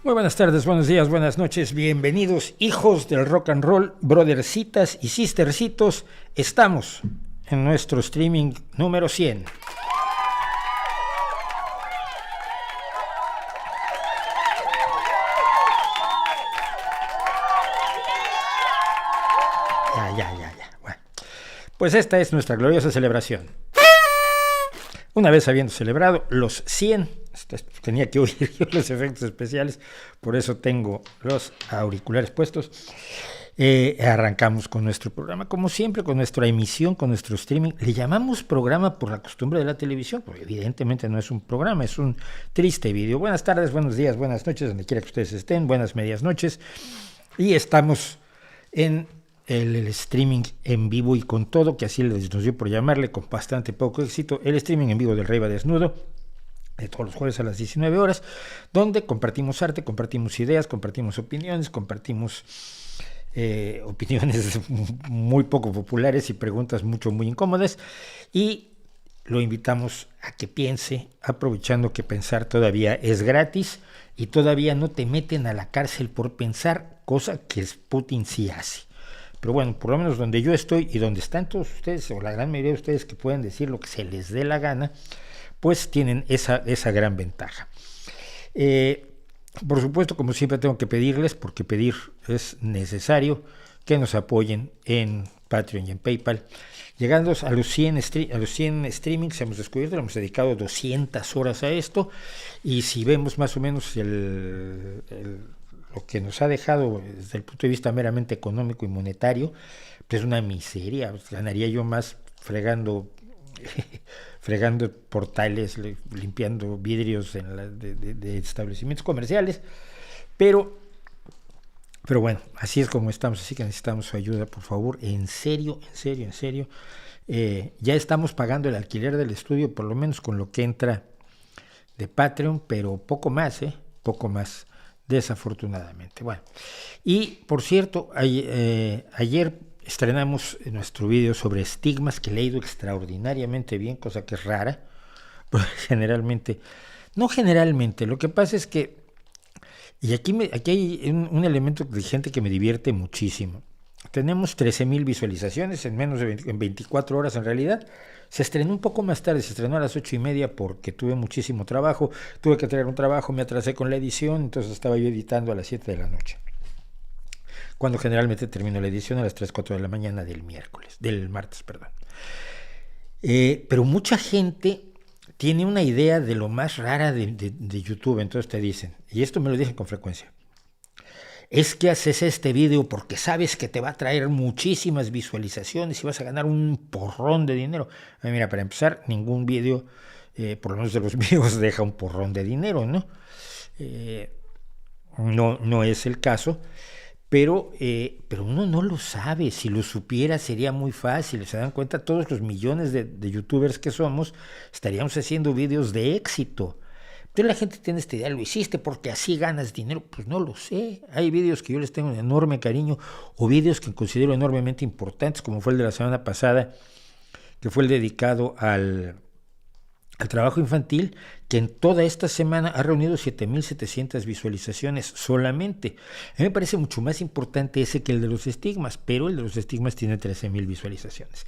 Muy buenas tardes, buenos días, buenas noches, bienvenidos hijos del rock and roll, brothercitas y sistercitos. Estamos en nuestro streaming número 100. Ya. Bueno, pues esta es nuestra gloriosa celebración. Una vez habiendo celebrado los 100, tenía que oír yo los efectos especiales, por eso tengo los auriculares puestos. Arrancamos con nuestro programa, como siempre, con nuestra emisión, con nuestro streaming. Le llamamos programa por la costumbre de la televisión, porque evidentemente no es un programa, es un triste video. Buenas tardes, buenos días, buenas noches, donde quiera que ustedes estén, buenas medias noches. Y estamos en el streaming en vivo y con todo, que así nos dio por llamarle, con bastante poco éxito, el streaming en vivo del Rey va Desnudo, de todos los jueves a las 19 horas, donde compartimos arte, compartimos ideas, compartimos opiniones, compartimos opiniones muy poco populares y preguntas muy incómodas, y lo invitamos a que piense, aprovechando que pensar todavía es gratis y todavía no te meten a la cárcel por pensar, cosa que Putin sí hace. Pero bueno, por lo menos donde yo estoy y donde están todos ustedes, o la gran mayoría de ustedes que pueden decir lo que se les dé la gana, pues tienen esa gran ventaja. Por supuesto, como siempre tengo que pedirles, porque pedir es necesario, que nos apoyen en Patreon y en PayPal. Llegando a los 100 streamings hemos descubierto, hemos dedicado 200 horas a esto, y si vemos más o menos lo que nos ha dejado desde el punto de vista meramente económico y monetario, pues es una miseria. Ganaría yo más fregando portales, limpiando vidrios de establecimientos comerciales, pero bueno, así es como estamos, así que necesitamos su ayuda, por favor, en serio. Ya estamos pagando el alquiler del estudio, por lo menos con lo que entra de Patreon, pero poco más, desafortunadamente. Bueno, y por cierto, ayer estrenamos nuestro video sobre estigmas, que le ha ido extraordinariamente bien, cosa que es rara, porque no generalmente, lo que pasa es que, y aquí hay un elemento de gente que me divierte muchísimo. Tenemos 13,000 visualizaciones en menos de 24 horas en realidad. Se estrenó un poco más tarde, se estrenó a las 8:30 porque tuve muchísimo trabajo, tuve que traer un trabajo, me atrasé con la edición, entonces estaba yo editando a las 7 de la noche. Cuando generalmente termino la edición a las 3, 4 de la mañana del martes. Pero mucha gente tiene una idea de lo más rara de YouTube, entonces te dicen, y esto me lo dicen con frecuencia, es que haces este video porque sabes que te va a traer muchísimas visualizaciones y vas a ganar un porrón de dinero. Mira, para empezar, ningún video, por lo menos de los míos, deja un porrón de dinero, ¿no? No es el caso, pero uno no lo sabe. Si lo supiera sería muy fácil. Se dan cuenta, todos los millones de youtubers que somos, estaríamos haciendo videos de éxito. Entonces la gente tiene esta idea, lo hiciste porque así ganas dinero. Pues no lo sé. Hay videos que yo les tengo un enorme cariño, o videos que considero enormemente importantes, como fue el de la semana pasada, que fue el dedicado al trabajo infantil, que en toda esta semana ha reunido 7,700 visualizaciones solamente. A mí me parece mucho más importante ese que el de los estigmas, pero el de los estigmas tiene 13,000 visualizaciones.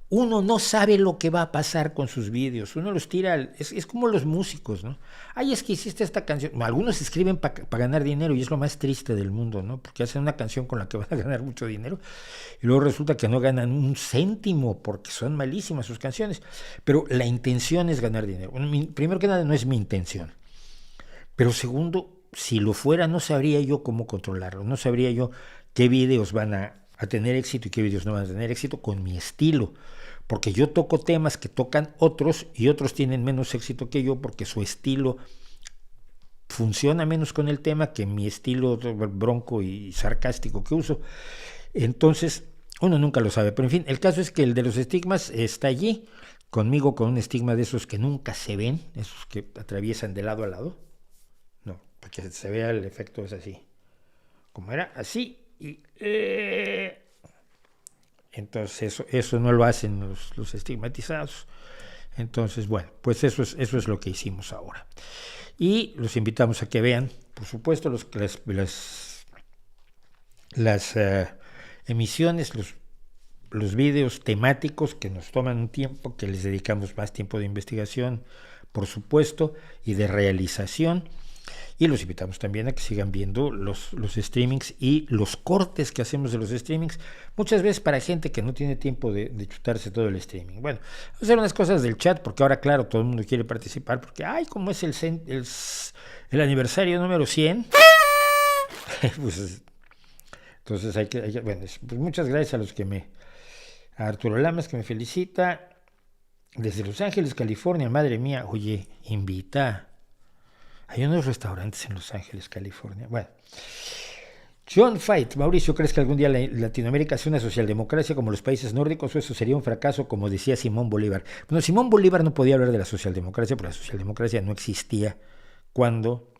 Uno no sabe lo que va a pasar con sus vídeos, uno los tira, es como los músicos, ¿no? Ay, es que hiciste esta canción. Algunos escriben para ganar dinero y es lo más triste del mundo, ¿no? Porque hacen una canción con la que van a ganar mucho dinero y luego resulta que no ganan un céntimo porque son malísimas sus canciones. Pero la intención es ganar dinero. Primero que nada, no es mi intención. Pero segundo, si lo fuera, no sabría yo cómo controlarlo, no sabría yo qué videos van a tener éxito y qué videos no van a tener éxito con mi estilo, porque yo toco temas que tocan otros y otros tienen menos éxito que yo porque su estilo funciona menos con el tema que mi estilo bronco y sarcástico que uso. Entonces uno nunca lo sabe, pero en fin, el caso es que el de los estigmas está allí conmigo, con un estigma de esos que nunca se ven, esos que atraviesan de lado a lado. No, para que se vea el efecto es así, como era así. Y entonces eso no lo hacen los estigmatizados. Entonces, bueno, pues eso es lo que hicimos ahora. Y los invitamos a que vean, por supuesto, las emisiones, los videos temáticos que nos toman un tiempo, que les dedicamos más tiempo de investigación, por supuesto, y de realización. Y los invitamos también a que sigan viendo los streamings y los cortes que hacemos de los streamings, muchas veces para gente que no tiene tiempo de chutarse todo el streaming. Bueno, vamos a hacer unas cosas del chat, porque ahora, claro, todo el mundo quiere participar, porque, como es el aniversario número 100, pues, entonces bueno, pues muchas gracias a Arturo Lamas, que me felicita, desde Los Ángeles, California. Madre mía, oye, invita. Hay unos restaurantes en Los Ángeles, California. Bueno. John Fight, Mauricio, ¿crees que algún día Latinoamérica sea una socialdemocracia como los países nórdicos, o eso sería un fracaso, como decía Simón Bolívar? Bueno, Simón Bolívar no podía hablar de la socialdemocracia, porque la socialdemocracia no existía cuando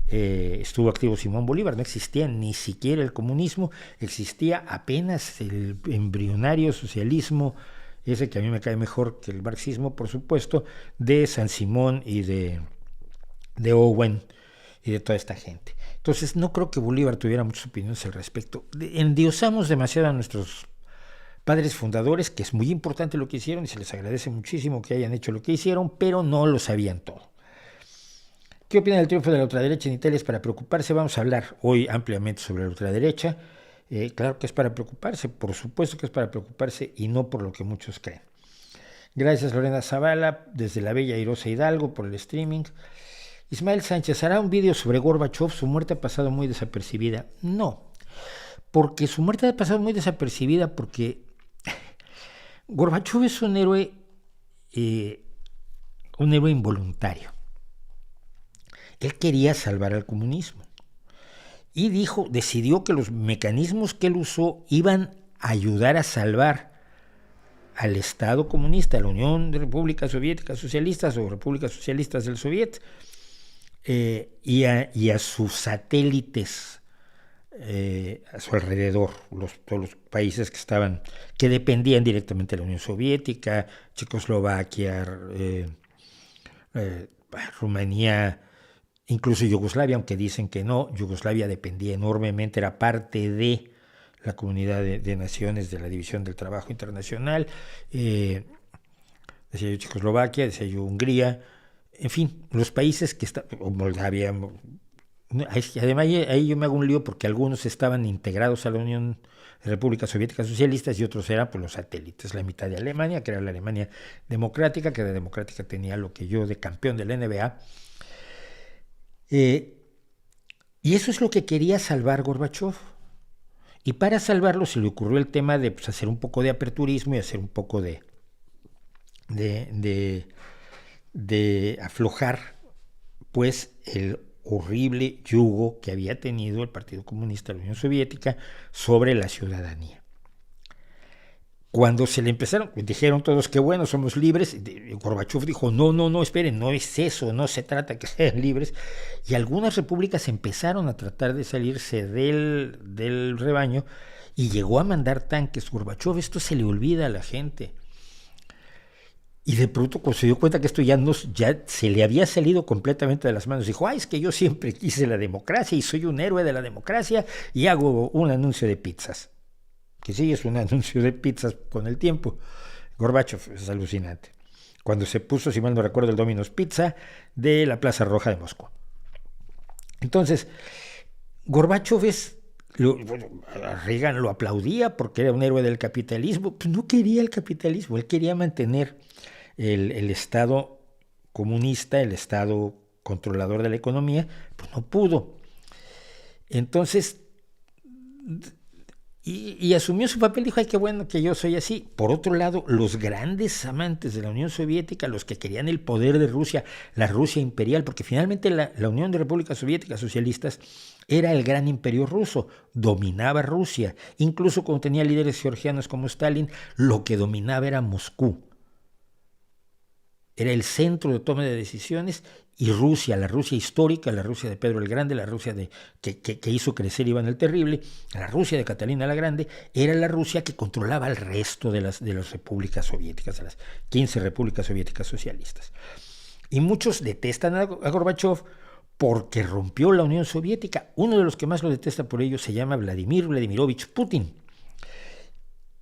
estuvo activo Simón Bolívar. No existía ni siquiera el comunismo, existía apenas el embrionario socialismo, ese que a mí me cae mejor que el marxismo, por supuesto, de San Simón y de Owen y de toda esta gente. Entonces no creo que Bolívar tuviera muchas opiniones al respecto. Endiosamos demasiado a nuestros padres fundadores, que es muy importante lo que hicieron y se les agradece muchísimo que hayan hecho lo que hicieron, pero no lo sabían todo. ¿Qué opina del triunfo de la ultraderecha en Italia? ¿Es para preocuparse? Vamos a hablar hoy ampliamente sobre la ultraderecha. Claro que es para preocuparse, por supuesto que es para preocuparse, y no por lo que muchos creen. Gracias, Lorena Zavala, desde la bella Airosa Hidalgo, por el streaming. Ismael Sánchez, ¿hará un vídeo sobre Gorbachev? ¿Su muerte ha pasado muy desapercibida? No, porque su muerte ha pasado muy desapercibida porque Gorbachev es un héroe involuntario. Él quería salvar al comunismo y decidió que los mecanismos que él usó iban a ayudar a salvar al Estado comunista, a la Unión de Repúblicas Soviéticas Socialistas o Repúblicas Socialistas del Soviet, y a sus satélites a su alrededor, todos los países que dependían directamente de la Unión Soviética, Checoslovaquia, Rumanía, incluso Yugoslavia, aunque dicen que no. Yugoslavia dependía enormemente, era parte de la Comunidad de Naciones de la División del Trabajo Internacional. Decía yo Checoslovaquia, decía yo Hungría, en fin, los países que o Moldavia. Además, ahí yo me hago un lío porque algunos estaban integrados a la Unión de Repúblicas Soviéticas Socialistas y otros eran los satélites. La mitad de Alemania, que era la Alemania democrática, que de democrática tenía lo que yo de campeón de la NBA. Y eso es lo que quería salvar Gorbachev. Y para salvarlo se le ocurrió el tema de hacer un poco de aperturismo y hacer un poco de aflojar pues el horrible yugo que había tenido el Partido Comunista de la Unión Soviética sobre la ciudadanía. Cuando se le dijeron todos que bueno, somos libres, Gorbachev dijo, no, esperen, no es eso, no se trata que sean libres, y algunas repúblicas empezaron a tratar de salirse del rebaño, y llegó a mandar tanques. Gorbachev, esto se le olvida a la gente. Y de pronto, cuando se dio cuenta que esto ya se le había salido completamente de las manos, dijo, es que yo siempre quise la democracia y soy un héroe de la democracia y hago un anuncio de pizzas. Que sí, es un anuncio de pizzas con el tiempo. Gorbachev, es alucinante. Cuando se puso, si mal no recuerdo, el Domino's Pizza de la Plaza Roja de Moscú. Entonces, Gorbachev Reagan lo aplaudía porque era un héroe del capitalismo. Pues no quería el capitalismo, él quería mantener el Estado comunista, el Estado controlador de la economía, pues no pudo. Entonces, y asumió su papel, dijo, qué bueno que yo soy así. Por otro lado, los grandes amantes de la Unión Soviética, los que querían el poder de Rusia, la Rusia imperial, porque finalmente la Unión de Repúblicas Soviéticas Socialistas era el gran imperio ruso, dominaba Rusia. Incluso cuando tenía líderes georgianos como Stalin, lo que dominaba era Moscú. Era el centro de toma de decisiones, y Rusia, la Rusia histórica, la Rusia de Pedro el Grande, la Rusia que hizo crecer Iván el Terrible, la Rusia de Catalina la Grande, era la Rusia que controlaba el resto de las repúblicas soviéticas, de las 15 repúblicas soviéticas socialistas. Y muchos detestan a Gorbachov porque rompió la Unión Soviética. Uno de los que más lo detesta por ello se llama Vladimir Vladimirovich Putin.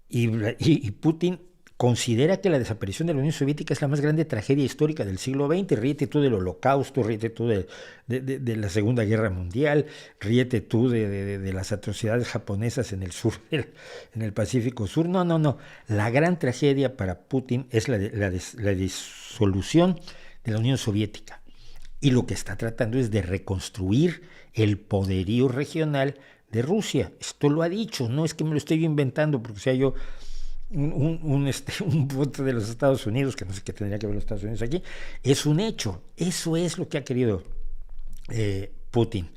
Y Putin considera que la desaparición de la Unión Soviética es la más grande tragedia histórica del siglo XX. Ríete tú del Holocausto, ríete tú de la Segunda Guerra Mundial, ríete tú de las atrocidades japonesas en el sur, en el Pacífico Sur. No. La gran tragedia para Putin es la disolución de la Unión Soviética. Y lo que está tratando es de reconstruir el poderío regional de Rusia. Esto lo ha dicho, no es que me lo estoy inventando porque sea yo un voto de los Estados Unidos, que no sé qué tendría que ver los Estados Unidos aquí. Es un hecho, eso es lo que ha querido Putin.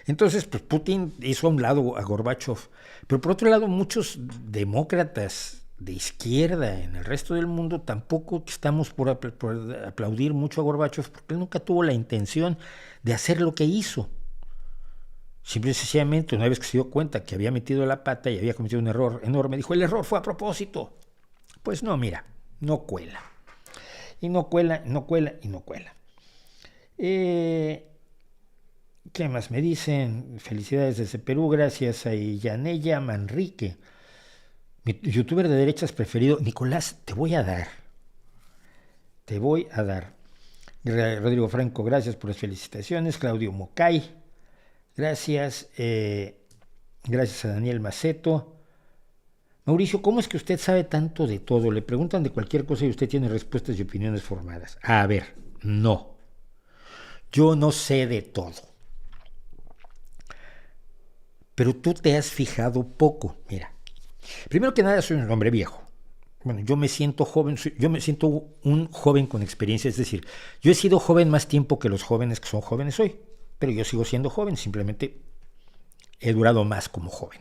Entonces, pues Putin hizo a un lado a Gorbachov, pero por otro lado muchos demócratas de izquierda en el resto del mundo tampoco estamos por aplaudir mucho a Gorbachov, porque él nunca tuvo la intención de hacer lo que hizo. Simple y sencillamente, una vez que se dio cuenta que había metido la pata y había cometido un error enorme, dijo, el error fue a propósito. Pues no, mira, no cuela. Y no cuela. ¿Qué más me dicen? Felicidades desde Perú, gracias a Yanella Manrique. Mi youtuber de derechas preferido, Nicolás, te voy a dar. Rodrigo Franco, gracias por las felicitaciones. Claudio Mocay. Gracias a Daniel Maceto. Mauricio, ¿cómo es que usted sabe tanto de todo? Le preguntan de cualquier cosa y usted tiene respuestas y opiniones formadas. A ver, no. Yo no sé de todo. Pero tú te has fijado poco. Mira, primero que nada soy un hombre viejo. Bueno, yo me siento joven, yo me siento un joven con experiencia. Es decir, yo he sido joven más tiempo que los jóvenes que son jóvenes hoy. Pero yo sigo siendo joven, simplemente he durado más como joven.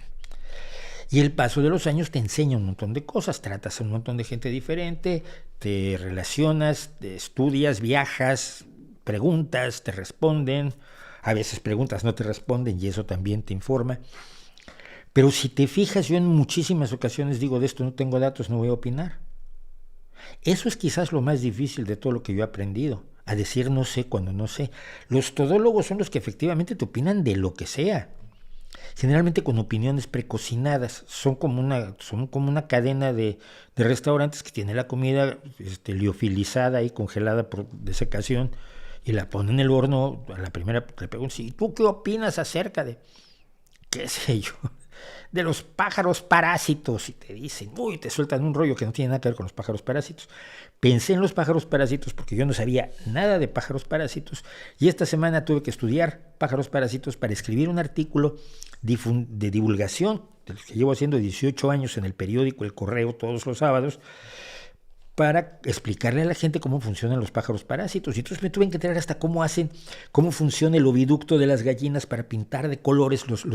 Y el paso de los años te enseña un montón de cosas, tratas a un montón de gente diferente, te relacionas, te estudias, viajas, preguntas, te responden, a veces preguntas no te responden y eso también te informa. Pero si te fijas, yo en muchísimas ocasiones digo, de esto no tengo datos, no voy a opinar. Eso es quizás lo más difícil de todo lo que yo he aprendido. A decir no sé cuando no sé. Los todólogos son los que efectivamente te opinan de lo que sea. Generalmente con opiniones precocinadas. Son como una cadena de restaurantes que tiene la comida liofilizada y congelada por desecación y la ponen en el horno. A la primera le preguntan, ¿y tú qué opinas acerca de, qué sé yo, de los pájaros parásitos? Y te dicen, te sueltan un rollo que no tiene nada que ver con los pájaros parásitos. Pensé en los pájaros parásitos porque yo no sabía nada de pájaros parásitos y esta semana tuve que estudiar pájaros parásitos para escribir un artículo de divulgación, de los que llevo haciendo 18 años en el periódico El Correo todos los sábados, para explicarle a la gente cómo funcionan los pájaros parásitos. Y entonces me tuve que enterar hasta cómo funciona el oviducto de las gallinas para pintar de colores los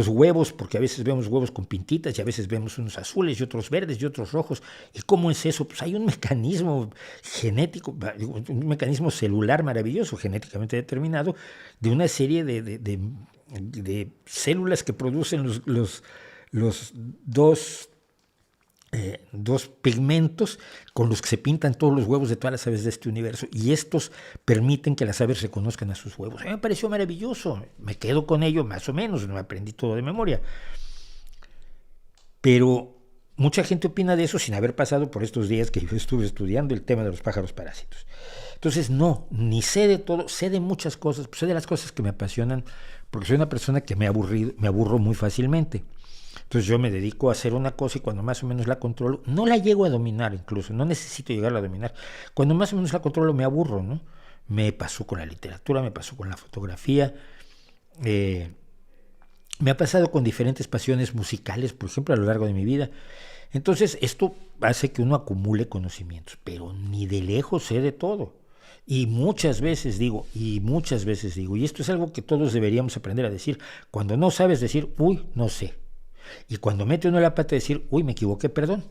huevos, porque a veces vemos huevos con pintitas y a veces vemos unos azules y otros verdes y otros rojos. ¿Y cómo es eso? Pues hay un mecanismo genético, un mecanismo celular maravilloso, genéticamente determinado, de una serie de células que producen los dos pigmentos con los que se pintan todos los huevos de todas las aves de este universo, y estos permiten que las aves reconozcan a sus huevos. A mí me pareció maravilloso, me quedo con ello más o menos, no me aprendí todo de memoria, pero mucha gente opina de eso sin haber pasado por estos días que yo estuve estudiando el tema de los pájaros parásitos. Entonces no, ni sé de todo, sé de muchas cosas, sé de las cosas que me apasionan, porque soy una persona que me aburro muy fácilmente. Entonces yo me dedico a hacer una cosa y cuando más o menos la controlo, no la llego a dominar incluso, no necesito llegarla a dominar. Cuando más o menos la controlo me aburro, ¿no? Me pasó con la literatura, me pasó con la fotografía, me ha pasado con diferentes pasiones musicales, por ejemplo, a lo largo de mi vida. Entonces esto hace que uno acumule conocimientos, pero ni de lejos sé de todo. Y muchas veces digo, y esto es algo que todos deberíamos aprender a decir, cuando no sabes decir, no sé. Y cuando mete uno la pata decir, me equivoqué, perdón.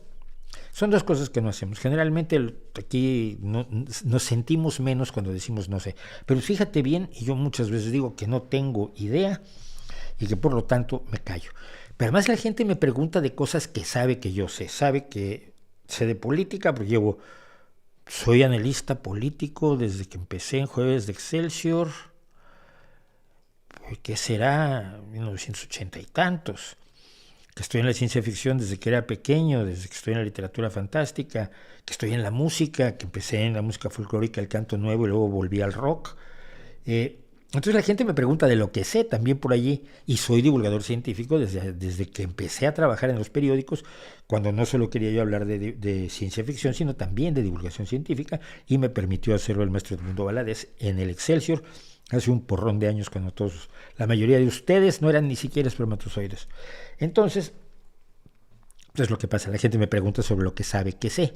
Son dos cosas que no hacemos. Generalmente aquí nos sentimos menos cuando decimos no sé. Pero fíjate bien, y yo muchas veces digo que no tengo idea y que por lo tanto me callo. Pero además la gente me pregunta de cosas que sabe que yo sé. Sabe que sé de política, porque llevo Soy analista político desde que empecé en Jueves de Excelsior. ¿Qué será? 1980 y tantos. Que estoy en la ciencia ficción desde que era pequeño, desde que estoy en la literatura fantástica, que estoy en la música, que empecé en la música folclórica, el canto nuevo y luego volví al rock. Entonces la gente me pregunta de lo que sé también por allí, y soy divulgador científico desde que empecé a trabajar en los periódicos, cuando no solo quería yo hablar de ciencia ficción, sino también de divulgación científica, y me permitió hacerlo el maestro Edmundo Valadez en el Excelsior hace un porrón de años, cuando la mayoría de ustedes no eran ni siquiera espermatozoides. Entonces, es lo que pasa, la gente me pregunta sobre lo que sabe que sé.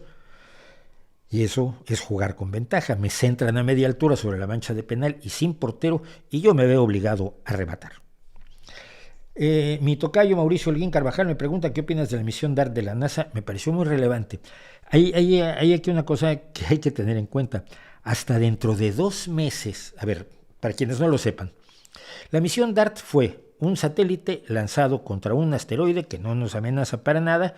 Y eso es jugar con ventaja. Me centran a media altura sobre la mancha de penal y sin portero, y yo me veo obligado a rematar. Mi tocayo Mauricio Holguín Carvajal me pregunta qué opinas de la misión DART de la NASA. Me pareció muy relevante. Hay aquí una cosa que hay que tener en cuenta. Hasta dentro de 2 meses, a ver, para quienes no lo sepan, la misión DART fue un satélite lanzado contra un asteroide que no nos amenaza para nada,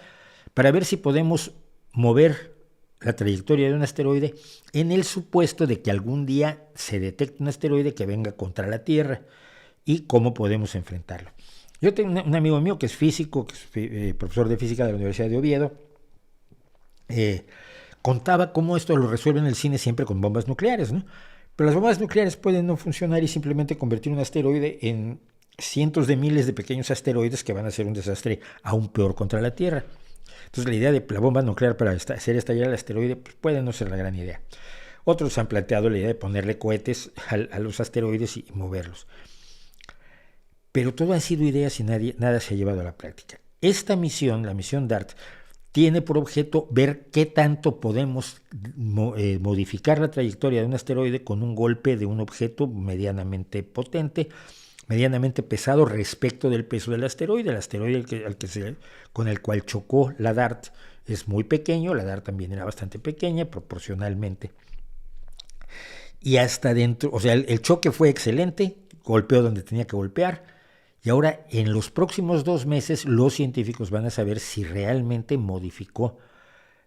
para ver si podemos mover la trayectoria de un asteroide en el supuesto de que algún día se detecte un asteroide que venga contra la Tierra y cómo podemos enfrentarlo. Yo tengo un amigo mío que es físico, que es profesor de física de la Universidad de Oviedo, contaba cómo esto lo resuelve en el cine siempre con bombas nucleares, ¿no? Pero las bombas nucleares pueden no funcionar y simplemente convertir un asteroide en cientos de miles de pequeños asteroides que van a ser un desastre aún peor contra la Tierra. Entonces la idea de la bomba nuclear para hacer estallar el asteroide pues puede no ser la gran idea. Otros han planteado la idea de ponerle cohetes a los asteroides y moverlos. Pero todo ha sido ideas y nada se ha llevado a la práctica. Esta misión, la misión DART, tiene por objeto ver qué tanto podemos modificar la trayectoria de un asteroide con un golpe de un objeto medianamente potente, medianamente pesado respecto del peso del asteroide. El asteroide con el cual chocó la DART es muy pequeño, la DART también era bastante pequeña proporcionalmente. Y hasta dentro, o sea, el choque fue excelente, golpeó donde tenía que golpear, y ahora en los próximos 2 meses los científicos van a saber si realmente modificó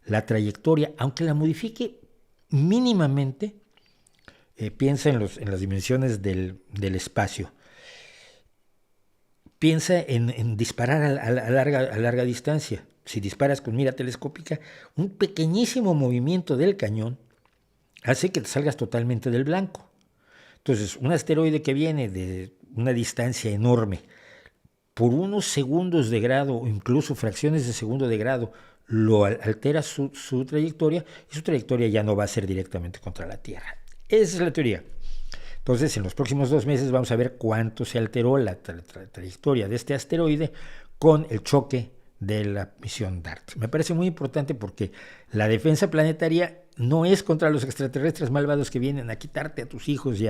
la trayectoria, aunque la modifique mínimamente. Piensa en las dimensiones del espacio. Piensa en disparar a larga distancia. Si disparas con mira telescópica, un pequeñísimo movimiento del cañón hace que te salgas totalmente del blanco. Entonces, un asteroide que viene de una distancia enorme, por unos segundos de grado o incluso fracciones de segundo de grado, lo altera su trayectoria, y su trayectoria ya no va a ser directamente contra la Tierra. Esa es la teoría. Entonces, en los próximos 2 meses vamos a ver cuánto se alteró la trayectoria de este asteroide con el choque de la misión DART. Me parece muy importante porque la defensa planetaria no es contra los extraterrestres malvados que vienen a quitarte a tus hijos y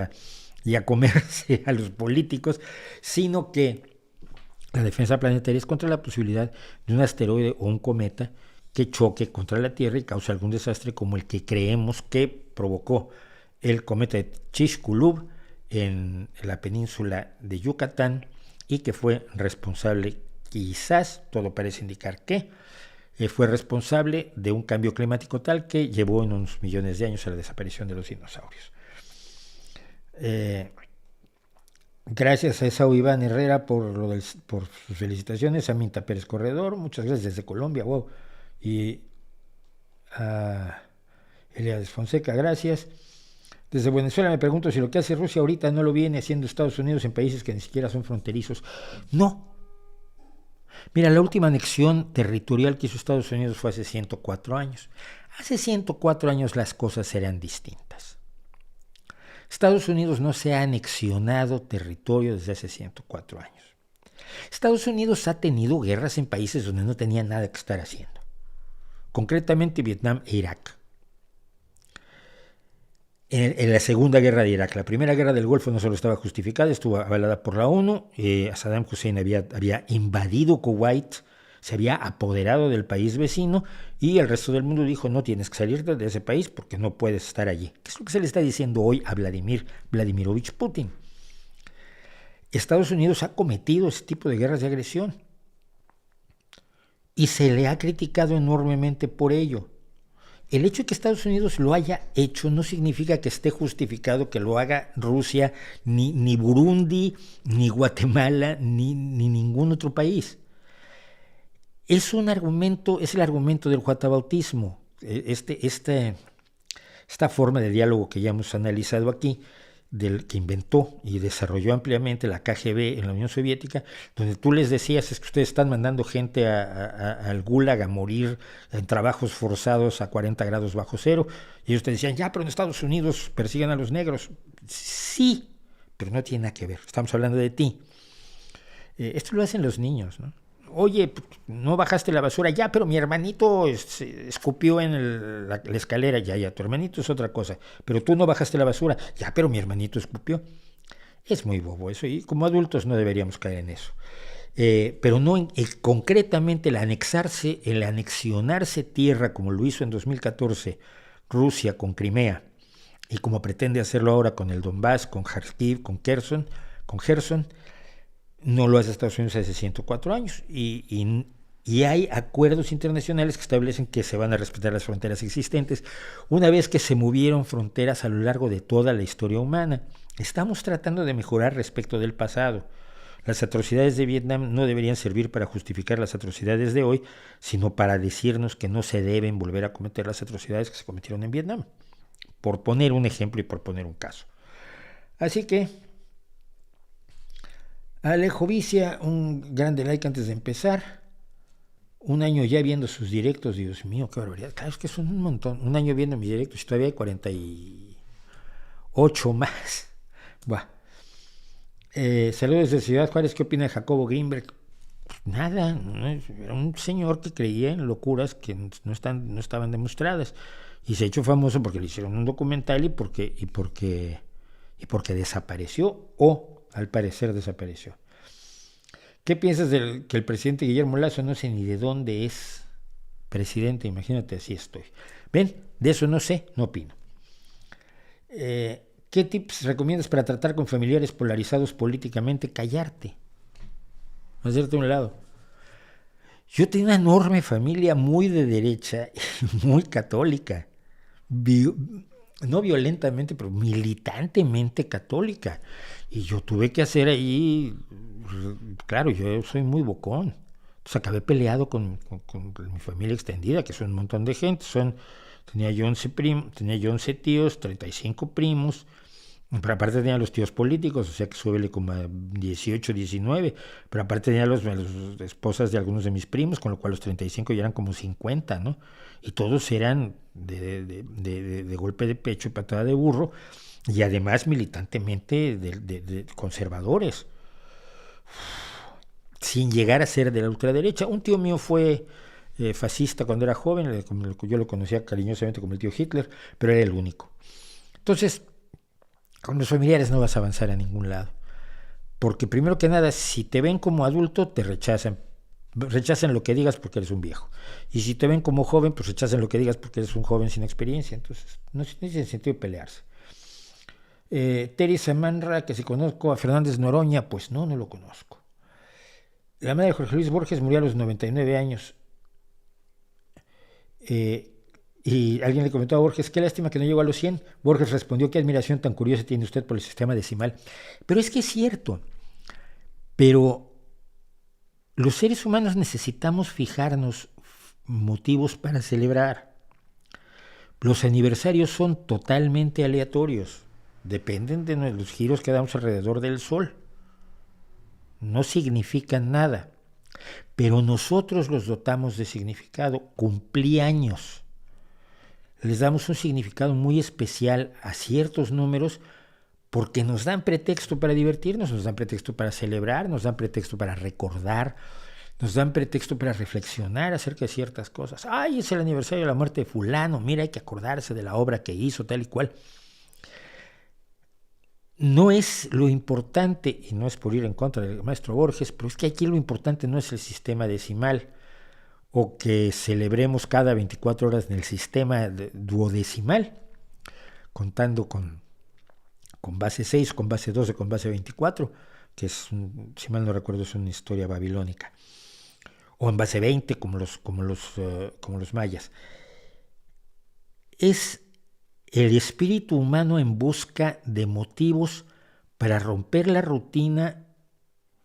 a comerse a los políticos, sino que la defensa planetaria es contra la posibilidad de un asteroide o un cometa que choque contra la Tierra y cause algún desastre como el que creemos que provocó el cometa de Chicxulub en la península de Yucatán, y que fue responsable, quizás, todo parece indicar que fue responsable de un cambio climático tal que llevó en unos millones de años a la desaparición de los dinosaurios. Gracias a Esau Iván Herrera por sus felicitaciones, a Minta Pérez Corredor, muchas gracias desde Colombia, wow, y a Eliades Fonseca, gracias. Desde Venezuela me pregunto si lo que hace Rusia ahorita no lo viene haciendo Estados Unidos en países que ni siquiera son fronterizos. No. Mira, la última anexión territorial que hizo Estados Unidos fue hace 104 años. Hace 104 años las cosas eran distintas. Estados Unidos no se ha anexionado territorio desde hace 104 años. Estados Unidos ha tenido guerras en países donde no tenía nada que estar haciendo. Concretamente Vietnam e Irak. En la Segunda Guerra de Irak, la Primera Guerra del Golfo no solo estaba justificada, estuvo avalada por la ONU. Saddam Hussein había invadido Kuwait, se había apoderado del país vecino, y el resto del mundo dijo: no tienes que salirte de ese país porque no puedes estar allí. ¿Qué es lo que se le está diciendo hoy a Vladimirovich Putin? Estados Unidos ha cometido ese tipo de guerras de agresión y se le ha criticado enormemente por ello. El hecho de que Estados Unidos lo haya hecho no significa que esté justificado que lo haga Rusia, ni Burundi, ni Guatemala, ni ningún otro país. Es un argumento, es el argumento del whataboutismo, esta forma de diálogo que ya hemos analizado aquí, del que inventó y desarrolló ampliamente la KGB en la Unión Soviética, donde tú les decías, es que ustedes están mandando gente al Gulag a morir en trabajos forzados a 40 grados bajo cero, y ellos te decían, ya, pero en Estados Unidos persiguen a los negros. Sí, pero no tiene nada que ver, estamos hablando de ti. Esto lo hacen los niños, ¿no? Oye, no bajaste la basura, ya, pero mi hermanito escupió en la escalera, ya, tu hermanito es otra cosa, pero tú no bajaste la basura, ya, pero mi hermanito escupió. Es muy bobo eso, y como adultos no deberíamos caer en eso. Pero no concretamente el anexionarse tierra, como lo hizo en 2014 Rusia con Crimea, y como pretende hacerlo ahora con el Donbass, con Kharkiv, con Kherson, no lo hace Estados Unidos hace 104 años y hay acuerdos internacionales que establecen que se van a respetar las fronteras existentes una vez que se movieron fronteras a lo largo de toda la historia humana. Estamos tratando de mejorar respecto del pasado. Las atrocidades de Vietnam no deberían servir para justificar las atrocidades de hoy, sino para decirnos que no se deben volver a cometer las atrocidades que se cometieron en Vietnam, por poner un ejemplo y por poner un caso. Así que Alejo Vicia, un grande like antes de empezar. Un año ya viendo sus directos, Dios mío, qué barbaridad. Claro, es que son un montón. Un año viendo mis directos y todavía hay 48 más. Buah. Saludos desde Ciudad Juárez. ¿Qué opina de Jacobo Greenberg? Nada, ¿no? Era un señor que creía en locuras que no estaban demostradas. Y se ha hecho famoso porque le hicieron un documental y porque desapareció o al parecer desapareció. ¿Qué piensas del que el presidente Guillermo Lasso no sé ni de dónde es presidente? Imagínate, así estoy. ¿Ven? De eso no sé, no opino. ¿Qué tips recomiendas para tratar con familiares polarizados políticamente? Callarte. Hacerte a un lado. Yo tengo una enorme familia muy de derecha y muy católica. No violentamente, pero militantemente católica. Y yo tuve que hacer ahí, claro, yo soy muy bocón. Entonces acabé peleado con mi familia extendida, que son un montón de gente. Tenía yo 11 tíos, 35 primos. Pero aparte tenía los tíos políticos, o sea que súbele como a 18, 19. Pero aparte tenía las esposas de algunos de mis primos, con lo cual los 35 ya eran como 50, ¿no? Y todos eran de golpe de pecho y patada de burro, y además militantemente de conservadores, sin llegar a ser de la ultraderecha. Un tío mío fue fascista cuando era joven, yo lo conocía cariñosamente como el tío Hitler, pero era el único. Entonces, con los familiares no vas a avanzar a ningún lado, porque primero que nada, si te ven como adulto, te rechazan lo que digas porque eres un viejo, y si te ven como joven, pues rechazan lo que digas porque eres un joven sin experiencia. Entonces no tiene sentido de pelearse. Terry Samanra, que si conozco a Fernández Noroña, pues no lo conozco. La madre de Jorge Luis Borges murió a los 99 años. Y alguien le comentó a Borges, qué lástima que no llegó a los 100. Borges respondió, qué admiración tan curiosa tiene usted por el sistema decimal. Pero es que es cierto. Pero los seres humanos necesitamos fijarnos motivos para celebrar. Los aniversarios son totalmente aleatorios. Dependen de los giros que damos alrededor del Sol. No significan nada. Pero nosotros los dotamos de significado. Cumpleaños. Les damos un significado muy especial a ciertos números porque nos dan pretexto para divertirnos, nos dan pretexto para celebrar, nos dan pretexto para recordar, nos dan pretexto para reflexionar acerca de ciertas cosas. ¡Ay, es el aniversario de la muerte de fulano! Mira, hay que acordarse de la obra que hizo, tal y cual. No es lo importante, y no es por ir en contra del maestro Borges, pero es que aquí lo importante no es el sistema decimal, o que celebremos cada 24 horas en el sistema duodecimal, contando con base 6, con base 12, con base 24, que es, si mal no recuerdo, es una historia babilónica, o en base 20, como los mayas. es el espíritu humano en busca de motivos para romper la rutina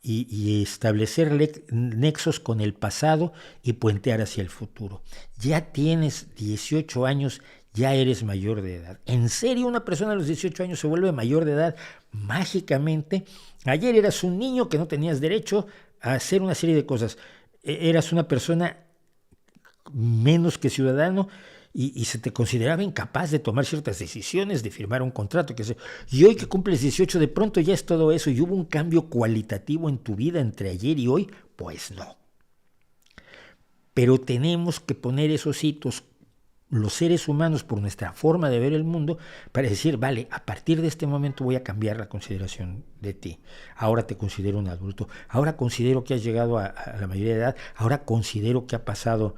y establecer nexos con el pasado y puentear hacia el futuro. Ya tienes 18 años, ya eres mayor de edad. ¿En serio una persona a los 18 años se vuelve mayor de edad mágicamente? Ayer eras un niño que no tenías derecho a hacer una serie de cosas. Eras una persona menos que ciudadano y se te consideraba incapaz de tomar ciertas decisiones, de firmar un contrato, que sé. Y hoy que cumples 18, de pronto ya es todo eso y hubo un cambio cualitativo en tu vida entre ayer y hoy. Pues no. Pero tenemos que poner esos hitos, los seres humanos, por nuestra forma de ver el mundo, para decir, vale, a partir de este momento voy a cambiar la consideración de ti. Ahora te considero un adulto, ahora considero que has llegado a la mayoría de edad, ahora considero que ha pasado,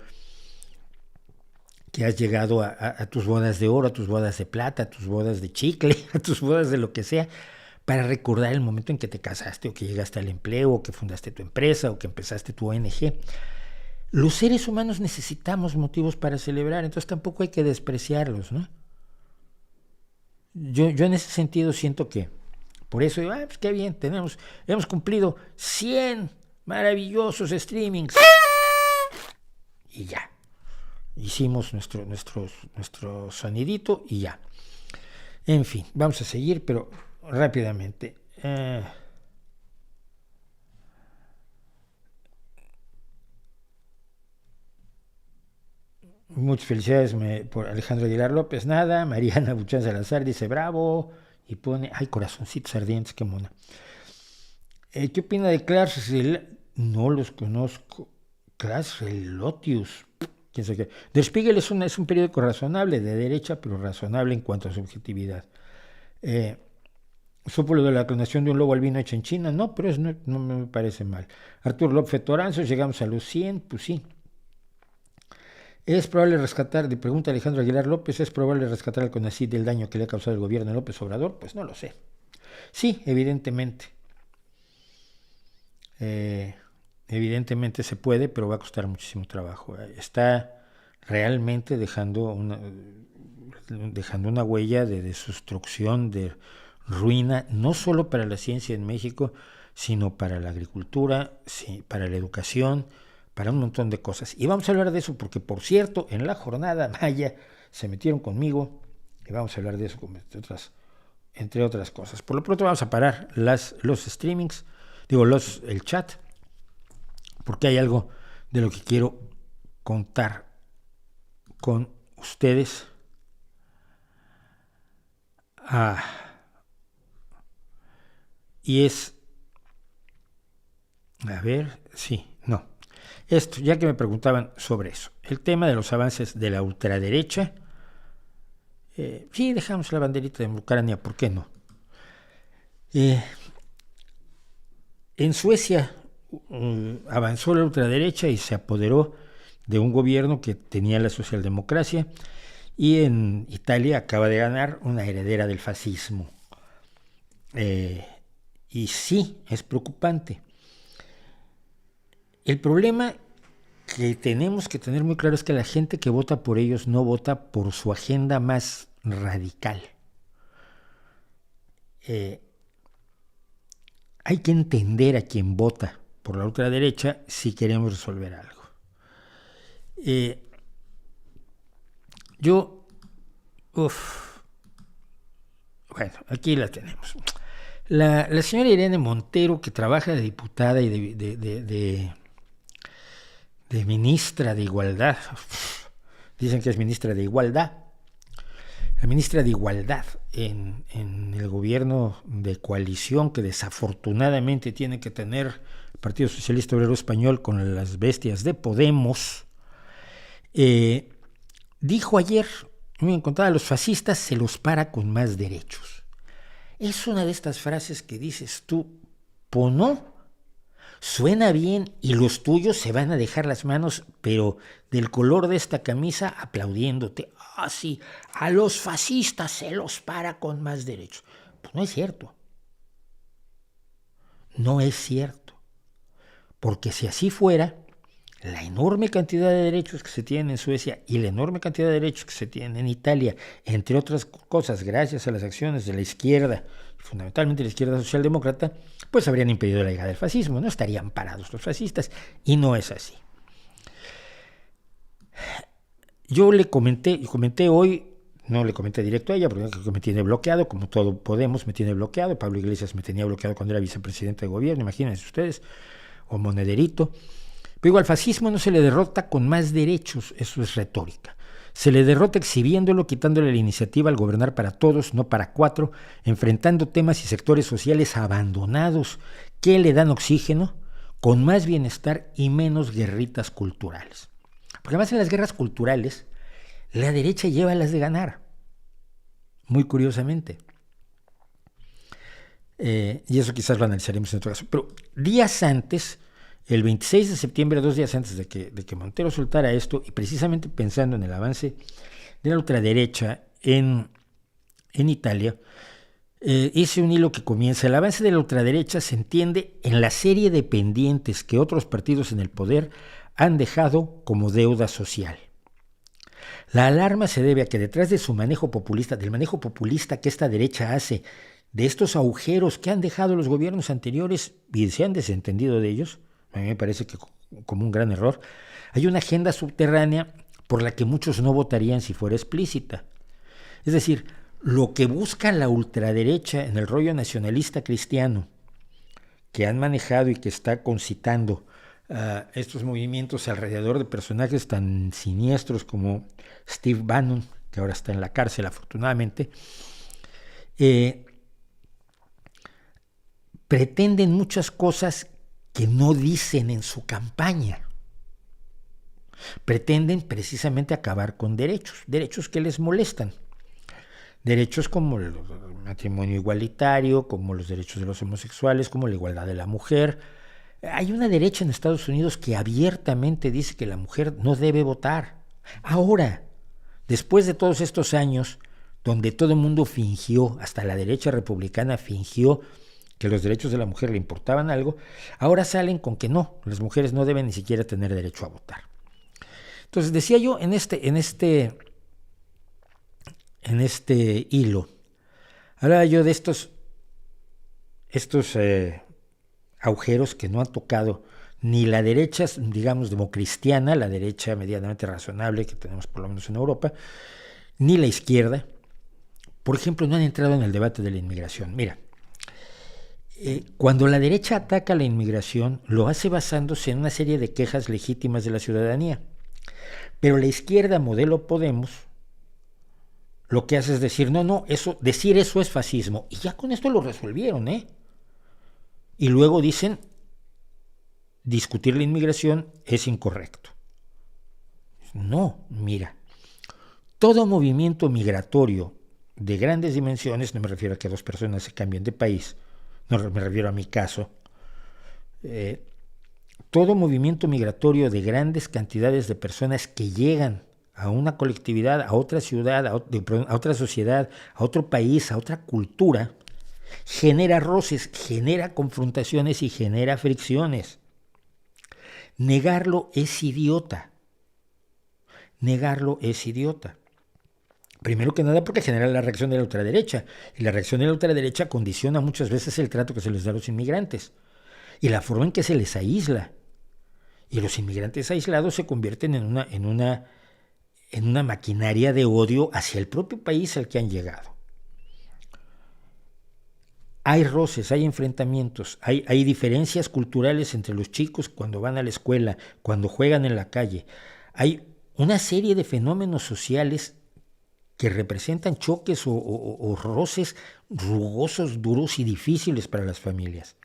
que has llegado a tus bodas de oro, a tus bodas de plata, a tus bodas de chicle, a tus bodas de lo que sea, para recordar el momento en que te casaste o que llegaste al empleo o que fundaste tu empresa o que empezaste tu ONG. Los seres humanos necesitamos motivos para celebrar, entonces tampoco hay que despreciarlos, ¿no? Yo en ese sentido siento que, por eso digo, pues qué bien, hemos cumplido 100 maravillosos streamings y ya. Hicimos nuestro sonidito y ya. En fin, vamos a seguir, pero rápidamente. Muchas felicidades por Alejandro Aguilar López. Nada. Mariana Buchan Salazar dice bravo y pone, ay, corazoncitos ardientes, qué mona. ¿Qué opina de Klaas? No los conozco. Klaas Relotius. ¿Quién sabe qué? Der Spiegel es un periódico razonable, de derecha, pero razonable en cuanto a su objetividad. ¿Supo lo de la clonación de un lobo albino hecho en China? No, pero no me parece mal. Arturo López Toranzo, llegamos a los 100, pues sí. ¿Es probable rescatar, de pregunta Alejandro Aguilar López, ¿es probable rescatar al CONACYT del daño que le ha causado el gobierno de López Obrador? Pues no lo sé. Sí, evidentemente. Evidentemente se puede, pero va a costar muchísimo trabajo. Está realmente dejando una huella de destrucción, de ruina, no solo para la ciencia en México, sino para la agricultura, para la educación, para un montón de cosas. Y vamos a hablar de eso porque, por cierto, en la jornada maya se metieron conmigo y vamos a hablar de eso entre otras cosas. Por lo pronto vamos a parar los streamings, el chat, porque hay algo de lo que quiero contar con ustedes. Y es, esto, ya que me preguntaban sobre eso, el tema de los avances de la ultraderecha. Sí, dejamos la banderita de Ucrania, ¿por qué no? En Suecia avanzó la ultraderecha y se apoderó de un gobierno que tenía la socialdemocracia, y en Italia acaba de ganar una heredera del fascismo. Y sí, es preocupante. El problema que tenemos que tener muy claro es que la gente que vota por ellos no vota por su agenda más radical. Hay que entender a quien vota por la ultraderecha si queremos resolver algo. Bueno, aquí la tenemos. La señora Irene Montero, que trabaja de diputada y de ministra de Igualdad, dicen que es ministra de Igualdad, la ministra de Igualdad en el gobierno de coalición que desafortunadamente tiene que tener el Partido Socialista Obrero Español con las bestias de Podemos, dijo ayer, muy en contra, a los fascistas se los para con más derechos. Es una de estas frases que dices tú, ¿no? Suena bien y los tuyos se van a dejar las manos, pero del color de esta camisa, aplaudiéndote. Sí, a los fascistas se los para con más derechos. Pues no es cierto. No es cierto. Porque si así fuera, la enorme cantidad de derechos que se tienen en Suecia y la enorme cantidad de derechos que se tienen en Italia, entre otras cosas, gracias a las acciones de la izquierda, fundamentalmente la izquierda socialdemócrata, pues habrían impedido la llegada del fascismo, no estarían parados los fascistas, y no es así. Yo comenté hoy, no le comenté directo a ella, porque me tiene bloqueado, como todo Podemos me tiene bloqueado, Pablo Iglesias me tenía bloqueado cuando era vicepresidente de gobierno, imagínense ustedes, o Monederito. Pero al fascismo no se le derrota con más derechos, eso es retórica. Se le derrota exhibiéndolo, quitándole la iniciativa al gobernar para todos, no para cuatro, enfrentando temas y sectores sociales abandonados que le dan oxígeno, con más bienestar y menos guerritas culturales. Porque además en las guerras culturales, la derecha lleva las de ganar, muy curiosamente. Y eso quizás lo analizaremos en otro caso. Pero días antes, el 26 de septiembre, 2 días antes de que Montero soltara esto, y precisamente pensando en el avance de la ultraderecha en Italia, hice un hilo que comienza: el avance de la ultraderecha se entiende en la serie de pendientes que otros partidos en el poder han dejado como deuda social. La alarma se debe a que detrás de su manejo populista, del manejo populista que esta derecha hace, de estos agujeros que han dejado los gobiernos anteriores y se han desentendido de ellos, a mí me parece que como un gran error, hay una agenda subterránea por la que muchos no votarían si fuera explícita. Es decir, lo que busca la ultraderecha en el rollo nacionalista cristiano, que han manejado y que está concitando estos movimientos alrededor de personajes tan siniestros como Steve Bannon, que ahora está en la cárcel afortunadamente, pretenden muchas cosas que no dicen en su campaña. Pretenden precisamente acabar con derechos que les molestan. Derechos como el matrimonio igualitario, como los derechos de los homosexuales, como la igualdad de la mujer. Hay una derecha en Estados Unidos que abiertamente dice que la mujer no debe votar. Ahora, después de todos estos años, donde todo el mundo fingió, hasta la derecha republicana fingió que los derechos de la mujer le importaban algo, ahora salen con que no, las mujeres no deben ni siquiera tener derecho a votar. Entonces decía yo en este hilo, hablaba yo de estos agujeros que no han tocado ni la derecha, digamos, democristiana, la derecha medianamente razonable que tenemos por lo menos en Europa, ni la izquierda. Por ejemplo, no han entrado en el debate de la inmigración. Mira, cuando la derecha ataca la inmigración, lo hace basándose en una serie de quejas legítimas de la ciudadanía. Pero la izquierda, modelo Podemos, lo que hace es decir, decir eso es fascismo. Y ya con esto lo resolvieron, Y luego dicen, discutir la inmigración es incorrecto. No, mira, todo movimiento migratorio de grandes dimensiones, no me refiero a que dos personas se cambien de país, no me refiero a mi caso, todo movimiento migratorio de grandes cantidades de personas que llegan a una colectividad, a otra ciudad, a otra sociedad, a otro país, a otra cultura, genera roces, genera confrontaciones y genera fricciones. Negarlo es idiota. Primero que nada porque genera la reacción de la ultraderecha, y la reacción de la ultraderecha condiciona muchas veces el trato que se les da a los inmigrantes y la forma en que se les aísla. Y los inmigrantes aislados se convierten en una maquinaria de odio hacia el propio país al que han llegado. Hay roces, hay enfrentamientos, hay diferencias culturales entre los chicos cuando van a la escuela, cuando juegan en la calle. Hay una serie de fenómenos sociales que representan choques o roces rugosos, duros y difíciles para las familias.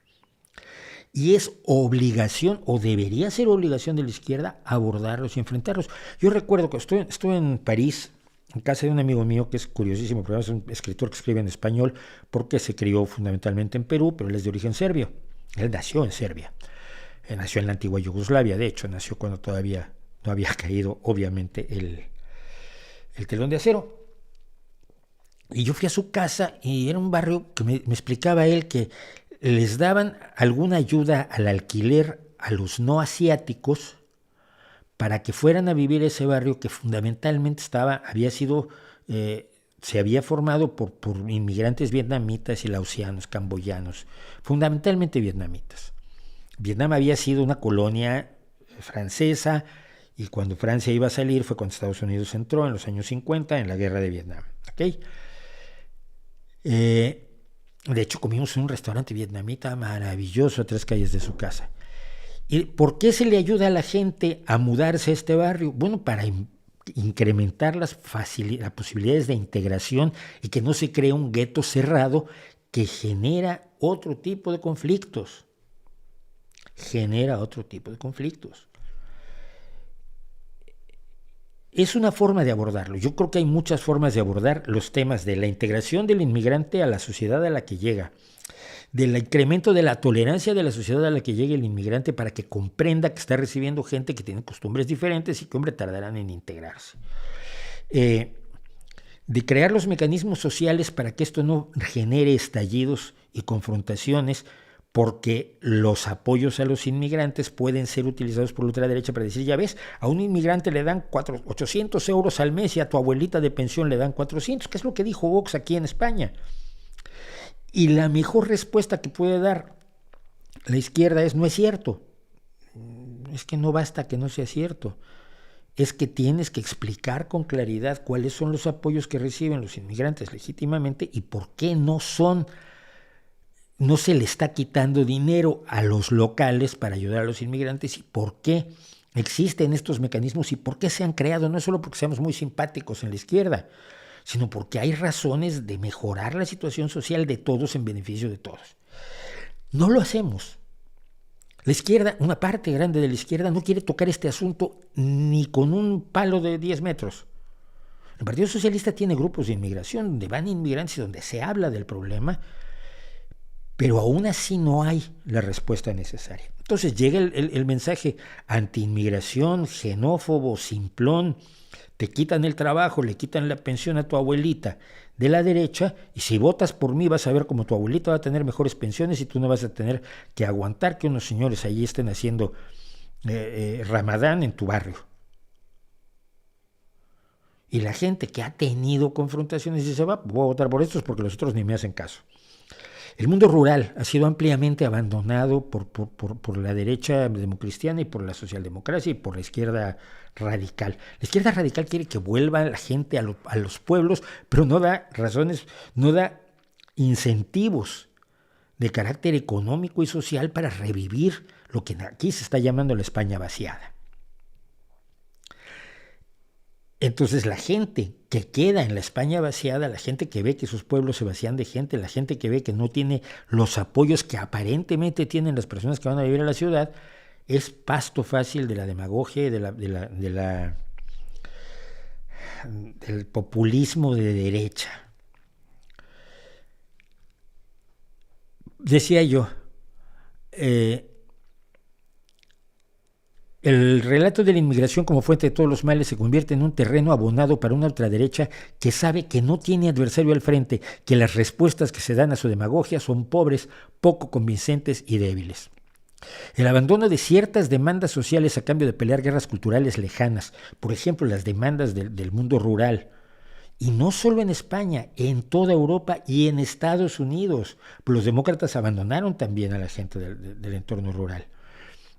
Y es obligación, o debería ser obligación de la izquierda, abordarlos y enfrentarlos. Yo recuerdo que estuve en París, en casa de un amigo mío que es curiosísimo, pero es un escritor que escribe en español porque se crió fundamentalmente en Perú, pero él es de origen serbio. Él nació en Serbia. Él nació en la antigua Yugoslavia, de hecho, nació cuando todavía no había caído, obviamente, el telón de acero. Y yo fui a su casa y era un barrio que me explicaba él que les daban alguna ayuda al alquiler a los no asiáticos para que fueran a vivir ese barrio que fundamentalmente se había formado por inmigrantes vietnamitas y laosianos, camboyanos, fundamentalmente vietnamitas. Vietnam había sido una colonia francesa y cuando Francia iba a salir fue cuando Estados Unidos entró en los años 50 en la guerra de Vietnam. ¿Okay? De hecho, comimos en un restaurante vietnamita maravilloso a 3 calles de su casa. ¿Y por qué se le ayuda a la gente a mudarse a este barrio? Bueno, para incrementar las posibilidades de integración y que no se cree un gueto cerrado que genera otro tipo de conflictos. Es una forma de abordarlo. Yo creo que hay muchas formas de abordar los temas de la integración del inmigrante a la sociedad a la que llega, del incremento de la tolerancia de la sociedad a la que llegue el inmigrante para que comprenda que está recibiendo gente que tiene costumbres diferentes y que, hombre, tardarán en integrarse. De crear los mecanismos sociales para que esto no genere estallidos y confrontaciones, porque los apoyos a los inmigrantes pueden ser utilizados por la ultraderecha para decir, ya ves, a un inmigrante le dan 800 euros al mes y a tu abuelita de pensión le dan 400, que es lo que dijo Vox aquí en España. Y la mejor respuesta que puede dar la izquierda es, no es cierto. Es que no basta que no sea cierto. Es que tienes que explicar con claridad cuáles son los apoyos que reciben los inmigrantes legítimamente y por qué no se le está quitando dinero a los locales para ayudar a los inmigrantes y por qué existen estos mecanismos y por qué se han creado, no solo porque seamos muy simpáticos en la izquierda, sino porque hay razones de mejorar la situación social de todos en beneficio de todos. No lo hacemos. La izquierda, una parte grande de la izquierda, no quiere tocar este asunto ni con un palo de 10 metros. El Partido Socialista tiene grupos de inmigración donde van inmigrantes y donde se habla del problema, pero aún así no hay la respuesta necesaria. Entonces llega el mensaje anti-inmigración, xenófobo, simplón, te quitan el trabajo, le quitan la pensión a tu abuelita de la derecha, y si votas por mí vas a ver cómo tu abuelita va a tener mejores pensiones y tú no vas a tener que aguantar que unos señores allí estén haciendo Ramadán en tu barrio. Y la gente que ha tenido confrontaciones dice, voy a votar por estos porque los otros ni me hacen caso. El mundo rural ha sido ampliamente abandonado por la derecha democristiana y por la socialdemocracia y por la izquierda radical. La izquierda radical quiere que vuelva la gente a los pueblos, pero no da razones, no da incentivos de carácter económico y social para revivir lo que aquí se está llamando la España vaciada. Entonces la gente que queda en la España vaciada, la gente que ve que sus pueblos se vacían de gente, la gente que ve que no tiene los apoyos que aparentemente tienen las personas que van a vivir a la ciudad, es pasto fácil de la demagogia y del populismo de derecha. Decía yo, el relato de la inmigración como fuente de todos los males se convierte en un terreno abonado para una ultraderecha que sabe que no tiene adversario al frente, que las respuestas que se dan a su demagogia son pobres, poco convincentes y débiles. El abandono de ciertas demandas sociales a cambio de pelear guerras culturales lejanas, por ejemplo las demandas del mundo rural, y no solo en España, en toda Europa y en Estados Unidos, pues los demócratas abandonaron también a la gente del entorno rural.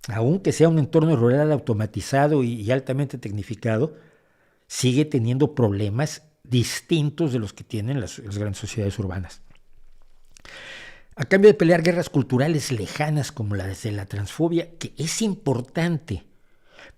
Aunque sea un entorno rural automatizado y altamente tecnificado, sigue teniendo problemas distintos de los que tienen las grandes sociedades urbanas. A cambio de pelear guerras culturales lejanas como la de la transfobia, que es importante,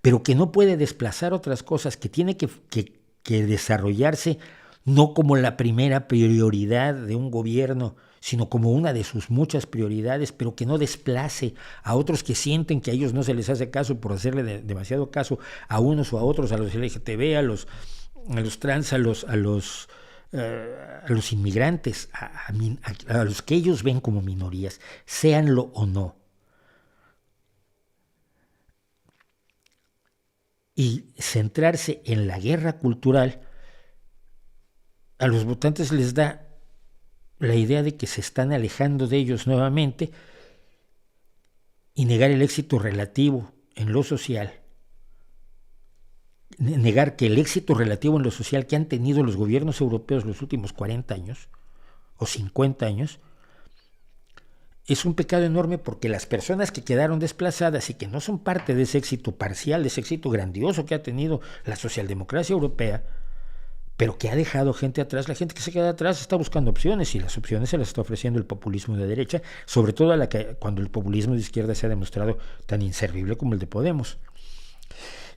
pero que no puede desplazar otras cosas, que tiene que desarrollarse no como la primera prioridad de un gobierno, sino como una de sus muchas prioridades, pero que no desplace a otros que sienten que a ellos no se les hace caso por hacerle demasiado caso a unos o a otros, a los LGTB, a los trans, a los inmigrantes, a los que ellos ven como minorías, séanlo o no. Y centrarse en la guerra cultural a los votantes les da la idea de que se están alejando de ellos nuevamente y negar el éxito relativo en lo social negar que el éxito relativo en lo social que han tenido los gobiernos europeos los últimos 40 años o 50 años es un pecado enorme, porque las personas que quedaron desplazadas y que no son parte de ese éxito parcial, de ese éxito grandioso que ha tenido la socialdemocracia europea, pero que ha dejado gente atrás, la gente que se queda atrás está buscando opciones, y las opciones se las está ofreciendo el populismo de derecha, sobre todo cuando el populismo de izquierda se ha demostrado tan inservible como el de Podemos.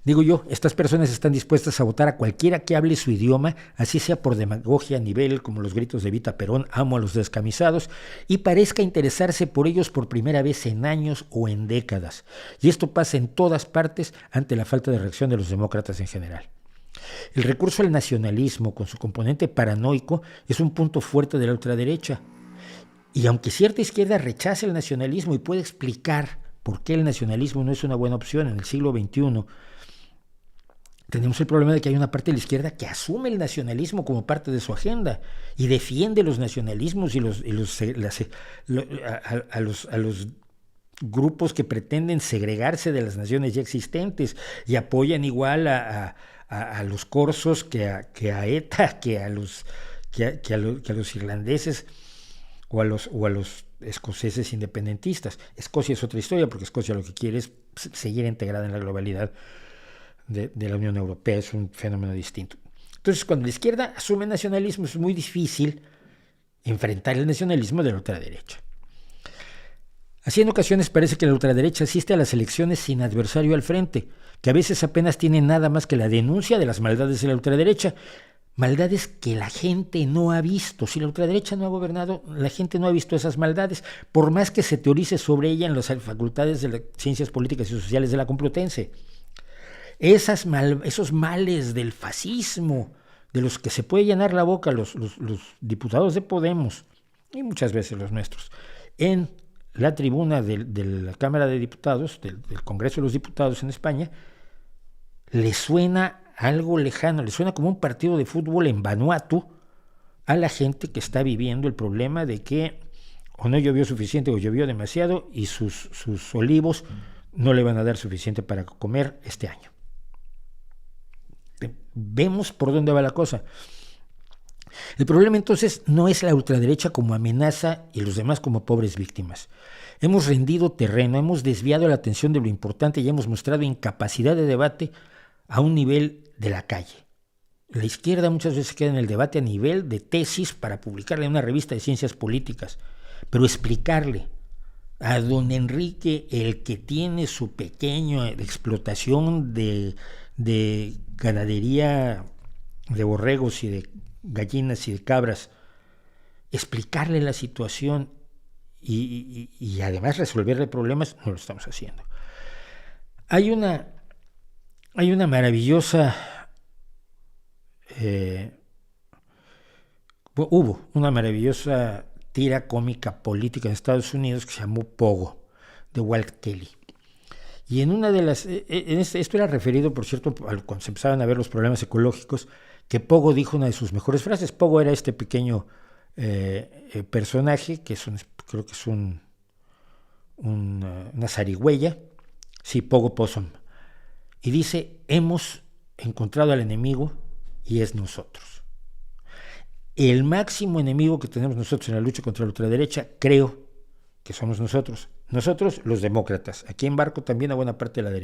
Digo yo, estas personas están dispuestas a votar a cualquiera que hable su idioma, así sea por demagogia a nivel como los gritos de Evita Perón, amo a los descamisados, y parezca interesarse por ellos por primera vez en años o en décadas. Y esto pasa en todas partes ante la falta de reacción de los demócratas en general. El recurso al nacionalismo, con su componente paranoico, es un punto fuerte de la ultraderecha. Y aunque cierta izquierda rechace el nacionalismo y puede explicar por qué el nacionalismo no es una buena opción en el siglo XXI, tenemos el problema de que hay una parte de la izquierda que asume el nacionalismo como parte de su agenda y defiende los nacionalismos y a los grupos que pretenden segregarse de las naciones ya existentes, y apoyan igual a los corsos que a ETA, que a los irlandeses o a los escoceses independentistas. Escocia es otra historia, porque Escocia lo que quiere es seguir integrada en la globalidad de la Unión Europea, es un fenómeno distinto. Entonces, cuando la izquierda asume nacionalismo, es muy difícil enfrentar el nacionalismo de la ultraderecha. Así, en ocasiones parece que la ultraderecha asiste a las elecciones sin adversario al frente, que a veces apenas tiene nada más que la denuncia de las maldades de la ultraderecha, maldades que la gente no ha visto. Si la ultraderecha no ha gobernado, la gente no ha visto esas maldades, por más que se teorice sobre ella en las facultades de las ciencias políticas y sociales de la Complutense. Esos males del fascismo, de los que se puede llenar la boca los diputados de Podemos, y muchas veces los nuestros, en la tribuna de la Cámara de Diputados, del Congreso de los Diputados en España, le suena algo lejano, le suena como un partido de fútbol en Vanuatu a la gente que está viviendo el problema de que o no llovió suficiente o llovió demasiado y sus olivos no le van a dar suficiente para comer este año. Vemos por dónde va la cosa. El problema entonces no es la ultraderecha como amenaza y los demás como pobres víctimas. Hemos rendido terreno, hemos desviado la atención de lo importante y hemos mostrado incapacidad de debate a un nivel de la calle. La izquierda muchas veces queda en el debate a nivel de tesis para publicarle en una revista de ciencias políticas, pero explicarle a don Enrique, el que tiene su pequeña explotación de ganadería de borregos y de gallinas y de cabras, explicarle la situación y además resolverle problemas, no lo estamos haciendo. Hay una maravillosa hubo una maravillosa tira cómica política en Estados Unidos que se llamó Pogo, de Walt Kelly. Y en una de las, esto era referido, por cierto, cuando se empezaban a ver los problemas ecológicos, que Pogo dijo una de sus mejores frases. Pogo era este pequeño personaje, que creo que es una zarigüeya, sí, Pogo Possum, y dice: hemos encontrado al enemigo y es nosotros. El máximo enemigo que tenemos nosotros en la lucha contra la ultraderecha, creo que somos nosotros los demócratas. Aquí embarco también a buena parte de la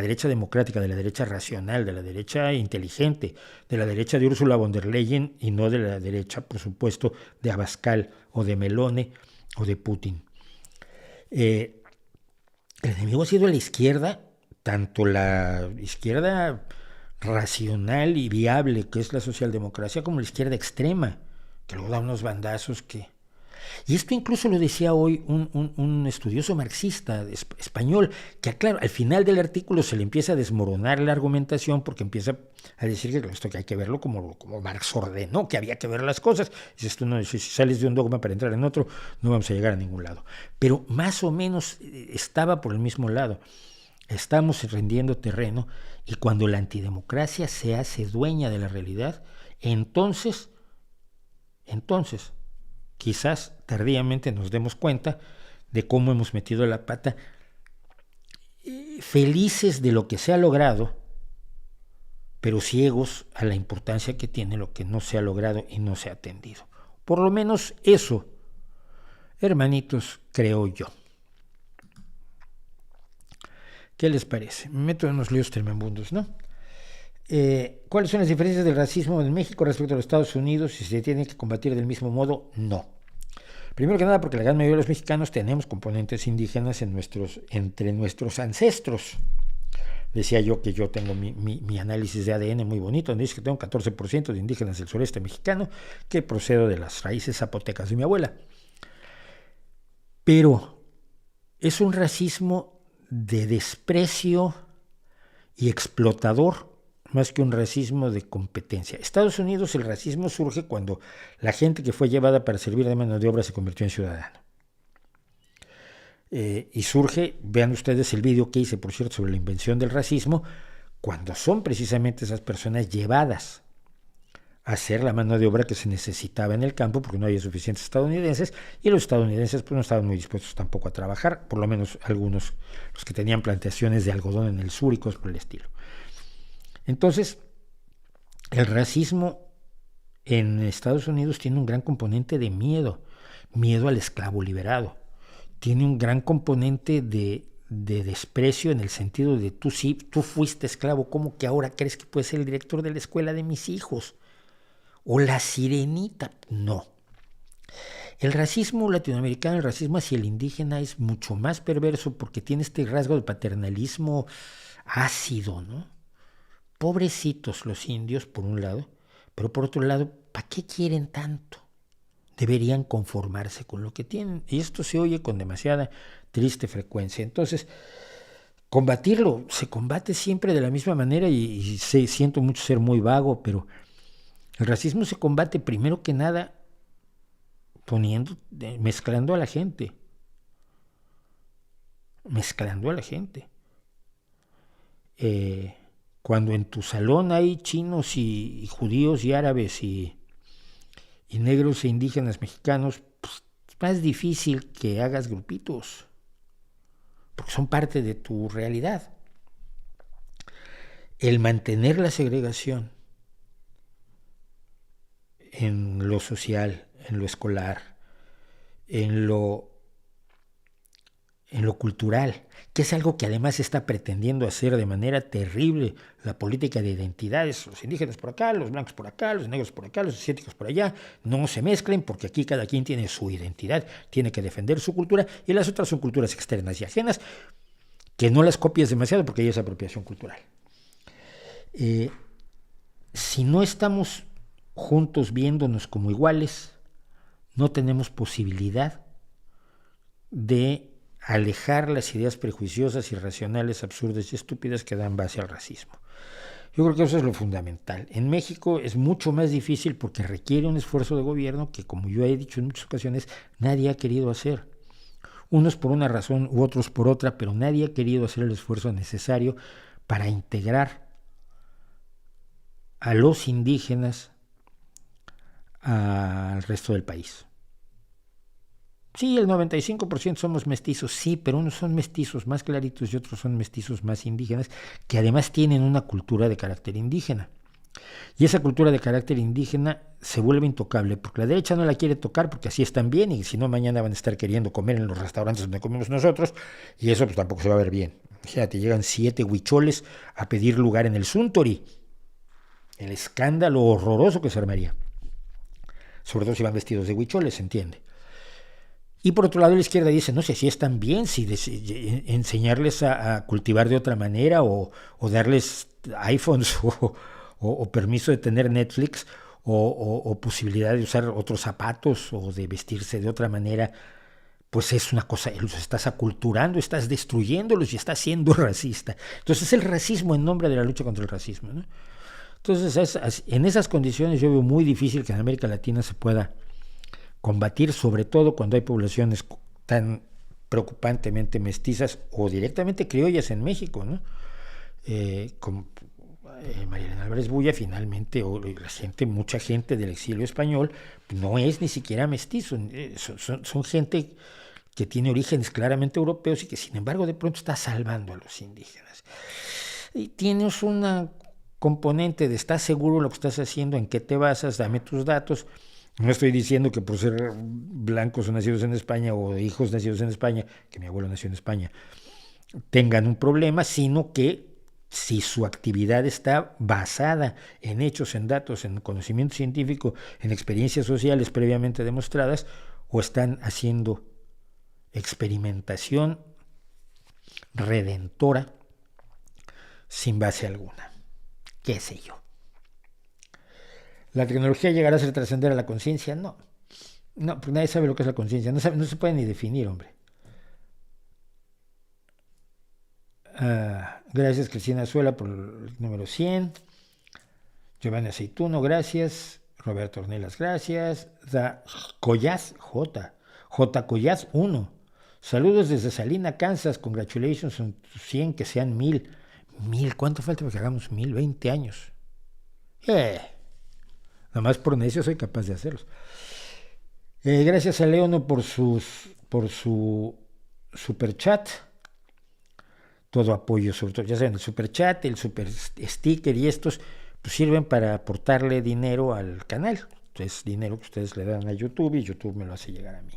derecha democrática, de la derecha racional, de la derecha inteligente, de la derecha de Ursula von der Leyen, y no de la derecha, por supuesto, de Abascal o de Meloni o de Putin. El enemigo ha sido la izquierda, tanto la izquierda racional y viable, que es la socialdemocracia, como la izquierda extrema, que luego da unos bandazos que... Y esto incluso lo decía hoy un estudioso marxista español, que claro, al final del artículo se le empieza a desmoronar la argumentación, porque empieza a decir que esto que hay que verlo como Marx ordenó, que había que ver las cosas. Y esto no, si sales de un dogma para entrar en otro, no vamos a llegar a ningún lado. Pero más o menos estaba por el mismo lado. Estamos rindiendo terreno, y cuando la antidemocracia se hace dueña de la realidad, entonces quizás tardíamente nos demos cuenta de cómo hemos metido la pata, felices de lo que se ha logrado, pero ciegos a la importancia que tiene lo que no se ha logrado y no se ha atendido. Por lo menos eso, hermanitos, creo yo. ¿Qué les parece? Me meto en unos líos tremebundos, ¿no? ¿Cuáles son las diferencias del racismo en México respecto a los Estados Unidos? ¿Si se tiene que combatir del mismo modo? No. Primero que nada, porque la gran mayoría de los mexicanos tenemos componentes indígenas entre nuestros ancestros. Decía yo que yo tengo mi análisis de ADN muy bonito, donde dice que tengo 14% de indígenas del sureste mexicano, que procedo de las raíces zapotecas de mi abuela. Pero es un racismo de desprecio y explotador, más que un racismo de competencia. Estados Unidos, el racismo surge cuando la gente que fue llevada para servir de mano de obra se convirtió en ciudadano. Y surge, vean ustedes el vídeo que hice, por cierto, sobre la invención del racismo, cuando son precisamente esas personas llevadas a hacer la mano de obra que se necesitaba en el campo, porque no había suficientes estadounidenses, y los estadounidenses pues, no estaban muy dispuestos tampoco a trabajar, por lo menos algunos, los que tenían plantaciones de algodón en el sur y cosas por el estilo. Entonces, el racismo en Estados Unidos tiene un gran componente de miedo al esclavo liberado. Tiene un gran componente de desprecio en el sentido de tú fuiste esclavo, ¿cómo que ahora crees que puedes ser el director de la escuela de mis hijos? O la sirenita. No. El racismo latinoamericano, el racismo hacia el indígena es mucho más perverso porque tiene este rasgo de paternalismo ácido, ¿no? Pobrecitos los indios, por un lado, pero por otro lado, ¿para qué quieren tanto? Deberían conformarse con lo que tienen. Y esto se oye con demasiada triste frecuencia. Entonces, combatirlo se combate siempre de la misma manera y siento mucho ser muy vago, pero el racismo se combate primero que nada mezclando a la gente. Cuando en tu salón hay chinos y judíos y árabes y negros e indígenas mexicanos, pues es más difícil que hagas grupitos, porque son parte de tu realidad. El mantener la segregación en lo social, en lo escolar, en lo cultural, que es algo que además está pretendiendo hacer de manera terrible la política de identidades, los indígenas por acá, los blancos por acá, los negros por acá, los asiáticos por allá, no se mezclen porque aquí cada quien tiene su identidad, tiene que defender su cultura y las otras son culturas externas y ajenas, que no las copies demasiado porque ahí es apropiación cultural. Si no estamos juntos viéndonos como iguales, no tenemos posibilidad de alejar las ideas prejuiciosas, irracionales, absurdas y estúpidas que dan base al racismo. Yo creo que eso es lo fundamental. En México es mucho más difícil porque requiere un esfuerzo de gobierno que, como yo he dicho en muchas ocasiones, nadie ha querido hacer. Unos por una razón u otros por otra, pero nadie ha querido hacer el esfuerzo necesario para integrar a los indígenas al resto del país. Sí, el 95% somos mestizos, sí, pero unos son mestizos más claritos y otros son mestizos más indígenas, que además tienen una cultura de carácter indígena. Y esa cultura de carácter indígena se vuelve intocable, porque la derecha no la quiere tocar porque así están bien, y si no mañana van a estar queriendo comer en los restaurantes donde comemos nosotros, y eso pues tampoco se va a ver bien. Fíjate, llegan 7 huicholes a pedir lugar en el Suntory. El escándalo horroroso que se armaría. Sobre todo si van vestidos de huicholes, se entiende. Y por otro lado la izquierda dice, no sé si están bien, si enseñarles a cultivar de otra manera o darles iPhones o permiso de tener Netflix o posibilidad de usar otros zapatos o de vestirse de otra manera, pues es una cosa, los estás aculturando, estás destruyéndolos y estás siendo racista. Entonces es el racismo en nombre de la lucha contra el racismo, ¿no? Entonces en esas condiciones yo veo muy difícil que en América Latina se pueda combatir, sobre todo cuando hay poblaciones tan preocupantemente mestizas o directamente criollas en México, ¿no? Como María Elena Álvarez Bulla, finalmente, o mucha gente del exilio español, no es ni siquiera mestizo, son gente que tiene orígenes claramente europeos y que sin embargo de pronto está salvando a los indígenas. Y tienes una componente de ¿estás seguro de lo que estás haciendo? ¿En qué te basas? Dame tus datos. No estoy diciendo que por ser blancos o nacidos en España o hijos nacidos en España, que mi abuelo nació en España, tengan un problema, sino que si su actividad está basada en hechos, en datos, en conocimiento científico, en experiencias sociales previamente demostradas, o están haciendo experimentación redentora sin base alguna. ¿Qué sé yo? ¿La tecnología llegará a hacer trascender a la conciencia? No. No, pues nadie sabe lo que es la conciencia. No se puede ni definir, hombre. Gracias, Cristina Azuela, por el número 100. Giovanni Aceituno, gracias. Roberto Ornelas, gracias. Collaz, J. Collaz 1. Saludos desde Salina, Kansas. Congratulations on 100, que sean 1000. 1000, ¿cuánto falta para que hagamos 1000? 20 años. Nomás por necio soy capaz de hacerlos. Gracias a Leono por su super chat. Todo apoyo, sobre todo, ya saben, el super chat, el super sticker y estos pues sirven para aportarle dinero al canal. Entonces, dinero que ustedes le dan a YouTube y YouTube me lo hace llegar a mí.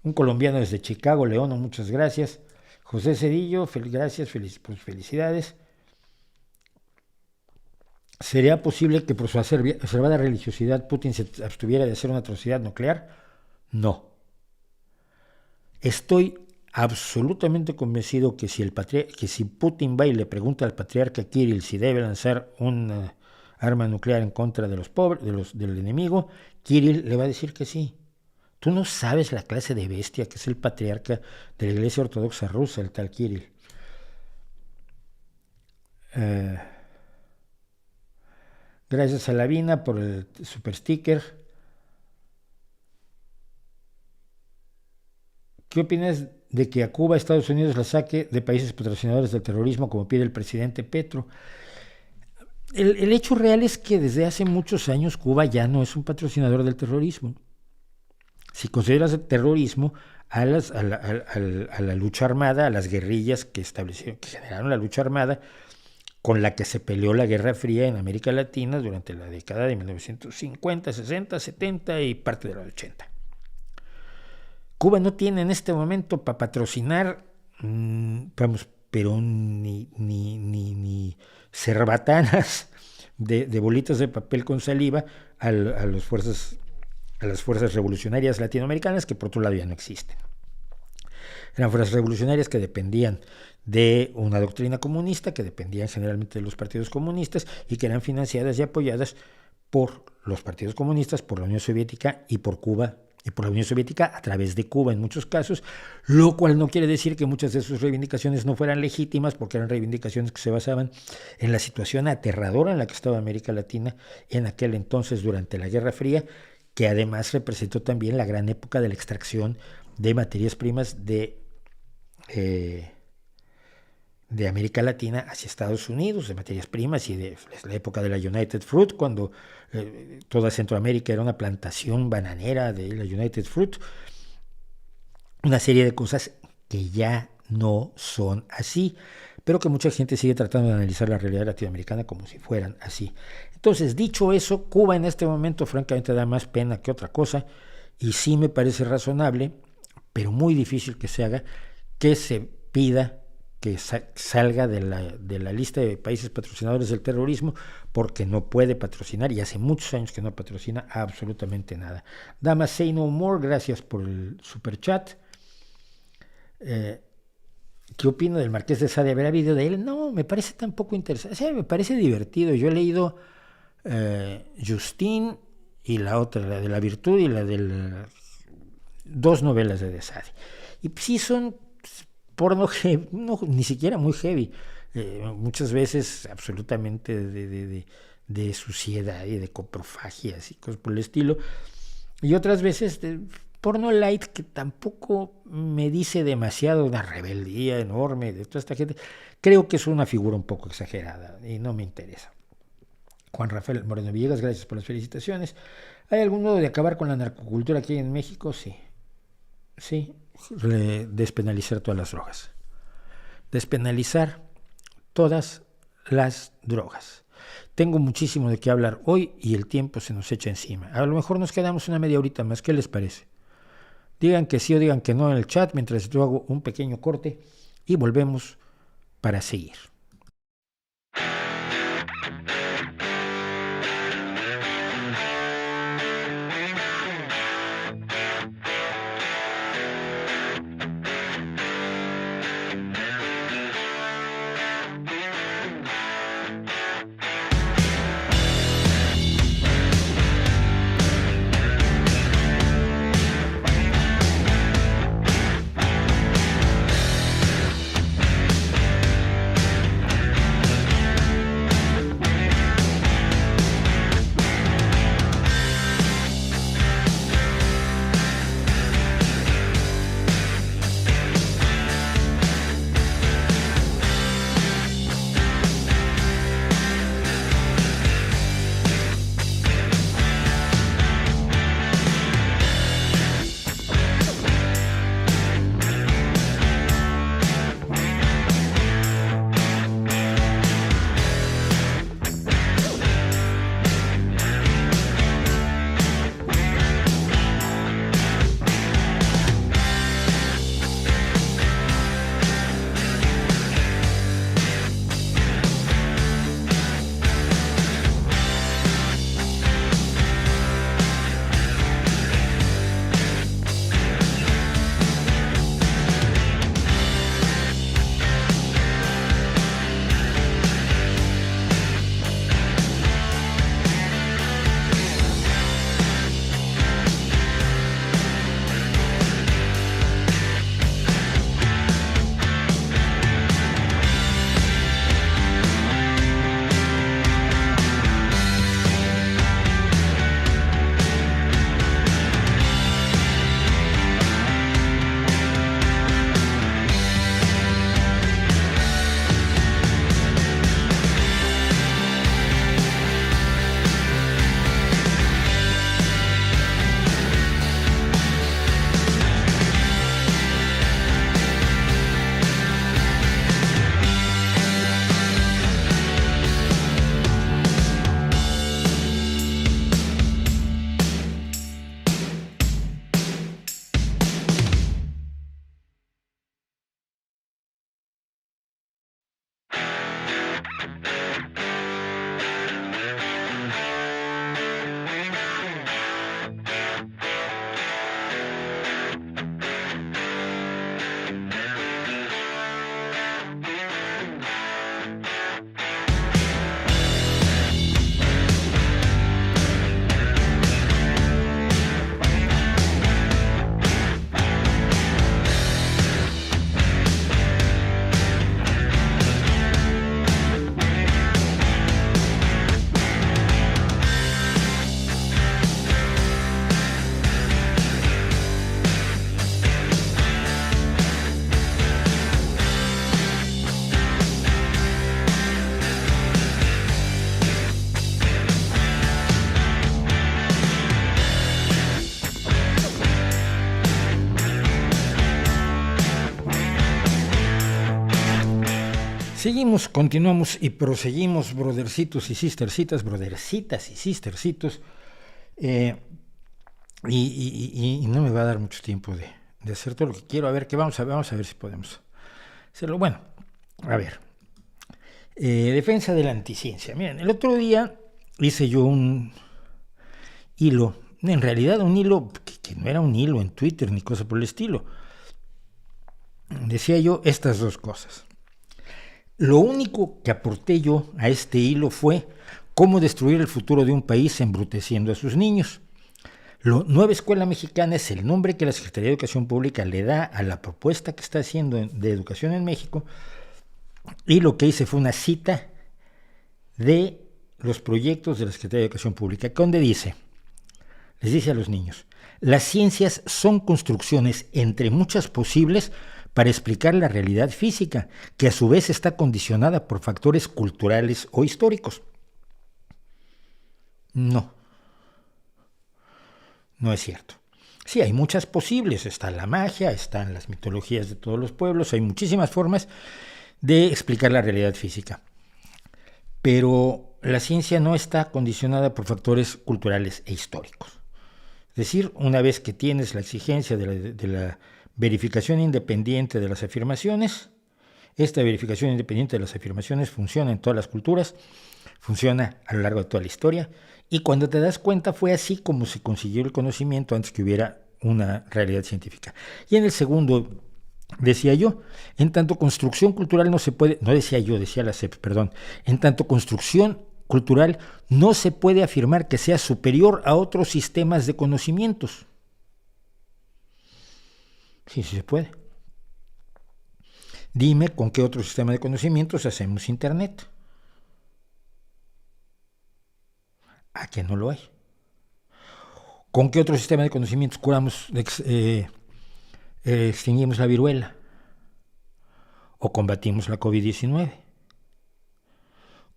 Un colombiano desde Chicago, Leono, muchas gracias. José Cedillo, gracias, felicidades. ¿Sería posible que por su observada religiosidad Putin se abstuviera de hacer una atrocidad nuclear? No. Estoy absolutamente convencido que si Putin va y le pregunta al patriarca Kirill si debe lanzar una arma nuclear en contra de los pobres, del enemigo, Kirill le va a decir que sí. Tú no sabes la clase de bestia que es el patriarca de la Iglesia Ortodoxa Rusa, el tal Kirill. Gracias a Lavina por el super sticker. ¿Qué opinas de que a Cuba, Estados Unidos la saque de países patrocinadores del terrorismo como pide el presidente Petro? El hecho real es que desde hace muchos años Cuba ya no es un patrocinador del terrorismo. Si consideras el terrorismo a la lucha armada, a las guerrillas que generaron la lucha armada con la que se peleó la Guerra Fría en América Latina durante la década de 1950, 60, 70 y parte de los 80. Cuba no tiene en este momento para patrocinar, pero ni cerbatanas de bolitas de papel con saliva a las fuerzas revolucionarias latinoamericanas, que por otro lado ya no existen. Eran fuerzas revolucionarias que dependían de una doctrina comunista, que dependían generalmente de los partidos comunistas y que eran financiadas y apoyadas por los partidos comunistas, por la Unión Soviética y por Cuba, y por la Unión Soviética a través de Cuba en muchos casos, lo cual no quiere decir que muchas de sus reivindicaciones no fueran legítimas, porque eran reivindicaciones que se basaban en la situación aterradora en la que estaba América Latina en aquel entonces durante la Guerra Fría, que además representó también la gran época de la extracción de materias primas de América Latina hacia Estados Unidos, de materias primas, y de la época de la United Fruit, cuando toda Centroamérica era una plantación bananera de la United Fruit. Una serie de cosas que ya no son así, pero que mucha gente sigue tratando de analizar la realidad latinoamericana como si fueran así. Entonces, dicho eso, Cuba en este momento francamente da más pena que otra cosa, y sí me parece razonable, pero muy difícil que se haga, que se pida que salga de la lista de países patrocinadores del terrorismo, porque no puede patrocinar, y hace muchos años que no patrocina absolutamente nada. Dama Say No More, gracias por el super chat. ¿Qué opino del Marqués de Sade? ¿Habrá video de él? No, me parece tan poco interesante. O sea, me parece divertido. Yo he leído Justine y la otra, la de la virtud y la de dos novelas de Sade. Y sí son porno heavy, no, ni siquiera muy heavy, muchas veces absolutamente de suciedad y de coprofagias y cosas por el estilo, y otras veces de porno light que tampoco me dice demasiado, una rebeldía enorme de toda esta gente. Creo que es una figura un poco exagerada y no me interesa. Juan Rafael Moreno Villegas, gracias por las felicitaciones. ¿Hay algún modo de acabar con la narcocultura aquí en México? Sí. Despenalizar todas las drogas. Despenalizar todas las drogas. Tengo muchísimo de qué hablar hoy y el tiempo se nos echa encima. A lo mejor nos quedamos una media horita más. ¿Qué les parece? Digan que sí o digan que no en el chat mientras yo hago un pequeño corte y volvemos para seguir. Seguimos, continuamos y proseguimos, brothercitos y sistercitas, brodercitas y sistercitos. Y no me va a dar mucho tiempo de hacer todo lo que quiero. A ver, vamos a ver si podemos hacerlo. Bueno, a ver. Defensa de la anticiencia. Miren, el otro día hice yo un hilo, en realidad un hilo que no era un hilo en Twitter ni cosa por el estilo. Decía yo estas dos cosas. Lo único que aporté yo a este hilo fue cómo destruir el futuro de un país embruteciendo a sus niños. Nueva Escuela Mexicana es el nombre que la Secretaría de Educación Pública le da a la propuesta que está haciendo de educación en México, y lo que hice fue una cita de los proyectos de la Secretaría de Educación Pública, donde les dice a los niños: las ciencias son construcciones entre muchas posibles para explicar la realidad física, que a su vez está condicionada por factores culturales o históricos. No es cierto. Sí, hay muchas posibles. Está la magia, están las mitologías de todos los pueblos, hay muchísimas formas de explicar la realidad física. pero la ciencia no está condicionada por factores culturales e históricos. Es decir, una vez que tienes la exigencia de la verificación independiente de las afirmaciones, esta verificación independiente de las afirmaciones funciona en todas las culturas, funciona a lo largo de toda la historia, y cuando te das cuenta fue así como se consiguió el conocimiento antes que hubiera una realidad científica. Y en el segundo, decía yo, en tanto construcción cultural no se puede, no decía yo, decía la CEP, perdón, en tanto construcción cultural no se puede afirmar que sea superior a otros sistemas de conocimientos. Sí, sí se puede. Dime con qué otro sistema de conocimientos hacemos Internet. ¿A que no lo hay? ¿Con qué otro sistema de conocimientos extinguimos la viruela? ¿O combatimos la COVID-19?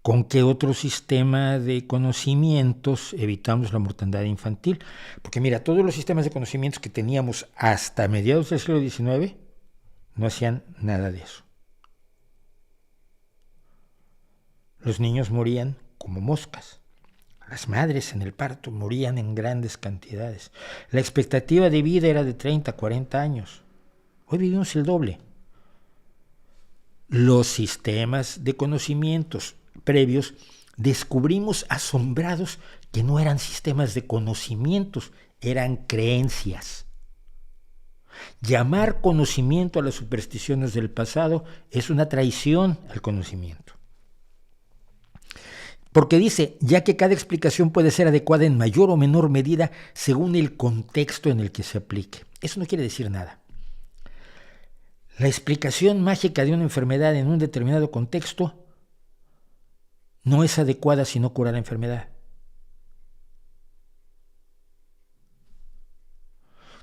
¿Con qué otro sistema de conocimientos evitamos la mortandad infantil? Porque mira, todos los sistemas de conocimientos que teníamos hasta mediados del siglo XIX no hacían nada de eso. Los niños morían como moscas. Las madres en el parto morían en grandes cantidades. La expectativa de vida era de 30, 40 años. Hoy vivimos el doble. Los sistemas de conocimientos previos descubrimos asombrados que no eran sistemas de conocimientos, eran creencias. Llamar conocimiento a las supersticiones del pasado es una traición al conocimiento. Porque dice, ya que cada explicación puede ser adecuada en mayor o menor medida según el contexto en el que se aplique. Eso no quiere decir nada. La explicación mágica de una enfermedad en un determinado contexto no es adecuada si no cura la enfermedad.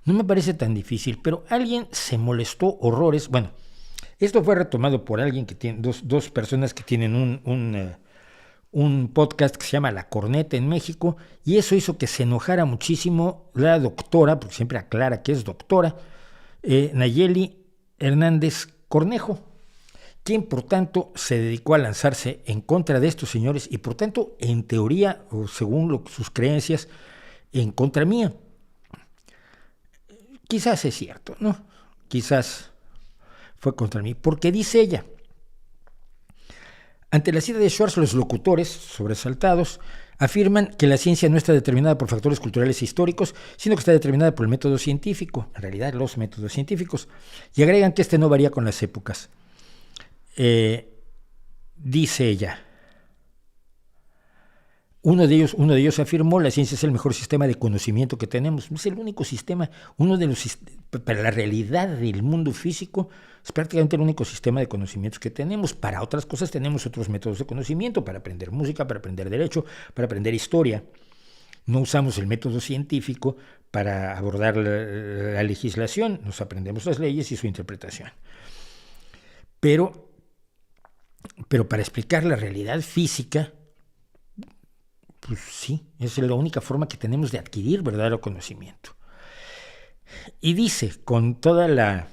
No me parece tan difícil, pero alguien se molestó horrores. Bueno, esto fue retomado por alguien que tiene dos personas que tienen un podcast que se llama La Corneta en México, y eso hizo que se enojara muchísimo la doctora, porque siempre aclara que es doctora, Nayeli Hernández Cornejo, quien por tanto se dedicó a lanzarse en contra de estos señores y por tanto, en teoría, o según sus creencias, en contra mía. Quizás es cierto, ¿no? Quizás fue contra mí, porque dice ella, ante la cita de Schwartz, los locutores, sobresaltados, afirman que la ciencia no está determinada por factores culturales e históricos, sino que está determinada por el método científico, en realidad los métodos científicos, y agregan que este no varía con las épocas. Dice ella, uno de ellos afirmó, la ciencia es el mejor sistema de conocimiento que tenemos. Es el único sistema, para la realidad del mundo físico, es prácticamente el único sistema de conocimientos que tenemos. Para otras cosas tenemos otros métodos de conocimiento, para aprender música, para aprender derecho, para aprender historia. No usamos el método científico para abordar la legislación, nos aprendemos las leyes y su interpretación. Pero para explicar la realidad física, pues sí, es la única forma que tenemos de adquirir verdadero conocimiento. Y dice, con toda la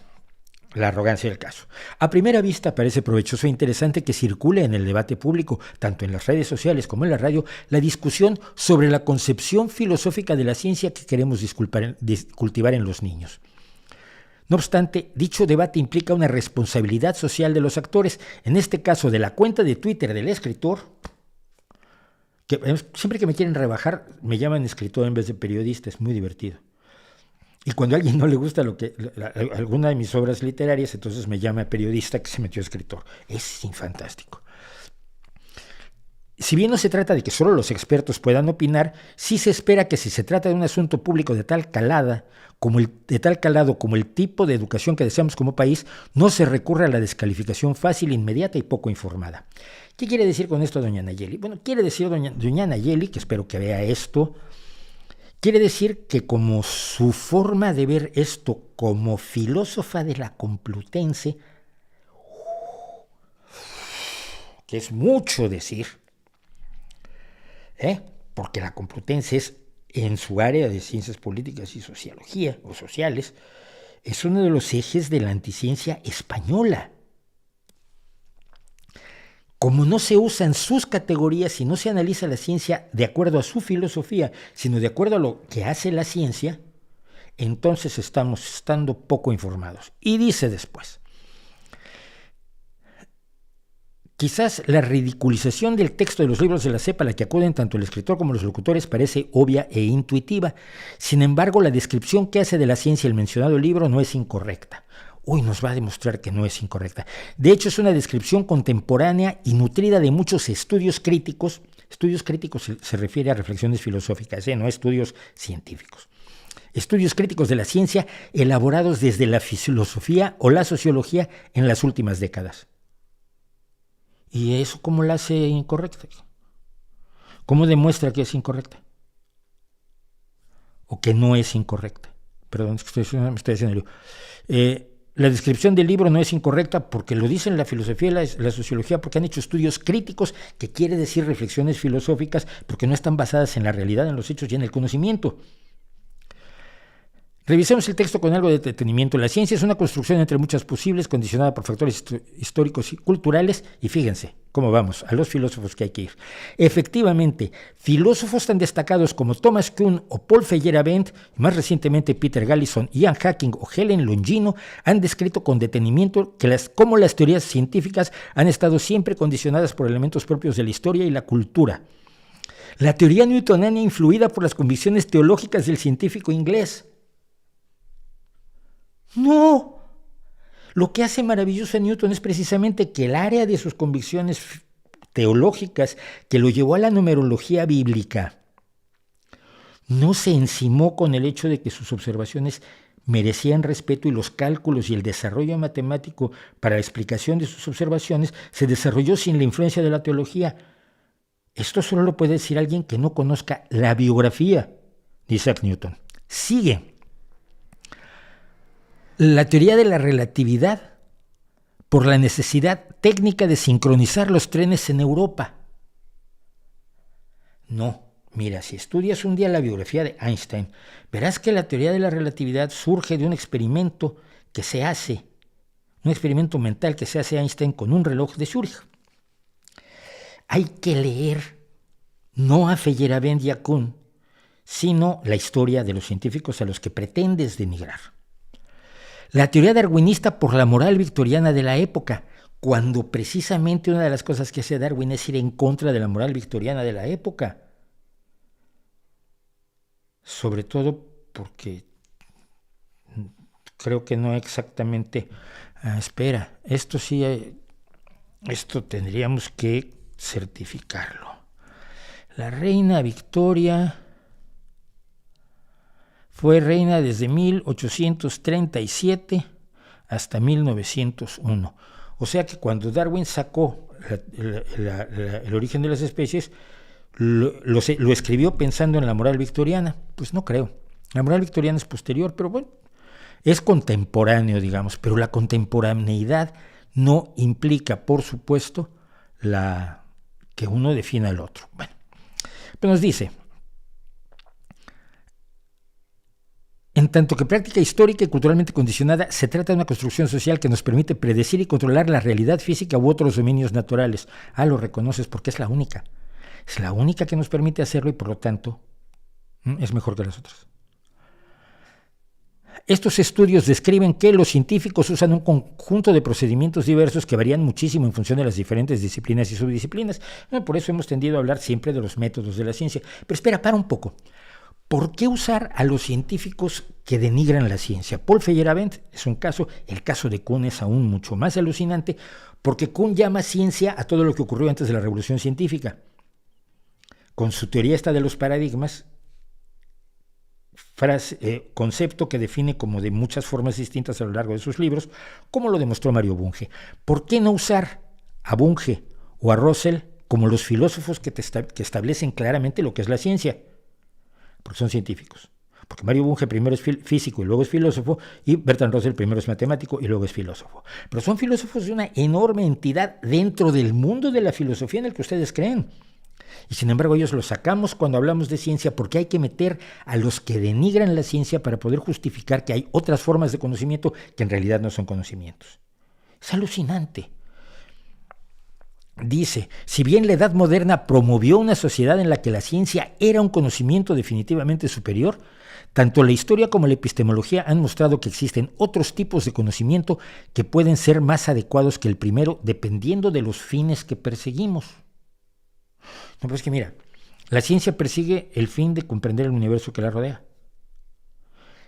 arrogancia del caso, a primera vista parece provechoso e interesante que circule en el debate público, tanto en las redes sociales como en la radio, la discusión sobre la concepción filosófica de la ciencia que queremos cultivar en los niños. No obstante, dicho debate implica una responsabilidad social de los actores, en este caso de la cuenta de Twitter del escritor, que siempre que me quieren rebajar me llaman escritor en vez de periodista, es muy divertido. Y cuando a alguien no le gusta alguna de mis obras literarias, entonces me llama periodista que se metió escritor. Es fantástico. Si bien no se trata de que solo los expertos puedan opinar, sí se espera que si se trata de un asunto público de tal calado como el tipo de educación que deseamos como país, no se recurra a la descalificación fácil, inmediata y poco informada. ¿Qué quiere decir con esto doña Nayeli? Bueno, quiere decir doña Nayeli, que espero que vea esto, quiere decir que como su forma de ver esto como filósofa de la Complutense, que es mucho decir, porque la Complutense es, en su área de ciencias políticas y sociología, o sociales, es uno de los ejes de la anticiencia española. como no se usan sus categorías y no se analiza la ciencia de acuerdo a su filosofía, sino de acuerdo a lo que hace la ciencia, entonces estamos estando poco informados. Y dice después, quizás la ridiculización del texto de los libros de la SEP a la que acuden tanto el escritor como los locutores parece obvia e intuitiva. Sin embargo, la descripción que hace de la ciencia el mencionado libro no es incorrecta. Hoy nos va a demostrar que no es incorrecta. De hecho, es una descripción contemporánea y nutrida de muchos estudios críticos. Estudios críticos se refiere a reflexiones filosóficas, no a estudios científicos. Estudios críticos de la ciencia elaborados desde la filosofía o la sociología en las últimas décadas. ¿Y eso cómo la hace incorrecta? ¿Cómo demuestra que es incorrecta? ¿O que no es incorrecta? Perdón, me estoy haciendo la descripción del libro no es incorrecta porque lo dicen la filosofía y la sociología, porque han hecho estudios críticos, que quiere decir reflexiones filosóficas, porque no están basadas en la realidad, en los hechos y en el conocimiento. Revisemos el texto con algo de detenimiento. La ciencia es una construcción entre muchas posibles, condicionada por factores históricos y culturales, y fíjense cómo vamos, a los filósofos que hay que ir. Efectivamente, filósofos tan destacados como Thomas Kuhn o Paul Feyerabend, y más recientemente Peter Galison, Ian Hacking o Helen Longino, han descrito con detenimiento cómo las teorías científicas han estado siempre condicionadas por elementos propios de la historia y la cultura. La teoría newtoniana influida por las convicciones teológicas del científico inglés. No, lo que hace maravilloso a Newton es precisamente que el área de sus convicciones teológicas que lo llevó a la numerología bíblica no se encimó con el hecho de que sus observaciones merecían respeto y los cálculos y el desarrollo matemático para la explicación de sus observaciones se desarrolló sin la influencia de la teología. Esto solo lo puede decir alguien que no conozca la biografía de Isaac Newton. Sigue. La teoría de la relatividad, por la necesidad técnica de sincronizar los trenes en Europa. No, mira, si estudias un día la biografía de Einstein, verás que la teoría de la relatividad surge de un experimento que se hace, un experimento mental que se hace Einstein con un reloj de Zúrich. Hay que leer no a Feyerabend y a Kuhn, sino la historia de los científicos a los que pretendes denigrar. La teoría darwinista por la moral victoriana de la época, cuando precisamente una de las cosas que hace Darwin es ir en contra de la moral victoriana de la época. Sobre todo porque creo que no exactamente... espera, esto tendríamos que certificarlo. La reina Victoria fue reina desde 1837 hasta 1901. O sea que cuando Darwin sacó el origen de las especies, lo escribió pensando en la moral victoriana. Pues no creo. La moral victoriana es posterior, pero bueno, es contemporáneo, digamos. Pero la contemporaneidad no implica, por supuesto, que uno defina al otro. Bueno, pero nos dice... En tanto que práctica histórica y culturalmente condicionada, se trata de una construcción social que nos permite predecir y controlar la realidad física u otros dominios naturales. Lo reconoces porque es la única. Es la única que nos permite hacerlo y por lo tanto es mejor que las otras. Estos estudios describen que los científicos usan un conjunto de procedimientos diversos que varían muchísimo en función de las diferentes disciplinas y subdisciplinas. Por eso hemos tendido a hablar siempre de los métodos de la ciencia. Pero espera, para un poco. ¿Por qué usar a los científicos que denigran la ciencia? Paul Feyerabend es un caso, el caso de Kuhn es aún mucho más alucinante, porque Kuhn llama ciencia a todo lo que ocurrió antes de la revolución científica. Con su teoría esta de los paradigmas, concepto que define como de muchas formas distintas a lo largo de sus libros, como lo demostró Mario Bunge. ¿Por qué no usar a Bunge o a Russell como los filósofos que establecen claramente lo que es la ciencia? Porque son científicos. Porque Mario Bunge primero es físico y luego es filósofo, y Bertrand Russell primero es matemático y luego es filósofo. Pero son filósofos de una enorme entidad dentro del mundo de la filosofía en el que ustedes creen. Y sin embargo ellos los sacamos cuando hablamos de ciencia porque hay que meter a los que denigran la ciencia para poder justificar que hay otras formas de conocimiento que en realidad no son conocimientos. Es alucinante. Dice, si bien la Edad Moderna promovió una sociedad en la que la ciencia era un conocimiento definitivamente superior, tanto la historia como la epistemología han mostrado que existen otros tipos de conocimiento que pueden ser más adecuados que el primero dependiendo de los fines que perseguimos. No, pero es que mira, la ciencia persigue el fin de comprender el universo que la rodea.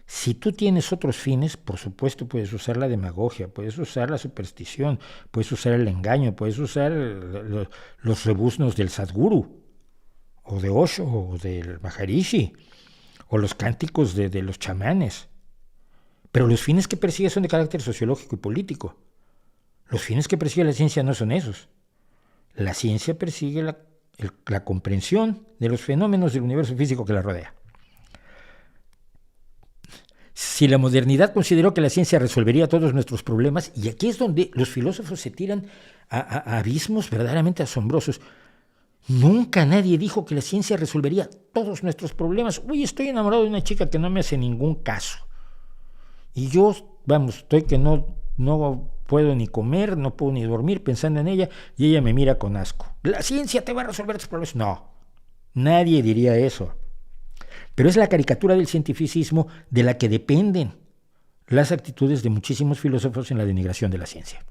Si tú tienes otros fines, por supuesto puedes usar la demagogia, puedes usar la superstición, puedes usar el engaño, puedes usar los rebuznos del Sadhguru, o de Osho, o del Maharishi, o los cánticos de los chamanes. Pero los fines que persigue son de carácter sociológico y político. Los fines que persigue la ciencia no son esos. La ciencia persigue la comprensión de los fenómenos del universo físico que la rodea. Si la modernidad consideró que la ciencia resolvería todos nuestros problemas, y aquí es donde los filósofos se tiran a abismos verdaderamente asombrosos. Nunca nadie dijo que la ciencia resolvería todos nuestros problemas. Uy, estoy enamorado de una chica que no me hace ningún caso. Y yo, estoy que no puedo ni comer, no puedo ni dormir pensando en ella, y ella me mira con asco. ¿La ciencia te va a resolver tus problemas? No, nadie diría eso. Pero es la caricatura del cientificismo de la que dependen las actitudes de muchísimos filósofos en la denigración de la ciencia.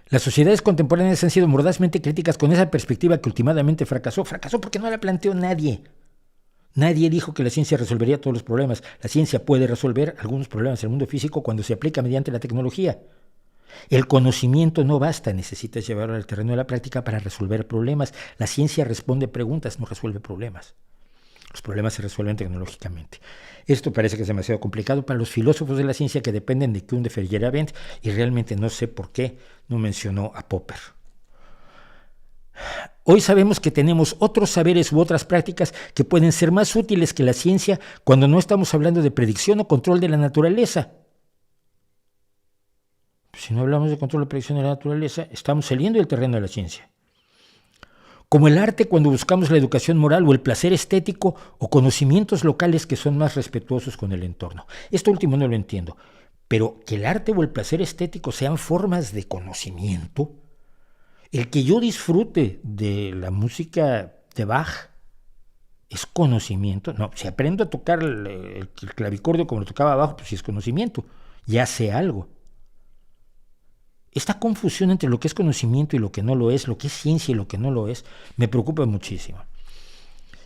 Las sociedades contemporáneas han sido mordazmente críticas con esa perspectiva que últimamente fracasó. Fracasó porque no la planteó nadie. Nadie dijo que la ciencia resolvería todos los problemas. La ciencia puede resolver algunos problemas del mundo físico cuando se aplica mediante la tecnología. El conocimiento no basta, necesitas llevarlo al terreno de la práctica para resolver problemas. La ciencia responde preguntas, no resuelve problemas. Los problemas se resuelven tecnológicamente. Esto parece que es demasiado complicado para los filósofos de la ciencia que dependen de Kuhn, de Feyerabend, y realmente no sé por qué no mencionó a Popper. Hoy sabemos que tenemos otros saberes u otras prácticas que pueden ser más útiles que la ciencia cuando no estamos hablando de predicción o control de la naturaleza. Si no hablamos de control o predicción de la naturaleza, estamos saliendo del terreno de la ciencia. Como el arte cuando buscamos la educación moral o el placer estético o conocimientos locales que son más respetuosos con el entorno. Esto último no lo entiendo, pero que el arte o el placer estético sean formas de conocimiento, el que yo disfrute de la música de Bach es conocimiento. No, si aprendo a tocar el clavicordio como lo tocaba abajo, pues sí es conocimiento, ya sé algo. Esta confusión entre lo que es conocimiento y lo que no lo es, lo que es ciencia y lo que no lo es, me preocupa muchísimo.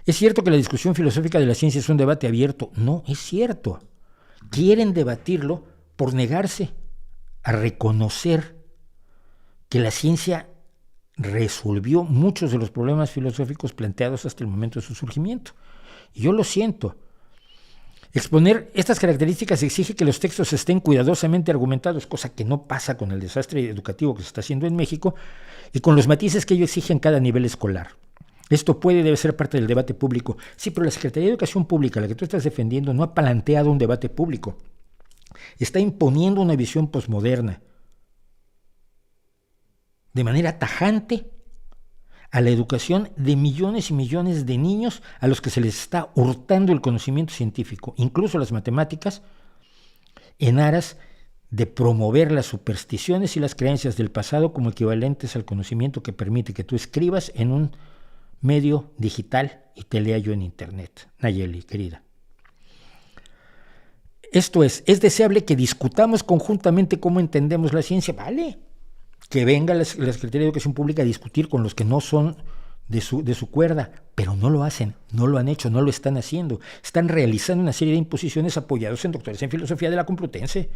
¿Es cierto que la discusión filosófica de la ciencia es un debate abierto? No, es cierto. Quieren debatirlo por negarse a reconocer que la ciencia resolvió muchos de los problemas filosóficos planteados hasta el momento de su surgimiento. Y yo lo siento. Exponer estas características exige que los textos estén cuidadosamente argumentados, cosa que no pasa con el desastre educativo que se está haciendo en México y con los matices que ello exige en cada nivel escolar. Esto puede y debe ser parte del debate público. Sí, pero la Secretaría de Educación Pública, la que tú estás defendiendo, no ha planteado un debate público. Está imponiendo una visión posmoderna de manera tajante a la educación de millones y millones de niños a los que se les está hurtando el conocimiento científico, incluso las matemáticas, en aras de promover las supersticiones y las creencias del pasado como equivalentes al conocimiento que permite que tú escribas en un medio digital y te lea yo en internet. Nayeli, querida. Esto es deseable que discutamos conjuntamente cómo entendemos la ciencia, ¿vale? Que venga la Secretaría de Educación Pública a discutir con los que no son de su cuerda, pero no lo hacen, no lo han hecho, no lo están haciendo. Están realizando una serie de imposiciones apoyados en doctores en filosofía de la Complutense,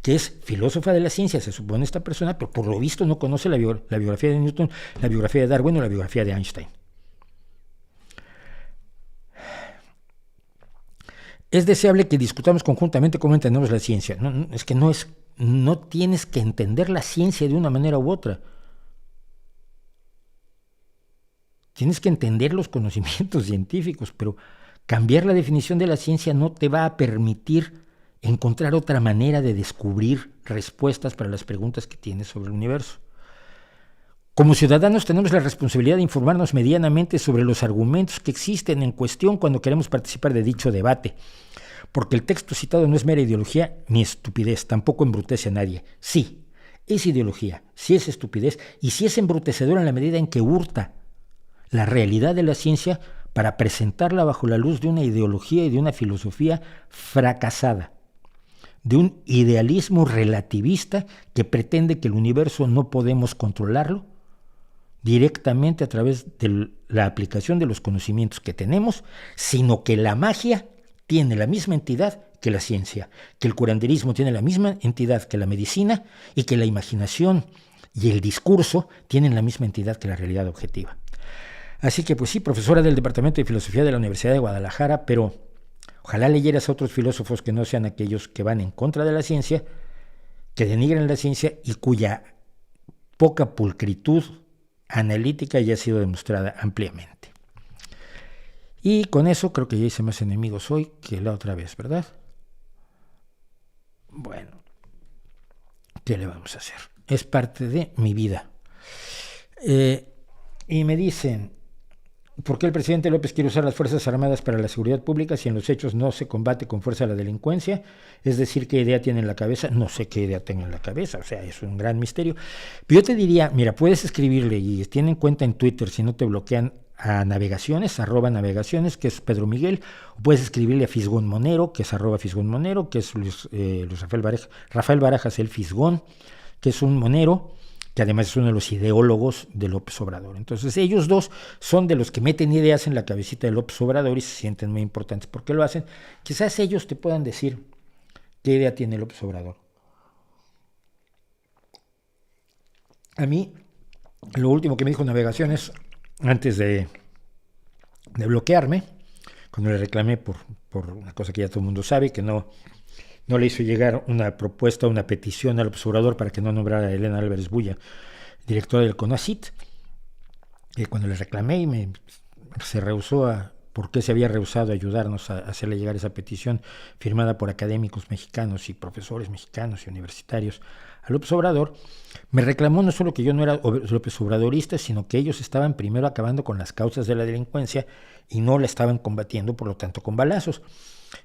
que es filósofa de la ciencia, se supone esta persona, pero por lo visto no conoce la biografía de Newton, la biografía de Darwin o la biografía de Einstein. Es deseable que discutamos conjuntamente cómo entendemos la ciencia. No tienes que entender la ciencia de una manera u otra. Tienes que entender los conocimientos científicos, pero cambiar la definición de la ciencia no te va a permitir encontrar otra manera de descubrir respuestas para las preguntas que tienes sobre el universo. Como ciudadanos tenemos la responsabilidad de informarnos medianamente sobre los argumentos que existen en cuestión cuando queremos participar de dicho debate. porque el texto citado no es mera ideología ni estupidez, tampoco embrutece a nadie. Sí, es ideología, sí es estupidez y sí es embrutecedora en la medida en que hurta la realidad de la ciencia para presentarla bajo la luz de una ideología y de una filosofía fracasada, de un idealismo relativista que pretende que el universo no podemos controlarlo directamente a través de la aplicación de los conocimientos que tenemos, sino que la magia tiene la misma entidad que la ciencia, que el curanderismo tiene la misma entidad que la medicina y que la imaginación y el discurso tienen la misma entidad que la realidad objetiva. Así que pues sí, profesora del Departamento de Filosofía de la Universidad de Guadalajara, pero ojalá leyeras a otros filósofos que no sean aquellos que van en contra de la ciencia, que denigran la ciencia y cuya poca pulcritud analítica ya ha sido demostrada ampliamente. Y con eso creo que ya hice más enemigos hoy que la otra vez, ¿verdad? Bueno, ¿qué le vamos a hacer? Es parte de mi vida. Y me dicen, ¿por qué el presidente López quiere usar las Fuerzas Armadas para la seguridad pública si en los hechos no se combate con fuerza la delincuencia? Es decir, ¿qué idea tiene en la cabeza? No sé qué idea tenga en la cabeza, o sea, es un gran misterio. Pero yo te diría, mira, puedes escribirle y tiene en cuenta en Twitter, si no te bloquean, a Navegaciones, @Navegaciones, que es Pedro Miguel, o puedes escribirle a Fisgón Monero, que es @Fisgón Monero, que es Luis Rafael Barajas el Fisgón, que es un monero, que además es uno de los ideólogos de López Obrador. Entonces ellos dos son de los que meten ideas en la cabecita de López Obrador y se sienten muy importantes porque lo hacen. Quizás ellos te puedan decir qué idea tiene López Obrador. A mí, lo último que me dijo Navegaciones, antes de bloquearme, cuando le reclamé por una cosa que ya todo el mundo sabe, que no le hizo llegar una propuesta, una petición al observador para que no nombrara a Elena Álvarez Bulla, directora del CONACYT. Cuando le reclamé y se rehusó por qué se había rehusado a ayudarnos a hacerle llegar esa petición firmada por académicos mexicanos y profesores mexicanos y universitarios al López Obrador, me reclamó no solo que yo no era López Obradorista, sino que ellos estaban primero acabando con las causas de la delincuencia y no la estaban combatiendo, por lo tanto, con balazos.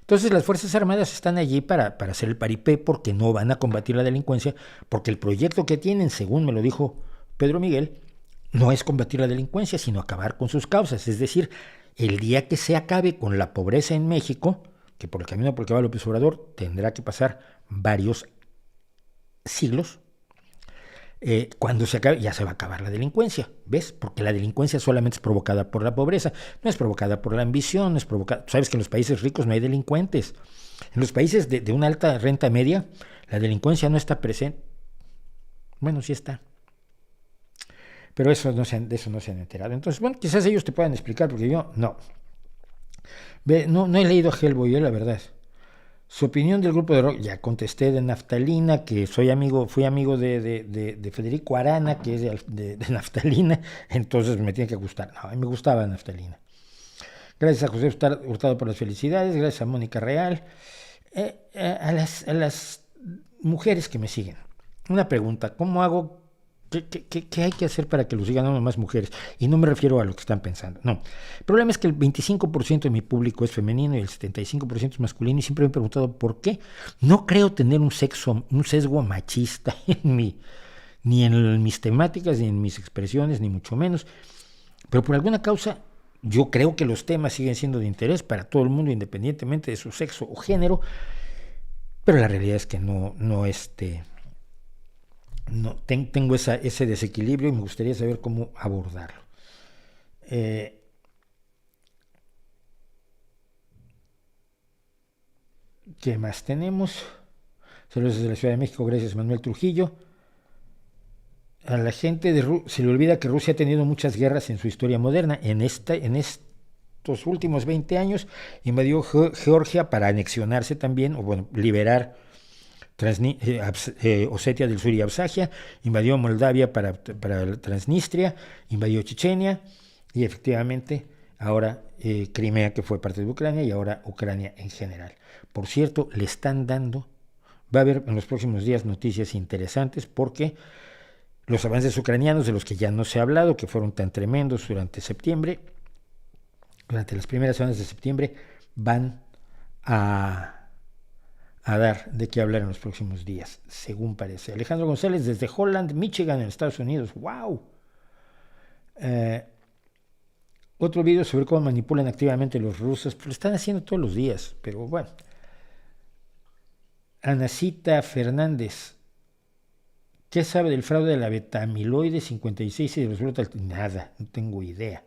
Entonces las Fuerzas Armadas están allí para hacer el paripé porque no van a combatir la delincuencia, porque el proyecto que tienen, según me lo dijo Pedro Miguel, no es combatir la delincuencia, sino acabar con sus causas. Es decir, el día que se acabe con la pobreza en México, que por el camino por el que va López Obrador tendrá que pasar varios siglos, cuando se acabe ya se va a acabar la delincuencia, ¿ves? Porque la delincuencia solamente es provocada por la pobreza, no es provocada por la ambición, no es provocada. Tú sabes que en los países ricos no hay delincuentes. En los países de una alta renta media, la delincuencia no está presente. Bueno, sí está. Pero de eso no se han enterado. Entonces, bueno, quizás ellos te puedan explicar, porque yo no. No he leído a Hellboy, la verdad. Su opinión del grupo de rock, ya contesté de Naftalina, que fui amigo de Federico Arana, que es de Naftalina, entonces me tiene que gustar. No, a mí me gustaba Naftalina. Gracias a José Hurtado por las felicidades, gracias a Mónica Real, a las mujeres que me siguen. Una pregunta, ¿cómo hago? ¿Qué hay que hacer para que lo sigan no más mujeres? Y no me refiero a lo que están pensando, no. El problema es que el 25% de mi público es femenino y el 75% es masculino, y siempre me he preguntado por qué. No creo tener un sesgo machista ni en mis temáticas, ni en mis expresiones, ni mucho menos. Pero por alguna causa, yo creo que los temas siguen siendo de interés para todo el mundo, independientemente de su sexo o género, pero la realidad es que no tengo ese desequilibrio y me gustaría saber cómo abordarlo. ¿Qué más tenemos? Saludos desde la Ciudad de México, gracias Manuel Trujillo. A la gente se le olvida que Rusia ha tenido muchas guerras en su historia moderna. En estos últimos 20 años invadió Georgia para anexionarse también, o bueno, liberar Osetia del Sur y Abjasia, invadió Moldavia para Transnistria, invadió Chechenia y efectivamente ahora Crimea, que fue parte de Ucrania, y ahora Ucrania en general. Por cierto, le están dando, va a haber en los próximos días noticias interesantes porque los avances ucranianos, de los que ya no se ha hablado, que fueron tan tremendos durante las primeras semanas de septiembre, van a a dar de qué hablar en los próximos días, según parece. Alejandro González desde Holland, Michigan, en Estados Unidos. ¡Wow! Otro video sobre cómo manipulan activamente los rusos. Pues lo están haciendo todos los días, pero bueno. Anacita Fernández. ¿Qué sabe del fraude de la beta-amiloide 56 y de los brotes? Nada, no tengo idea.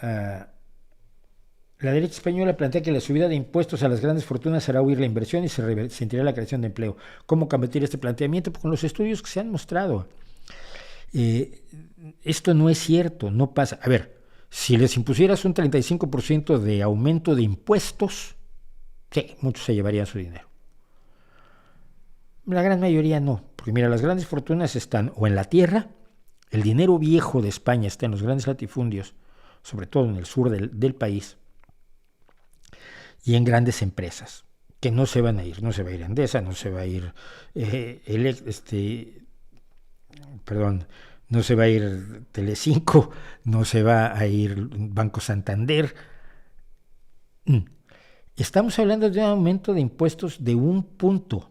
La derecha española plantea que la subida de impuestos a las grandes fortunas hará huir la inversión y se resentirá la creación de empleo. ¿Cómo combatir este planteamiento? Pues con los estudios que se han mostrado. Esto no es cierto, no pasa. A ver, si les impusieras un 35% de aumento de impuestos, sí, muchos se llevarían su dinero. La gran mayoría no, porque mira, las grandes fortunas están o en la tierra, el dinero viejo de España está en los grandes latifundios, sobre todo en el sur del país, y en grandes empresas, que no se van a ir. No se va a ir Endesa, no se va a ir no se va a ir Telecinco, no se va a ir Banco Santander. Estamos hablando de un aumento de impuestos de un punto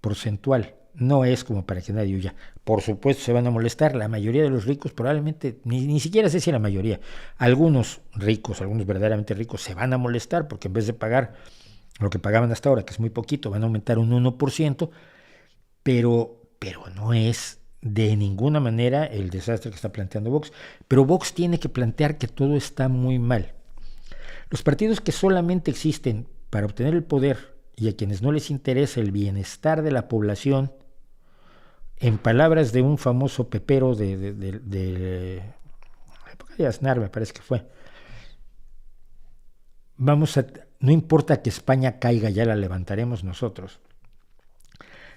porcentual. No es como para que nadie huya. Por supuesto se van a molestar. La mayoría de los ricos probablemente, ni siquiera sé si la mayoría, algunos ricos, algunos verdaderamente ricos se van a molestar porque en vez de pagar lo que pagaban hasta ahora, que es muy poquito, van a aumentar un 1%, pero no es de ninguna manera el desastre que está planteando Vox. Pero Vox tiene que plantear que todo está muy mal. Los partidos que solamente existen para obtener el poder y a quienes no les interesa el bienestar de la población, en palabras de un famoso pepero de la época de Aznar, me parece que fue, no importa que España caiga, ya la levantaremos nosotros.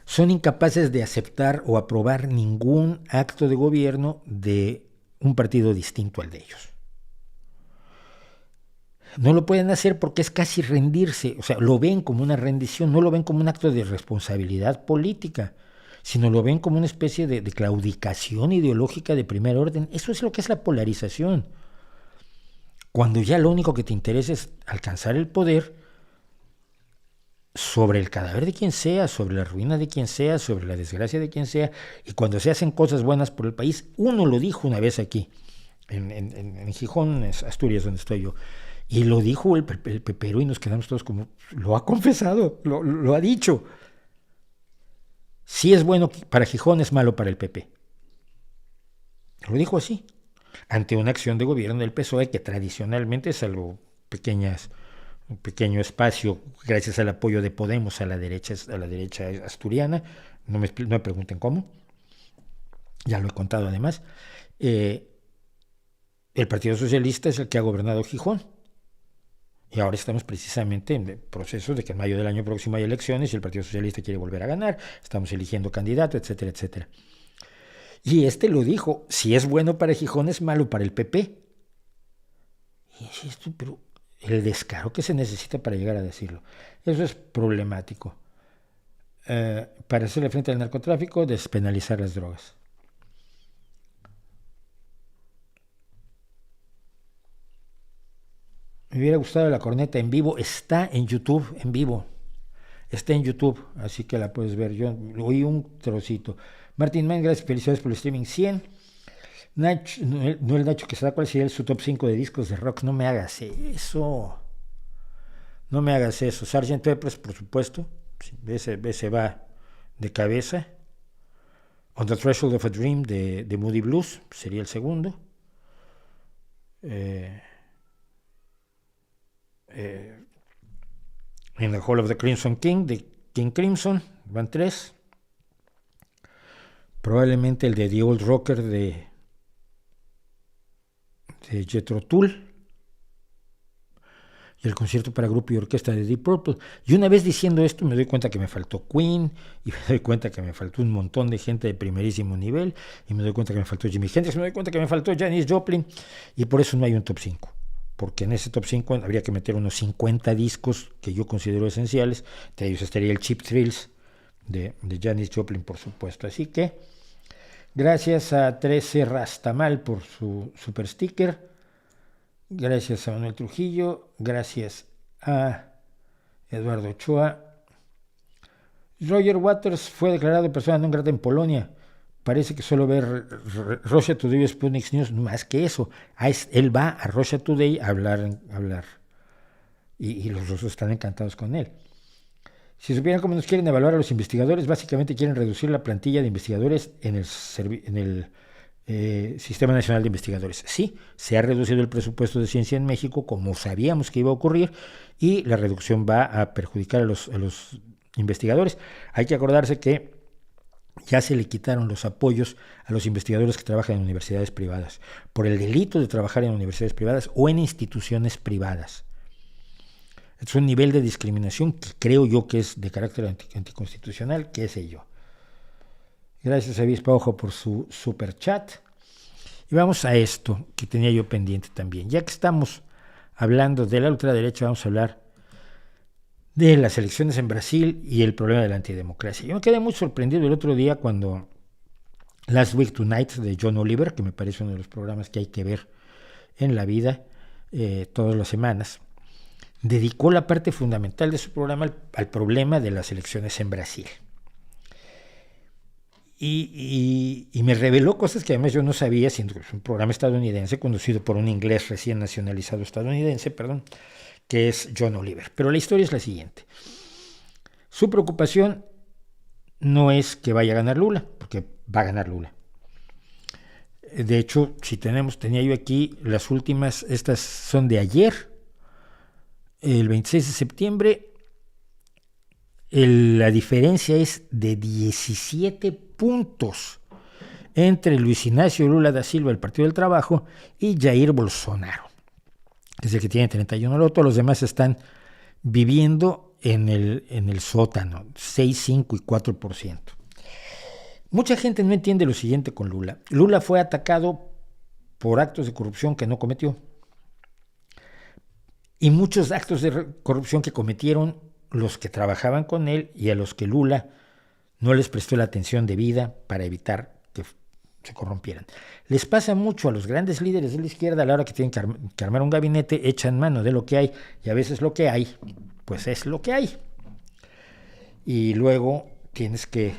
Son incapaces de aceptar o aprobar ningún acto de gobierno de un partido distinto al de ellos. No lo pueden hacer porque es casi rendirse, o sea, lo ven como una rendición, no lo ven como un acto de responsabilidad política, sino lo ven como una especie de claudicación ideológica de primer orden. Eso es lo que es la polarización. Cuando ya lo único que te interesa es alcanzar el poder sobre el cadáver de quien sea, sobre la ruina de quien sea, sobre la desgracia de quien sea, y cuando se hacen cosas buenas por el país, uno lo dijo una vez aquí, en Gijón, Asturias, donde estoy yo, y lo dijo el pepero y nos quedamos todos como, lo ha confesado, lo ha dicho. Si es bueno para Gijón, es malo para el PP. Lo dijo así, ante una acción de gobierno del PSOE que tradicionalmente, salvo un pequeño espacio, gracias al apoyo de Podemos a la derecha asturiana, no me pregunten cómo, ya lo he contado además, el Partido Socialista es el que ha gobernado Gijón. Y ahora estamos precisamente en el proceso de que en mayo del año próximo hay elecciones y el Partido Socialista quiere volver a ganar, estamos eligiendo candidato, etcétera, etcétera. Y lo dijo, si es bueno para Gijón es malo para el PP. Y esto, pero el descaro que se necesita para llegar a decirlo, eso es problemático. Para hacerle frente al narcotráfico, despenalizar las drogas. Me hubiera gustado la corneta en vivo. Está en YouTube en vivo. Está en YouTube, así que la puedes ver. Yo oí un trocito. Martín Mann, gracias, felicidades por el streaming 100. Nacho, no el Nacho que se da cuál sería su top 5 de discos de rock. No me hagas eso. No me hagas eso. Sgt. Pepper's, por supuesto. Ese va de cabeza. On the Threshold of a Dream de Moody Blues sería el segundo. In the Hall of the Crimson King de King Crimson van 3. Probablemente el de The Old Rocker de Jethro Tull y el concierto para grupo y orquesta de Deep Purple. Y una vez diciendo esto me doy cuenta que me faltó Queen, y me doy cuenta que me faltó un montón de gente de primerísimo nivel, y me doy cuenta que me faltó Jimi Hendrix, me doy cuenta que me faltó Janis Joplin, y por eso no hay un top 5. Porque en ese top 5 habría que meter unos 50 discos que yo considero esenciales. De ellos estaría el Cheap Thrills de Janis Joplin, por supuesto. Así que, gracias a 13 Rastamal por su super sticker. Gracias a Manuel Trujillo, gracias a Eduardo Ochoa. Roger Waters fue declarado persona non grata en Polonia. Parece que solo ve Russia Today y Sputnik News, más que eso. Él va a Russia Today a hablar. Y los rusos están encantados con él. Si supieran cómo nos quieren evaluar a los investigadores, básicamente quieren reducir la plantilla de investigadores en el Sistema Nacional de Investigadores. Sí, se ha reducido el presupuesto de ciencia en México, como sabíamos que iba a ocurrir, y la reducción va a perjudicar a los investigadores. Hay que acordarse que ya se le quitaron los apoyos a los investigadores que trabajan en universidades privadas, por el delito de trabajar en universidades privadas o en instituciones privadas. Es un nivel de discriminación que creo yo que es de carácter anticonstitucional, qué sé yo. Gracias a Avispa Ojo por su super chat. Y vamos a esto que tenía yo pendiente también. Ya que estamos hablando de la ultraderecha, vamos a hablar de las elecciones en Brasil y el problema de la antidemocracia. Yo me quedé muy sorprendido el otro día cuando Last Week Tonight de John Oliver, que me parece uno de los programas que hay que ver en la vida todas las semanas, dedicó la parte fundamental de su programa al problema de las elecciones en Brasil. Y me reveló cosas que además yo no sabía, siendo que es un programa estadounidense conducido por un inglés recién nacionalizado estadounidense, que es John Oliver. Pero la historia es la siguiente. Su preocupación no es que vaya a ganar Lula, porque va a ganar Lula. De hecho, si tenía yo aquí las últimas, estas son de ayer, el 26 de septiembre, la diferencia es de 17 puntos entre Luis Ignacio Lula da Silva, del Partido del Trabajo, y Jair Bolsonaro, que es el que tiene 31. Todos los demás están viviendo en el sótano, 6, 5 y 4%. Mucha gente no entiende lo siguiente con Lula. Lula fue atacado por actos de corrupción que no cometió. Y muchos actos de corrupción que cometieron los que trabajaban con él y a los que Lula no les prestó la atención debida para evitar que se corrompieran. Les pasa mucho a los grandes líderes de la izquierda a la hora que tienen que armar un gabinete, echan mano de lo que hay, y a veces lo que hay, pues es lo que hay. Y luego tienes que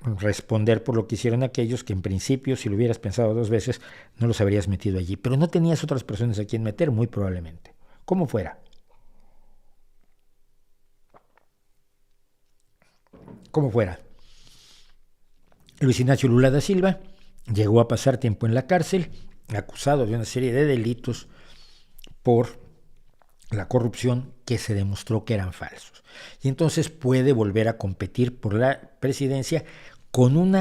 responder por lo que hicieron aquellos que en principio, si lo hubieras pensado 2 veces, no los habrías metido allí. Pero no tenías otras personas a quien meter, muy probablemente. Como fuera. Luis Ignacio Lula da Silva llegó a pasar tiempo en la cárcel, acusado de una serie de delitos por la corrupción que se demostró que eran falsos. Y entonces puede volver a competir por la presidencia con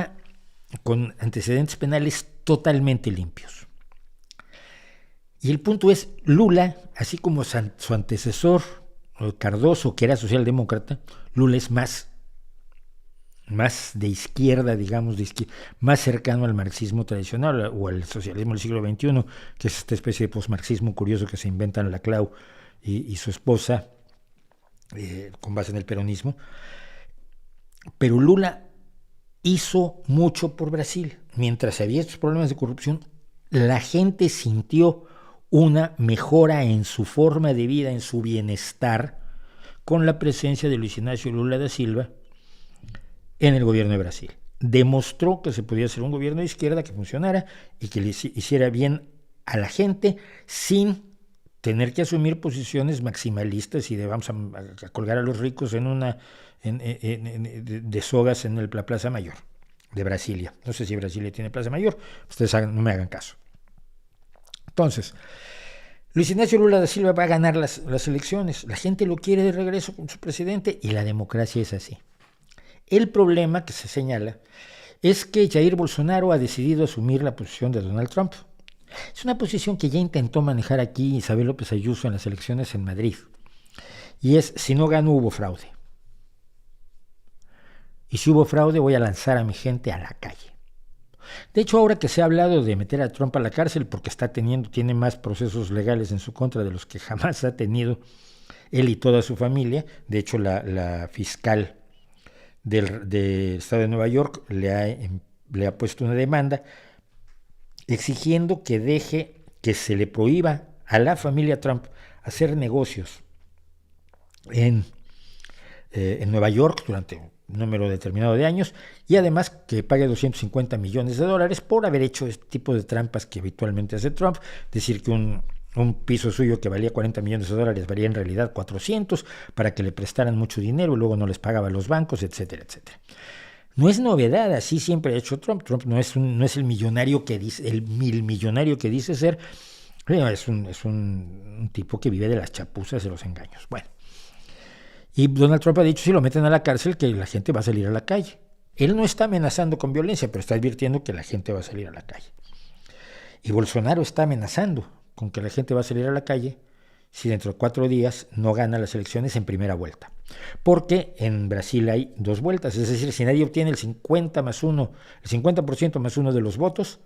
antecedentes penales totalmente limpios. Y el punto es, Lula, así como su antecesor Cardoso, que era socialdemócrata, Lula es más de izquierda, digamos, más cercano al marxismo tradicional o al socialismo del siglo XXI, que es esta especie de posmarxismo curioso que se inventan Laclau y su esposa con base en el peronismo. Pero Lula hizo mucho por Brasil. Mientras había estos problemas de corrupción, la gente sintió una mejora en su forma de vida, en su bienestar, con la presencia de Luis Ignacio Lula da Silva en el gobierno de Brasil. Demostró que se podía hacer un gobierno de izquierda que funcionara y que le hiciera bien a la gente sin tener que asumir posiciones maximalistas y de vamos a colgar a los ricos de sogas en la Plaza Mayor de Brasilia. No sé si Brasilia tiene Plaza Mayor, ustedes no me hagan caso. Entonces, Luis Ignacio Lula da Silva va a ganar las elecciones. La gente lo quiere de regreso como su presidente y la democracia es así. El problema que se señala es que Jair Bolsonaro ha decidido asumir la posición de Donald Trump. Es una posición que ya intentó manejar aquí Isabel López Ayuso en las elecciones en Madrid. Y es, si no gano, hubo fraude. Y si hubo fraude, voy a lanzar a mi gente a la calle. De hecho, ahora que se ha hablado de meter a Trump a la cárcel porque tiene más procesos legales en su contra de los que jamás ha tenido él y toda su familia. De hecho, la fiscal del estado de Nueva York le ha puesto una demanda exigiendo que se le prohíba a la familia Trump hacer negocios en Nueva York durante un número determinado de años, y además que pague $250 millones por haber hecho este tipo de trampas que habitualmente hace Trump, decir que un piso suyo que valía $40 millones valía en realidad 400 para que le prestaran mucho dinero y luego no les pagaba a los bancos, etcétera, etcétera. No es novedad, así siempre ha hecho Trump. Trump no es el millonario que dice, el millonario que dice ser, es un tipo que vive de las chapuzas, de los engaños. Bueno, y Donald Trump ha dicho, si lo meten a la cárcel, que la gente va a salir a la calle. Él no está amenazando con violencia, pero está advirtiendo que la gente va a salir a la calle. Y Bolsonaro está amenazando con que la gente va a salir a la calle si dentro de 4 días no gana las elecciones en primera vuelta. Porque en Brasil hay 2 vueltas, es decir, si nadie obtiene el 50% más 1 de los votos,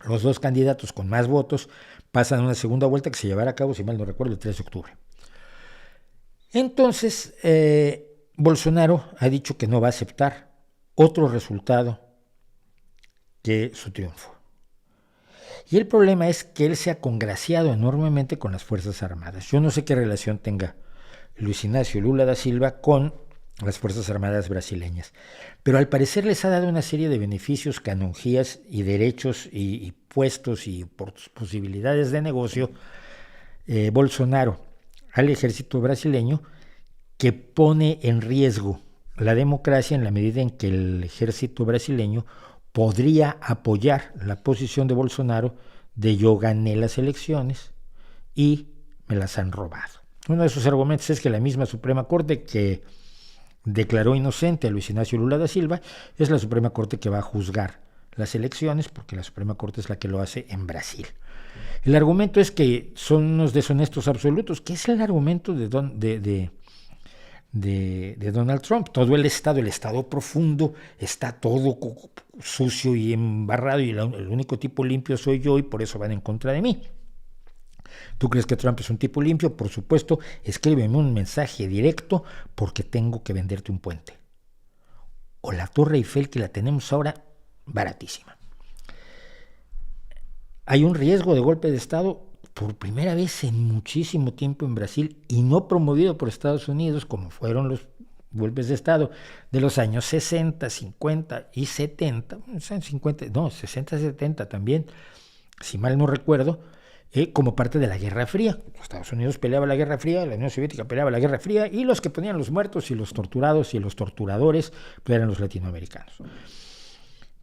los 2 candidatos con más votos pasan a una segunda vuelta que se llevará a cabo, si mal no recuerdo, el 3 de octubre. Entonces, Bolsonaro ha dicho que no va a aceptar otro resultado que su triunfo. Y el problema es que él se ha congraciado enormemente con las Fuerzas Armadas. Yo no sé qué relación tenga Luis Ignacio Lula da Silva con las Fuerzas Armadas brasileñas, pero al parecer les ha dado una serie de beneficios, canonjías y derechos y puestos y posibilidades de negocio Bolsonaro al ejército brasileño, que pone en riesgo la democracia en la medida en que el ejército brasileño podría apoyar la posición de Bolsonaro de yo gané las elecciones y me las han robado. Uno de sus argumentos es que la misma Suprema Corte que declaró inocente a Luis Ignacio Lula da Silva es la Suprema Corte que va a juzgar las elecciones, porque la Suprema Corte es la que lo hace en Brasil. El argumento es que son unos deshonestos absolutos, que es el argumento de Donald Trump. Todo el estado profundo está todo sucio y embarrado y el único tipo limpio soy yo y por eso van en contra de mí. ¿Tú crees que Trump es un tipo limpio? Por supuesto, escríbeme un mensaje directo porque tengo que venderte un puente. O la Torre Eiffel, que la tenemos ahora baratísima. Hay un riesgo de golpe de Estado por primera vez en muchísimo tiempo en Brasil y no promovido por Estados Unidos como fueron los golpes de Estado de los años 60, 50 y 70, 60, 70 también, si mal no recuerdo, como parte de la Guerra Fría. Estados Unidos peleaba la Guerra Fría, la Unión Soviética peleaba la Guerra Fría y los que ponían los muertos y los torturados y los torturadores pues eran los latinoamericanos.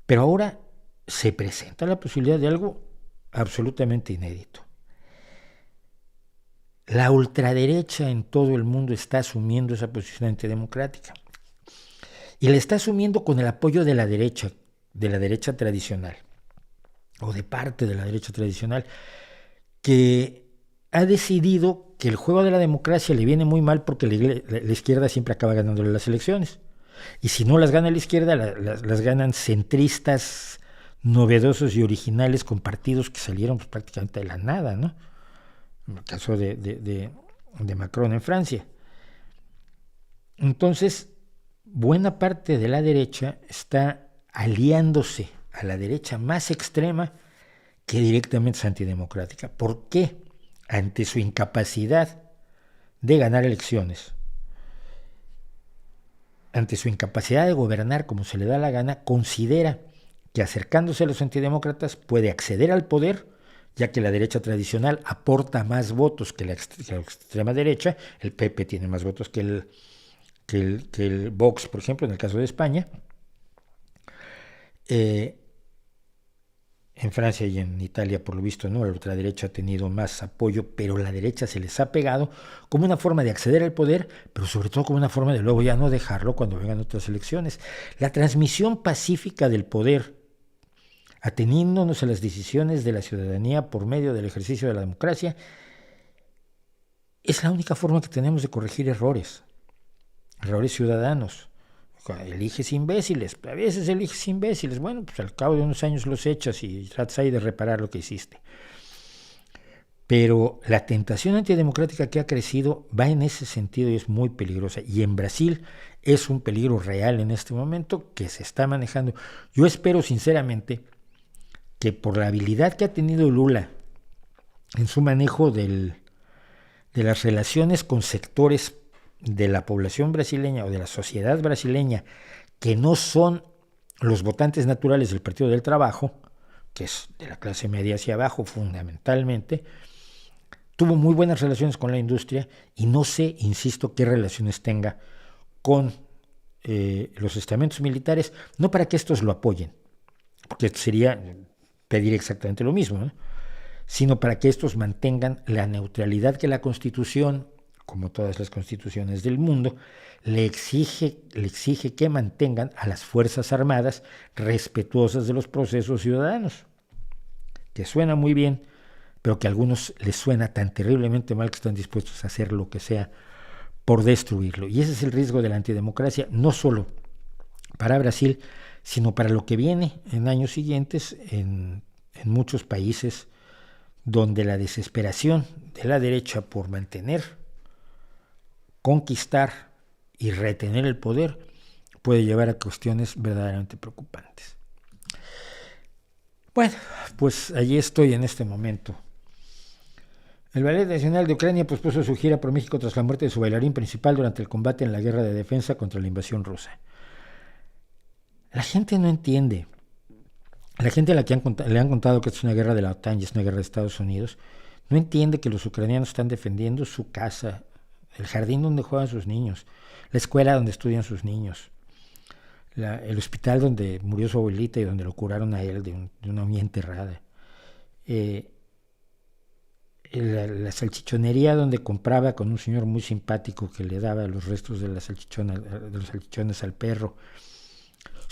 Pero ahora se presenta la posibilidad de algo absolutamente inédito. La ultraderecha en todo el mundo está asumiendo esa posición antidemocrática y la está asumiendo con el apoyo de la derecha tradicional o de parte de la derecha tradicional, que ha decidido que el juego de la democracia le viene muy mal porque la izquierda siempre acaba ganándole las elecciones. Y si no las gana la izquierda, las ganan centristas novedosos y originales con partidos que salieron pues, prácticamente de la nada, ¿no? En el caso de Macron en Francia. Entonces, buena parte de la derecha está aliándose a la derecha más extrema que directamente es antidemocrática. ¿Por qué? Ante su incapacidad de ganar elecciones, ante su incapacidad de gobernar como se le da la gana, considera que acercándose a los antidemócratas puede acceder al poder, ya que la derecha tradicional aporta más votos que la extrema derecha. El PP tiene más votos que el Vox, por ejemplo, en el caso de España. En Francia y en Italia, por lo visto, no, la ultraderecha ha tenido más apoyo, pero la derecha se les ha pegado como una forma de acceder al poder, pero sobre todo como una forma de luego ya no dejarlo cuando vengan otras elecciones. La transmisión pacífica del poder, ateniéndonos a las decisiones de la ciudadanía por medio del ejercicio de la democracia, es la única forma que tenemos de corregir errores ciudadanos. Eliges imbéciles, a veces eliges imbéciles, bueno, pues al cabo de unos años los echas y tratas ahí de reparar lo que hiciste. Pero la tentación antidemocrática que ha crecido va en ese sentido y es muy peligrosa. Y en Brasil es un peligro real en este momento que se está manejando. Yo espero sinceramente que por la habilidad que ha tenido Lula en su manejo de las relaciones con sectores de la población brasileña o de la sociedad brasileña que no son los votantes naturales del Partido del Trabajo, que es de la clase media hacia abajo fundamentalmente. Tuvo muy buenas relaciones con la industria y no sé, insisto, qué relaciones tenga con los estamentos militares, no para que estos lo apoyen, porque esto sería pedir exactamente lo mismo, ¿no? Sino para que estos mantengan la neutralidad que la Constitución, como todas las constituciones del mundo, le exige que mantengan a las Fuerzas Armadas respetuosas de los procesos ciudadanos, que suena muy bien, pero que a algunos les suena tan terriblemente mal que están dispuestos a hacer lo que sea por destruirlo. Y ese es el riesgo de la antidemocracia, no solo para Brasil, sino para lo que viene en años siguientes en muchos países donde la desesperación de la derecha por mantener, conquistar y retener el poder puede llevar a cuestiones verdaderamente preocupantes. Bueno, pues allí estoy en este momento. El Ballet Nacional de Ucrania pospuso su gira por México tras la muerte de su bailarín principal durante el combate en la guerra de defensa contra la invasión rusa. La gente no entiende. La gente a la que le han contado que es una guerra de la OTAN y es una guerra de Estados Unidos, no entiende que los ucranianos están defendiendo su casa, el jardín donde juegan sus niños, la escuela donde estudian sus niños, el hospital donde murió su abuelita y donde lo curaron a él de una uña enterrada, la salchichonería donde compraba con un señor muy simpático que le daba los restos de los salchichones al perro.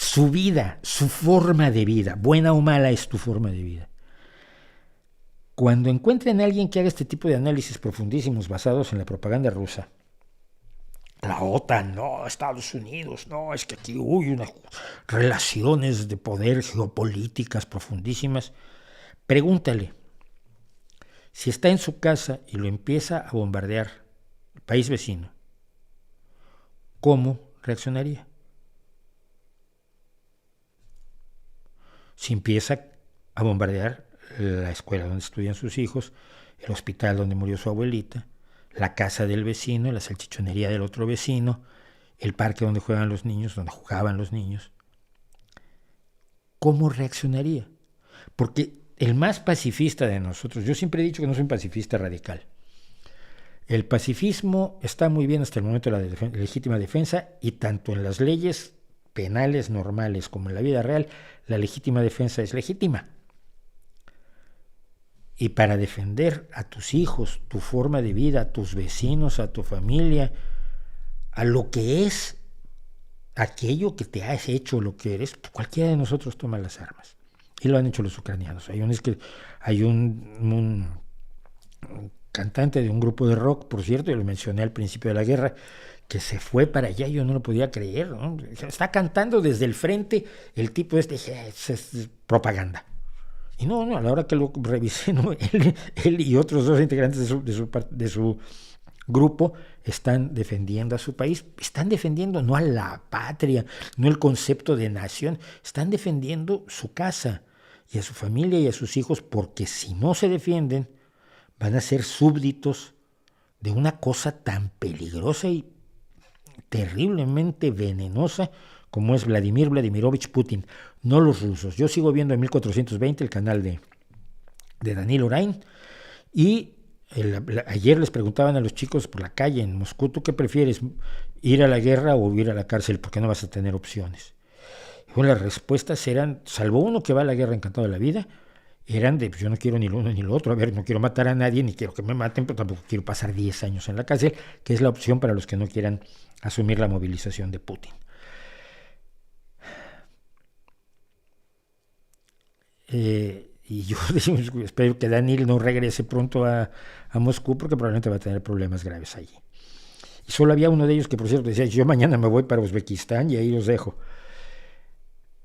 Su vida, su forma de vida, buena o mala es tu forma de vida. Cuando encuentren a alguien que haga este tipo de análisis profundísimos basados en la propaganda rusa, la OTAN, no, Estados Unidos, no, es que aquí hubo unas relaciones de poder geopolíticas profundísimas, pregúntale, si está en su casa y lo empieza a bombardear el país vecino, ¿cómo reaccionaría? Si empieza a bombardear la escuela donde estudian sus hijos, el hospital donde murió su abuelita, la casa del vecino, la salchichonería del otro vecino, el parque donde juegan los niños, donde jugaban los niños, ¿cómo reaccionaría? Porque el más pacifista de nosotros, yo siempre he dicho que no soy un pacifista radical. El pacifismo está muy bien hasta el momento de la legítima defensa y tanto en las leyes penales normales como en la vida real, la legítima defensa es legítima. Y para defender a tus hijos, tu forma de vida, a tus vecinos, a tu familia, a lo que es aquello que te has hecho, lo que eres, cualquiera de nosotros toma las armas. Y lo han hecho los ucranianos. Hay un cantante de un grupo de rock, por cierto, y lo mencioné al principio de la guerra, que se fue para allá, yo no lo podía creer, ¿no? Está cantando desde el frente, el tipo es propaganda. Y no, a la hora que lo revisé, ¿no? él y otros dos integrantes de su grupo están defendiendo a su país, están defendiendo no a la patria, no el concepto de nación, están defendiendo su casa y a su familia y a sus hijos, porque si no se defienden, van a ser súbditos de una cosa tan peligrosa y terriblemente venenosa como es Vladimir Vladimirovich Putin, no los rusos. Yo sigo viendo en 1420 el canal de Daniel Orain y ayer les preguntaban a los chicos por la calle en Moscú, ¿tú qué prefieres, ir a la guerra o ir a la cárcel? Porque no vas a tener opciones. Y bueno, las respuestas eran, salvo uno que va a la guerra encantado de la vida, eran de, pues yo no quiero ni lo uno ni lo otro, a ver, no quiero matar a nadie, ni quiero que me maten, pero tampoco quiero pasar 10 años en la cárcel, que es la opción para los que no quieran asumir la movilización de Putin. Y yo espero que Daniel no regrese pronto a Moscú, porque probablemente va a tener problemas graves allí. Y solo había uno de ellos que, por cierto, decía, yo mañana me voy para Uzbekistán y ahí los dejo.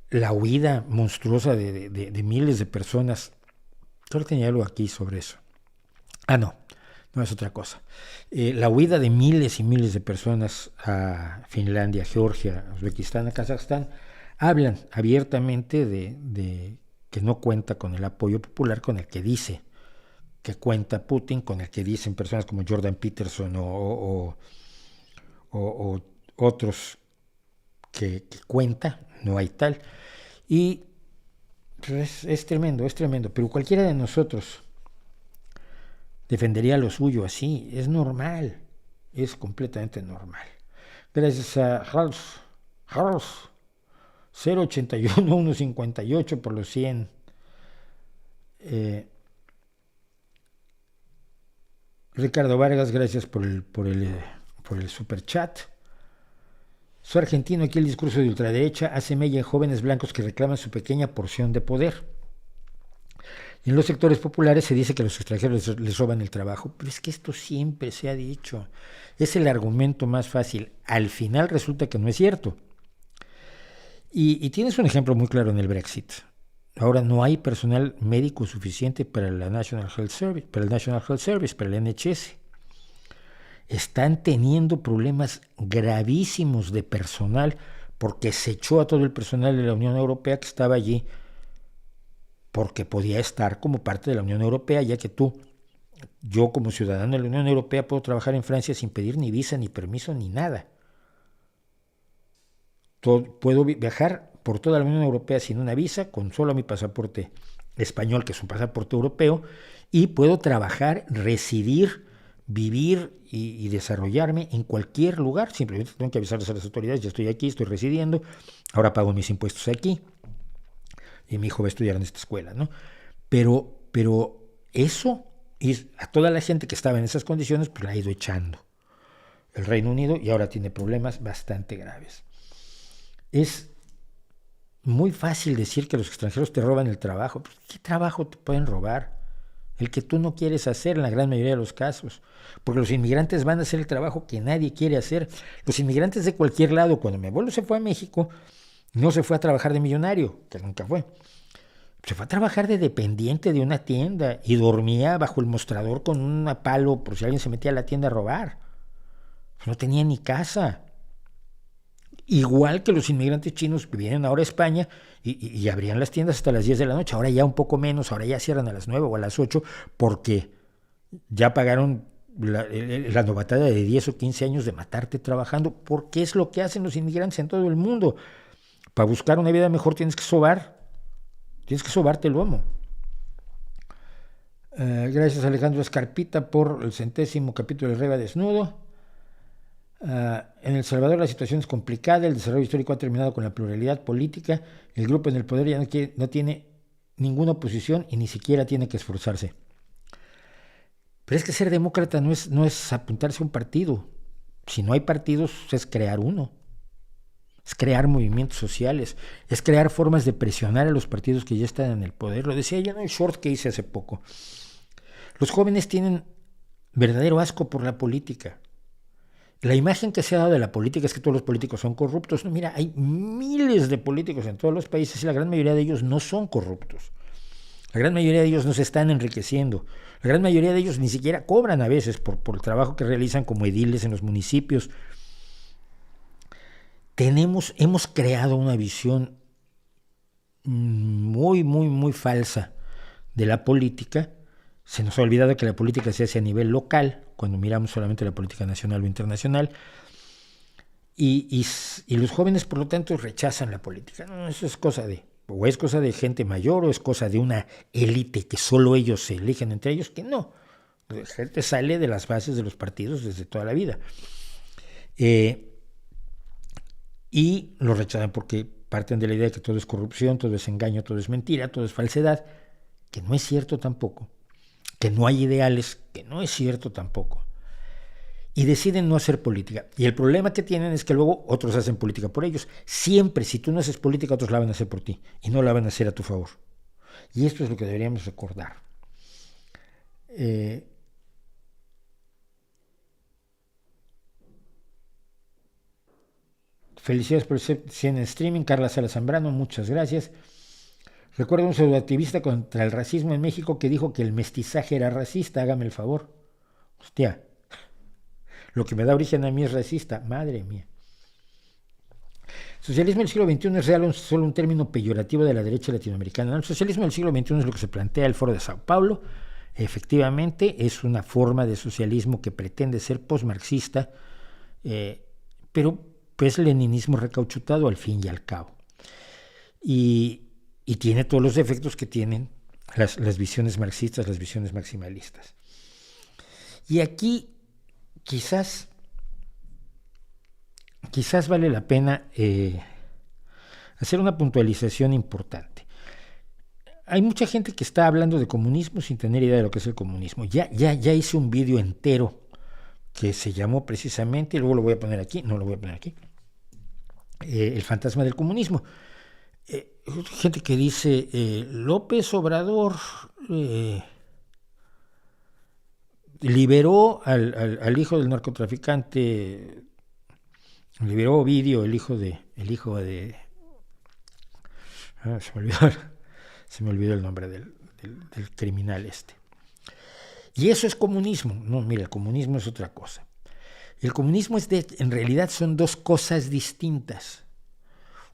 La huida monstruosa de miles de personas. Solo tenía algo aquí sobre eso. No es otra cosa. La huida de miles y miles de personas a Finlandia, Georgia, Uzbekistán, a Kazajstán, hablan abiertamente de que no cuenta con el apoyo popular con el que dice que cuenta Putin, con el que dicen personas como Jordan Peterson o otros que cuenta, no hay tal. Y pues, es tremendo, pero cualquiera de nosotros defendería lo suyo así, es normal, es completamente normal. Gracias a Harls 081 158 por los 100. Ricardo Vargas, gracias por el super chat. Soy argentino, aquí el discurso de ultraderecha hace mella en jóvenes blancos que reclaman su pequeña porción de poder. Y en los sectores populares se dice que los extranjeros les roban el trabajo, pero es que esto siempre se ha dicho. Es el argumento más fácil. Al final resulta que no es cierto. Y tienes un ejemplo muy claro en el Brexit. Ahora no hay personal médico suficiente para el National Health Service, para el NHS. Están teniendo problemas gravísimos de personal porque se echó a todo el personal de la Unión Europea que estaba allí porque podía estar como parte de la Unión Europea, ya que yo como ciudadano de la Unión Europea puedo trabajar en Francia sin pedir ni visa, ni permiso, ni nada. Puedo viajar por toda la Unión Europea sin una visa, con solo mi pasaporte español, que es un pasaporte europeo, y puedo trabajar, residir, vivir y desarrollarme en cualquier lugar. Simplemente tengo que avisarles a las autoridades, ya estoy aquí, estoy residiendo, ahora pago mis impuestos aquí, y mi hijo va a estudiar en esta escuela, ¿no? Pero eso, y a toda la gente que estaba en esas condiciones, pues la ha ido echando el Reino Unido, y ahora tiene problemas bastante graves. Es muy fácil decir que los extranjeros te roban el trabajo. ¿Qué trabajo te pueden robar? El que tú no quieres hacer en la gran mayoría de los casos. Porque los inmigrantes van a hacer el trabajo que nadie quiere hacer. Los inmigrantes de cualquier lado, cuando mi abuelo se fue a México, no se fue a trabajar de millonario, que nunca fue. Se fue a trabajar de dependiente de una tienda y dormía bajo el mostrador con un palo por si alguien se metía a la tienda a robar. No tenía ni casa. Igual que los inmigrantes chinos que vienen ahora a España y abrían las tiendas hasta las 10 de la noche, ahora ya un poco menos, ahora ya cierran a las 9 o a las 8 porque ya pagaron la novatada de 10 o 15 años de matarte trabajando, porque es lo que hacen los inmigrantes en todo el mundo. Para buscar una vida mejor tienes que sobarte el lomo. Gracias a Alejandro Escarpita por el 100º capítulo de Reba Desnudo. En El Salvador la situación es complicada, el desarrollo histórico ha terminado con la pluralidad política, el grupo en el poder ya no tiene ninguna oposición y ni siquiera tiene que esforzarse. Pero es que ser demócrata no es apuntarse a un partido. Si no hay partidos es crear uno, es crear movimientos sociales, es crear formas de presionar a los partidos que ya están en el poder. Lo decía ya en el short que hice hace poco. Los jóvenes tienen verdadero asco por la política. La imagen que se ha dado de la política es que todos los políticos son corruptos. No, mira, hay miles de políticos en todos los países y la gran mayoría de ellos no son corruptos. La gran mayoría de ellos no se están enriqueciendo. La gran mayoría de ellos ni siquiera cobran a veces por el trabajo que realizan como ediles en los municipios. Hemos creado una visión muy, muy, muy falsa de la política. Se nos ha olvidado que la política se hace a nivel local, cuando miramos solamente la política nacional o internacional, y los jóvenes, por lo tanto, rechazan la política. No, eso es cosa de gente mayor, o es cosa de una élite que solo ellos se eligen entre ellos, que no. La gente sale de las bases de los partidos desde toda la vida. Y lo rechazan porque parten de la idea de que todo es corrupción, todo es engaño, todo es mentira, todo es falsedad, que no es cierto tampoco. Que no hay ideales, que no es cierto tampoco. Y deciden no hacer política. Y el problema que tienen es que luego otros hacen política por ellos. Siempre, si tú no haces política, otros la van a hacer por ti. Y no la van a hacer a tu favor. Y esto es lo que deberíamos recordar. Felicidades por el 100 en streaming. Carla Sala Zambrano, muchas gracias. Recuerdo un pseudoactivista contra el racismo en México que dijo que el mestizaje era racista. Hágame el favor. Hostia, lo que me da origen a mí es racista. Madre mía. Socialismo del siglo XXI es solo un término peyorativo de la derecha latinoamericana. El socialismo del siglo XXI es lo que se plantea el Foro de Sao Paulo, Efectivamente, es una forma de socialismo que pretende ser postmarxista, pero pues leninismo recauchutado al fin y al cabo. Y tiene todos los efectos que tienen las visiones marxistas, las visiones maximalistas. Y aquí quizás vale la pena hacer una puntualización importante. Hay mucha gente que está hablando de comunismo sin tener idea de lo que es el comunismo. Ya hice un vídeo entero que se llamó precisamente, y luego lo voy a poner aquí, no lo voy a poner aquí, El fantasma del comunismo. Gente que dice, López Obrador liberó al hijo del narcotraficante, liberó Ovidio, el hijo de se me olvidó el nombre del criminal este. Y eso es comunismo. No, mira, el comunismo es otra cosa. El comunismo en realidad son dos cosas distintas.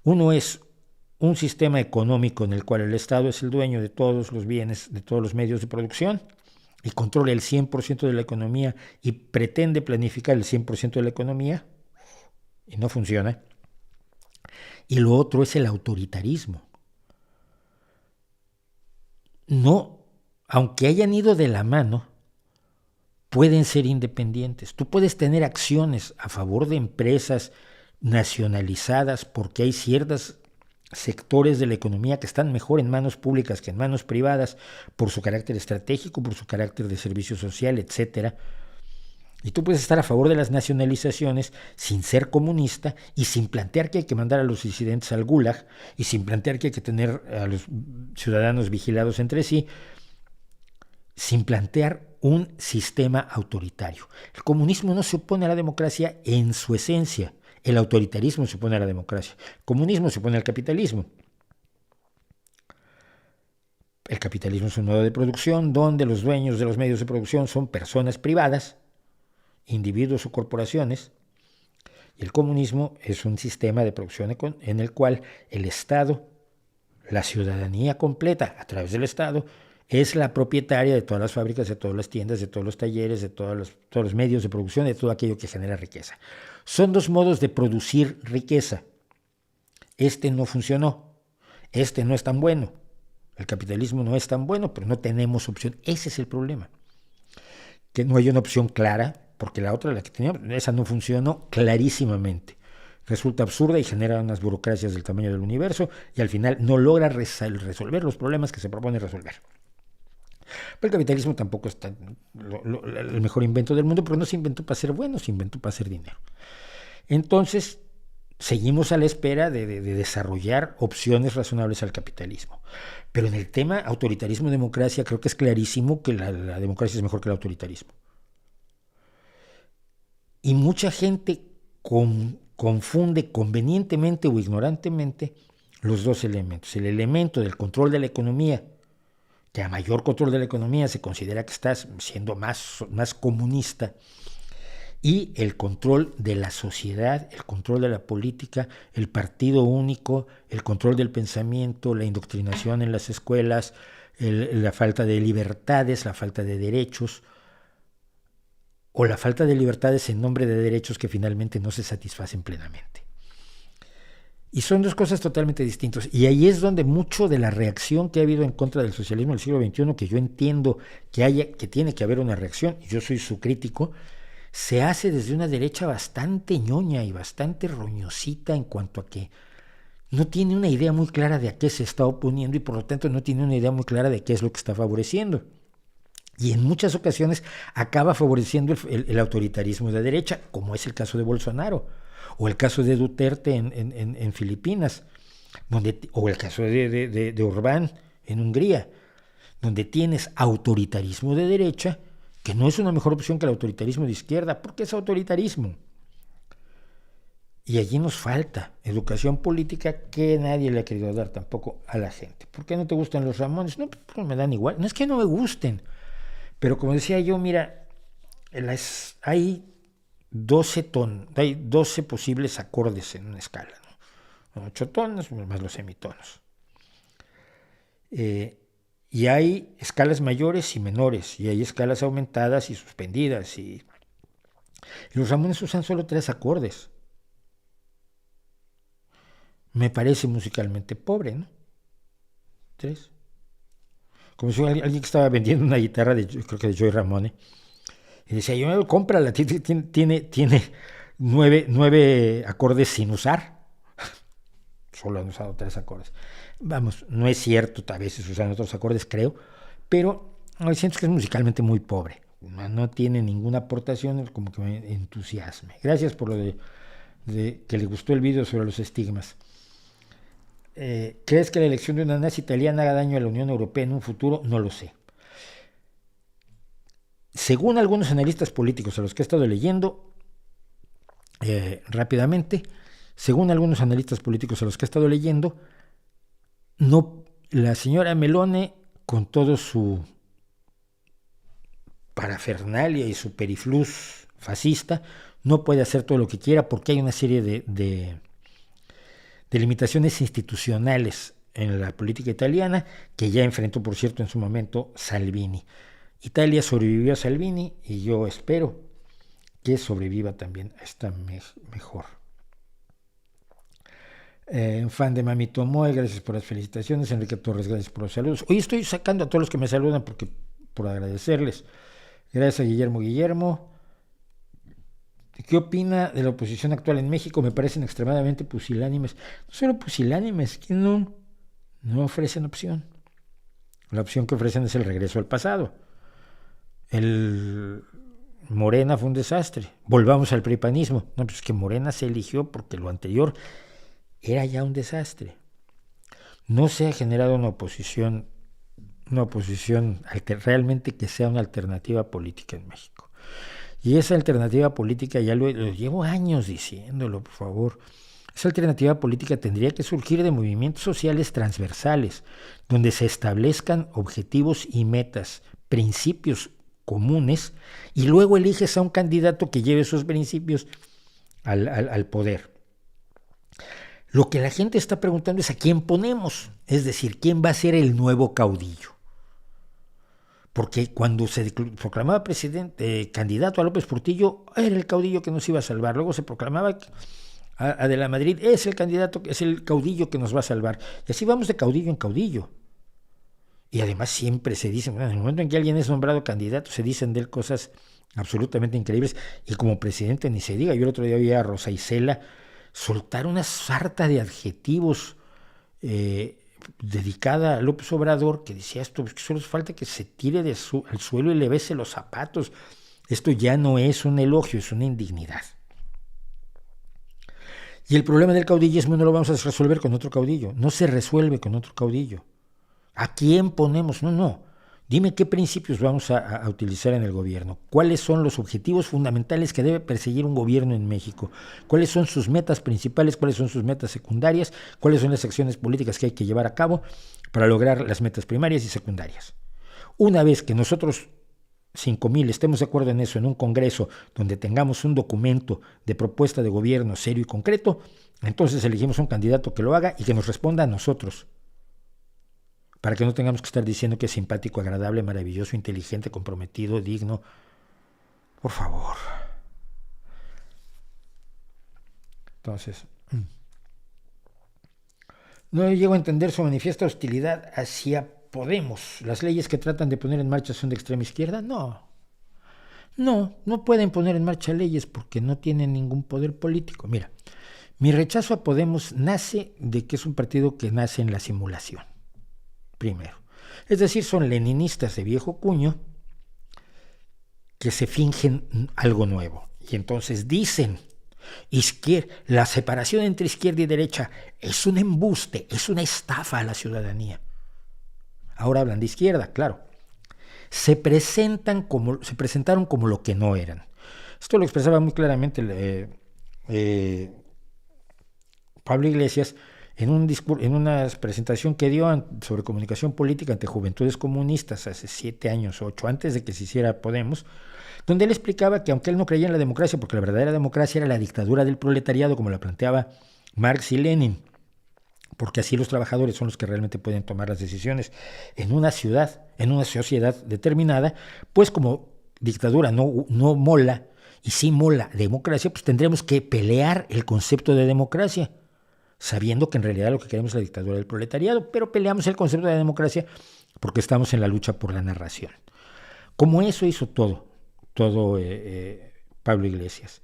Uno es un sistema económico en el cual el Estado es el dueño de todos los bienes, de todos los medios de producción, y controla el 100% de la economía y pretende planificar el 100% de la economía, y no funciona. Y lo otro es el autoritarismo. No, aunque hayan ido de la mano, pueden ser independientes. Tú puedes tener acciones a favor de empresas nacionalizadas porque hay ciertos sectores de la economía que están mejor en manos públicas que en manos privadas por su carácter estratégico, por su carácter de servicio social, etc. Y tú puedes estar a favor de las nacionalizaciones sin ser comunista y sin plantear que hay que mandar a los disidentes al gulag y sin plantear que hay que tener a los ciudadanos vigilados entre sí, sin plantear un sistema autoritario. El comunismo no se opone a la democracia en su esencia. El autoritarismo se opone a la democracia. El comunismo se opone al capitalismo. El capitalismo es un modo de producción donde los dueños de los medios de producción son personas privadas, individuos o corporaciones, y el comunismo es un sistema de producción en el cual el Estado, la ciudadanía completa a través del Estado, es la propietaria de todas las fábricas, de todas las tiendas, de todos los talleres, de todos los medios de producción, de todo aquello que genera riqueza. Son dos modos de producir riqueza. Este no funcionó, este no es tan bueno. El capitalismo no es tan bueno, pero no tenemos opción. Ese es el problema. Que no hay una opción clara, porque la otra, la que teníamos, esa no funcionó clarísimamente. Resulta absurda y genera unas burocracias del tamaño del universo y al final no logra resolver los problemas que se propone resolver. Pero el capitalismo tampoco es el mejor invento del mundo, pero no se inventó para ser bueno, se inventó para hacer dinero. Entonces, seguimos a la espera de desarrollar opciones razonables al capitalismo. Pero en el tema autoritarismo-democracia creo que es clarísimo que la democracia es mejor que el autoritarismo. Y mucha gente confunde convenientemente o ignorantemente los dos elementos. El elemento del control de la economía, que a mayor control de la economía se considera que estás siendo más comunista, y el control de la sociedad, el control de la política, el partido único, el control del pensamiento, la indoctrinación en las escuelas, la falta de libertades, la falta de derechos, o la falta de libertades en nombre de derechos que finalmente no se satisfacen plenamente. Y son dos cosas totalmente distintas. Y ahí es donde mucho de la reacción que ha habido en contra del socialismo del siglo XXI, que yo entiendo que tiene que haber una reacción, y yo soy su crítico, se hace desde una derecha bastante ñoña y bastante roñosita en cuanto a que no tiene una idea muy clara de a qué se está oponiendo y por lo tanto no tiene una idea muy clara de qué es lo que está favoreciendo. Y en muchas ocasiones acaba favoreciendo el autoritarismo de derecha, como es el caso de Bolsonaro, o el caso de Duterte en Filipinas, o el caso de Orbán en Hungría, donde tienes autoritarismo de derecha, que no es una mejor opción que el autoritarismo de izquierda, porque es autoritarismo. Y allí nos falta educación política que nadie le ha querido dar tampoco a la gente. ¿Por qué no te gustan los Ramones? No, pues me dan igual. No es que no me gusten. Pero como decía yo, mira, hay 12 posibles acordes en una escala, ¿no? 8 tonos más los semitonos. Y hay escalas mayores y menores, y hay escalas aumentadas y suspendidas. Y los Ramones usan solo 3 acordes. Me parece musicalmente pobre, ¿no? 3. Como si alguien que estaba vendiendo una guitarra, creo que de Joey Ramone, y decía, yo, cómprala, tiene 9 acordes sin usar. Solo han usado 3 acordes. Vamos, no es cierto, a veces usan otros acordes, creo, pero siento que es musicalmente muy pobre. No tiene ninguna aportación como que me entusiasme. Gracias por lo de que le gustó el video sobre los estigmas. ¿Crees que la elección de una nazi italiana haga daño a la Unión Europea en un futuro? No lo sé. Según algunos analistas políticos a los que he estado leyendo, rápidamente, según algunos analistas políticos a los que he estado leyendo, no, la señora Meloni, con todo su parafernalia y su periflux fascista, no puede hacer todo lo que quiera porque hay una serie de limitaciones institucionales en la política italiana que ya enfrentó, por cierto, en su momento Salvini. Italia sobrevivió a Salvini y yo espero que sobreviva también a esta mejor. Fan de Mami Tomoe, gracias por las felicitaciones. Enrique Torres, gracias por los saludos. Hoy estoy sacando a todos los que me saludan por agradecerles. Gracias a Guillermo. ¿Qué opina de la oposición actual en México? Me parecen extremadamente pusilánimes. No solo pusilánimes, que no ofrecen opción. La opción que ofrecen es el regreso al pasado. El Morena fue un desastre. Volvamos al pripanismo. No, pues que Morena se eligió porque lo anterior era ya un desastre. No se ha generado una oposición realmente que sea una alternativa política en México. Y esa alternativa política, ya lo llevo años diciéndolo, por favor, esa alternativa política tendría que surgir de movimientos sociales transversales, donde se establezcan objetivos y metas, principios comunes, y luego eliges a un candidato que lleve esos principios al poder. Lo que la gente está preguntando es a quién ponemos, es decir, quién va a ser el nuevo caudillo. Porque cuando se proclamaba candidato a López Portillo, era el caudillo que nos iba a salvar. Luego se proclamaba a De la Madrid, es el candidato, es el caudillo que nos va a salvar. Y así vamos de caudillo en caudillo. Y además siempre se dicen, en el momento en que alguien es nombrado candidato, se dicen de él cosas absolutamente increíbles. Y como presidente ni se diga. Yo el otro día vi a Rosa Isela soltar una sarta de adjetivos dedicada a López Obrador, que decía esto, que solo falta que se tire al suelo y le bese los zapatos. Esto ya no es un elogio, es una indignidad. Y el problema del caudillismo no lo vamos a resolver con otro caudillo, no se resuelve con otro caudillo. ¿A quién ponemos? No. Dime qué principios vamos a utilizar en el gobierno. ¿Cuáles son los objetivos fundamentales que debe perseguir un gobierno en México? ¿Cuáles son sus metas principales? ¿Cuáles son sus metas secundarias? ¿Cuáles son las acciones políticas que hay que llevar a cabo para lograr las metas primarias y secundarias? Una vez que nosotros, 5,000, estemos de acuerdo en eso, en un congreso donde tengamos un documento de propuesta de gobierno serio y concreto, entonces elegimos un candidato que lo haga y que nos responda a nosotros, para que no tengamos que estar diciendo que es simpático, agradable, maravilloso, inteligente, comprometido, digno. Por favor. Entonces, no llego a entender su manifiesta hostilidad hacia Podemos. ¿Las leyes que tratan de poner en marcha son de extrema izquierda? No pueden poner en marcha leyes porque no tienen ningún poder político. Mira, mi rechazo a Podemos nace de que es un partido que nace en la simulación. Primero. Es decir, son leninistas de viejo cuño que se fingen algo nuevo. Y entonces dicen, la separación entre izquierda y derecha es un embuste, es una estafa a la ciudadanía. Ahora hablan de izquierda, claro. Se presentaron como lo que no eran. Esto lo expresaba muy claramente Pablo Iglesias en una presentación que dio sobre comunicación política ante Juventudes Comunistas hace 7 años, 8, antes de que se hiciera Podemos, donde él explicaba que aunque él no creía en la democracia, porque la verdadera democracia era la dictadura del proletariado, como la planteaba Marx y Lenin, porque así los trabajadores son los que realmente pueden tomar las decisiones en una ciudad, en una sociedad determinada, pues como dictadura no mola, y sí mola democracia, pues tendremos que pelear el concepto de democracia, sabiendo que en realidad lo que queremos es la dictadura del proletariado, pero peleamos el concepto de democracia porque estamos en la lucha por la narración. Como eso hizo todo Pablo Iglesias.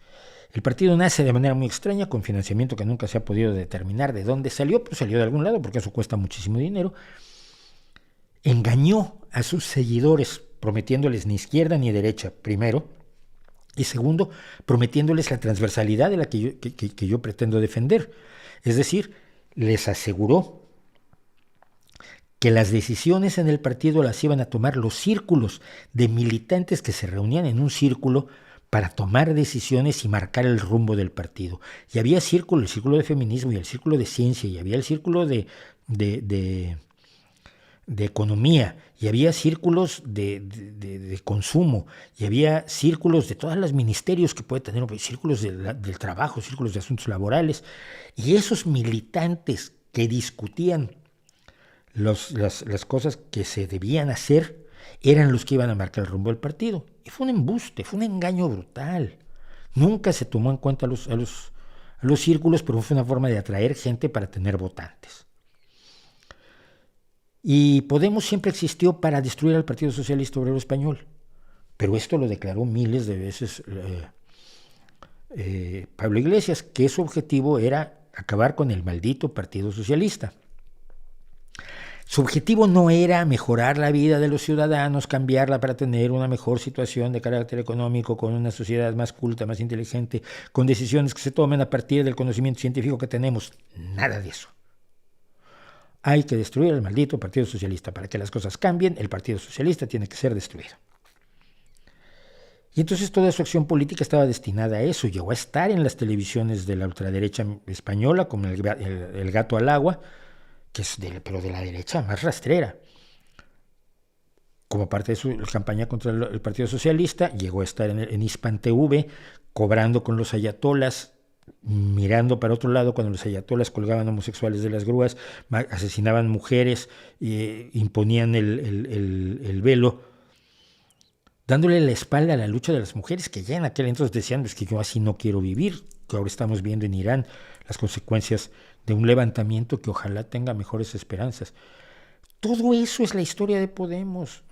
El partido nace de manera muy extraña, con financiamiento que nunca se ha podido determinar de dónde salió, pues salió de algún lado porque eso cuesta muchísimo dinero. Engañó a sus seguidores prometiéndoles ni izquierda ni derecha, primero, y segundo, prometiéndoles la transversalidad de la que yo pretendo defender. Es decir, les aseguró que las decisiones en el partido las iban a tomar los círculos de militantes que se reunían en un círculo para tomar decisiones y marcar el rumbo del partido. Y había círculo, el círculo de feminismo y el círculo de ciencia, y había el círculo de economía, y había círculos de consumo, y había círculos de todos los ministerios que puede tener, círculos del trabajo, círculos de asuntos laborales, y esos militantes que discutían las cosas que se debían hacer eran los que iban a marcar el rumbo del partido. Y fue un embuste, fue un engaño brutal. Nunca se tomó en cuenta a los círculos, pero fue una forma de atraer gente para tener votantes. Y Podemos siempre existió para destruir al Partido Socialista Obrero Español, pero esto lo declaró miles de veces Pablo Iglesias, que su objetivo era acabar con el maldito Partido Socialista. Su objetivo no era mejorar la vida de los ciudadanos, cambiarla para tener una mejor situación de carácter económico, con una sociedad más culta, más inteligente, con decisiones que se tomen a partir del conocimiento científico que tenemos. Nada de eso. Hay que destruir al maldito Partido Socialista. Para que las cosas cambien, el Partido Socialista tiene que ser destruido. Y entonces toda su acción política estaba destinada a eso. Llegó a estar en las televisiones de la ultraderecha española, como el gato al agua, que es pero de la derecha más rastrera. Como parte de su campaña contra el Partido Socialista, llegó a estar en Hispan TV, cobrando con los ayatolas, mirando para otro lado cuando los ayatolas colgaban homosexuales de las grúas, asesinaban mujeres, imponían el velo, dándole la espalda a la lucha de las mujeres, que ya en aquel entonces decían, es que yo así no quiero vivir, que ahora estamos viendo en Irán las consecuencias de un levantamiento que ojalá tenga mejores esperanzas. Todo eso es la historia de Podemos.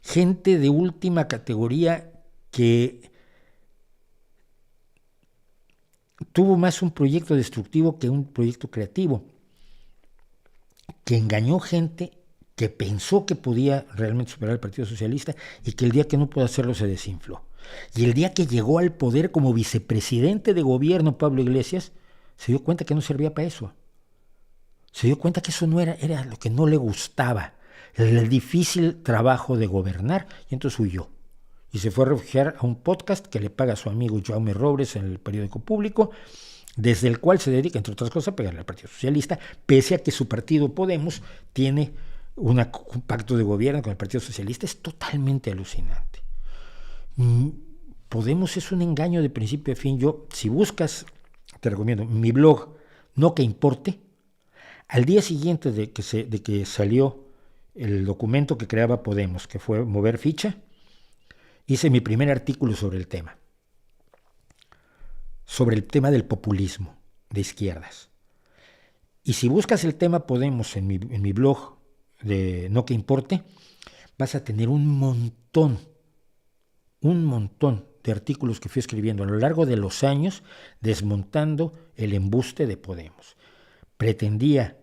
Gente de última categoría que tuvo más un proyecto destructivo que un proyecto creativo, que engañó gente, que pensó que podía realmente superar al Partido Socialista y que el día que no pudo hacerlo se desinfló. Y el día que llegó al poder como vicepresidente de gobierno Pablo Iglesias, se dio cuenta que no servía para eso. Se dio cuenta que eso no era lo que no le gustaba, el difícil trabajo de gobernar, y entonces huyó. Y se fue a refugiar a un podcast que le paga a su amigo Jaume Robles en el periódico Público, desde el cual se dedica, entre otras cosas, a pegarle al Partido Socialista, pese a que su partido Podemos tiene un pacto de gobierno con el Partido Socialista. Es totalmente alucinante. Podemos es un engaño de principio a fin. Yo, si buscas, te recomiendo mi blog, No Que Importe. Al día siguiente de que salió el documento que creaba Podemos, que fue mover ficha, hice mi primer artículo sobre el tema del populismo de izquierdas. Y si buscas el tema Podemos en mi blog de No Que Importe, vas a tener un montón de artículos que fui escribiendo a lo largo de los años desmontando el embuste de Podemos. Pretendía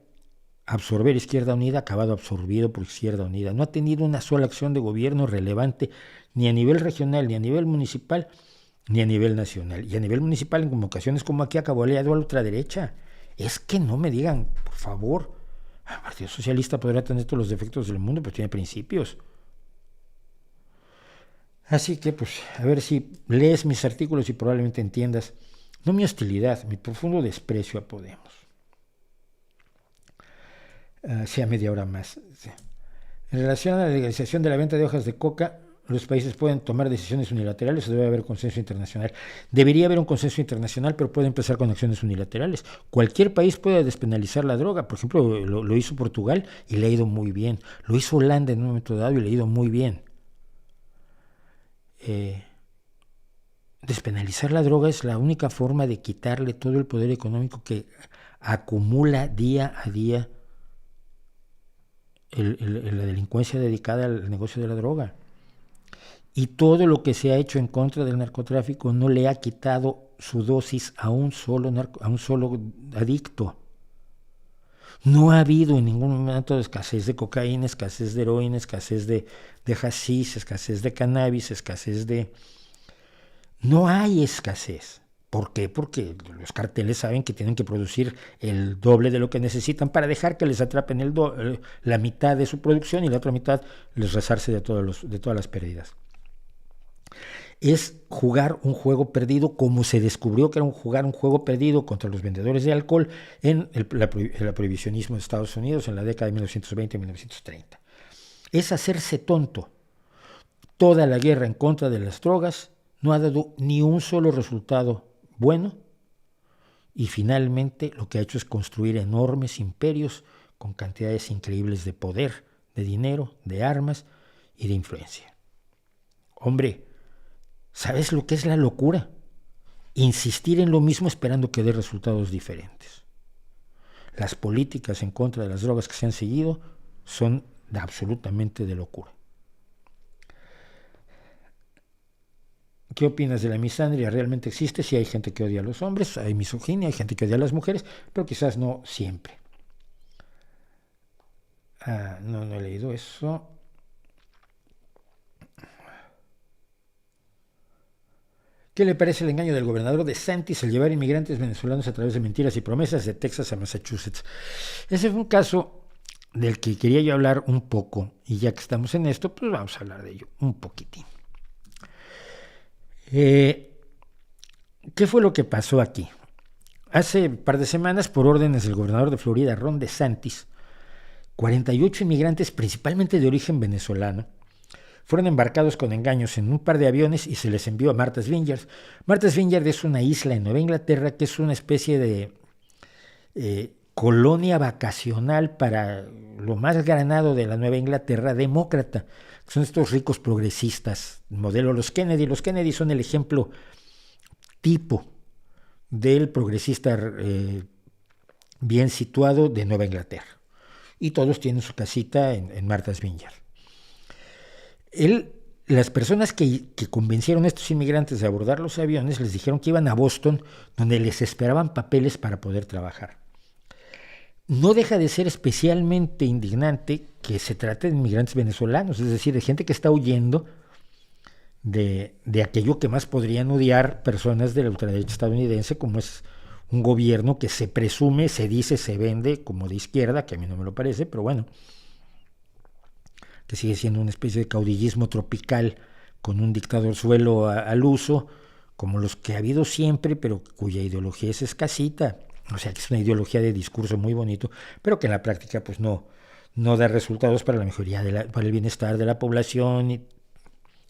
absorber Izquierda Unida, acabado absorbido por Izquierda Unida. No ha tenido una sola acción de gobierno relevante, ni a nivel regional, ni a nivel municipal, ni a nivel nacional. Y a nivel municipal, en ocasiones como aquí, acabó aliado a la ultraderecha. Es que no me digan, por favor, el Partido Socialista podrá tener todos los defectos del mundo, pero tiene principios. Así que, pues, a ver si lees mis artículos y probablemente entiendas, no mi hostilidad, mi profundo desprecio a Podemos. Sea media hora más. En relación a la legalización de la venta de hojas de coca, los países pueden tomar decisiones unilaterales o debe haber consenso internacional. Debería haber un consenso internacional, pero puede empezar con acciones unilaterales. Cualquier país puede despenalizar la droga. Por ejemplo, lo hizo Portugal y le ha ido muy bien. Lo hizo Holanda en un momento dado y le ha ido muy bien. Despenalizar la droga es la única forma de quitarle todo el poder económico que acumula día a día la delincuencia dedicada al negocio de la droga. Y todo lo que se ha hecho en contra del narcotráfico no le ha quitado su dosis a un solo adicto. No ha habido en ningún momento escasez de cocaína, escasez de heroína, escasez de hashish, escasez de cannabis, escasez de... No hay escasez. ¿Por qué? Porque los carteles saben que tienen que producir el doble de lo que necesitan para dejar que les atrapen la mitad de su producción y la otra mitad les rezarse de todas las pérdidas. Es jugar un juego perdido, como se descubrió que era jugar un juego perdido contra los vendedores de alcohol en el prohibicionismo de Estados Unidos en la década de 1920 y 1930. Es hacerse tonto. Toda la guerra en contra de las drogas no ha dado ni un solo resultado bueno y finalmente lo que ha hecho es construir enormes imperios con cantidades increíbles de poder, de dinero, de armas y de influencia. Hombre, ¿sabes lo que es la locura? Insistir en lo mismo esperando que dé resultados diferentes. Las políticas en contra de las drogas que se han seguido son absolutamente de locura. ¿Qué opinas de la misandria? ¿Realmente existe? Sí, hay gente que odia a los hombres, hay misoginia, hay gente que odia a las mujeres, pero quizás no siempre. No he leído eso. ¿Qué le parece el engaño del gobernador DeSantis al llevar inmigrantes venezolanos a través de mentiras y promesas de Texas a Massachusetts? Ese fue un caso del que quería yo hablar un poco, y ya que estamos en esto, pues vamos a hablar de ello un poquitín. ¿Qué fue lo que pasó aquí? Hace un par de semanas, por órdenes del gobernador de Florida, Ron DeSantis, 48 inmigrantes, principalmente de origen venezolano, fueron embarcados con engaños en un par de aviones y se les envió a Martha's Vineyard. Martha's Vineyard es una isla en Nueva Inglaterra que es una especie de colonia vacacional para lo más granado de la Nueva Inglaterra demócrata. Son estos ricos progresistas, modelo los Kennedy. Los Kennedy son el ejemplo tipo del progresista bien situado de Nueva Inglaterra. Y todos tienen su casita en Martha's Vineyard. Las personas que convencieron a estos inmigrantes de abordar los aviones les dijeron que iban a Boston, donde les esperaban papeles para poder trabajar. No deja de ser especialmente indignante que se trate de inmigrantes venezolanos, es decir, de gente que está huyendo de aquello que más podrían odiar personas de la ultraderecha estadounidense, como es un gobierno que se presume, se dice, se vende como de izquierda, que a mí no me lo parece, pero bueno, que sigue siendo una especie de caudillismo tropical con un dictador suelo al uso, como los que ha habido siempre, pero cuya ideología es escasita. O sea, que es una ideología de discurso muy bonito, pero que en la práctica pues no da resultados para la mejoría, para el bienestar de la población y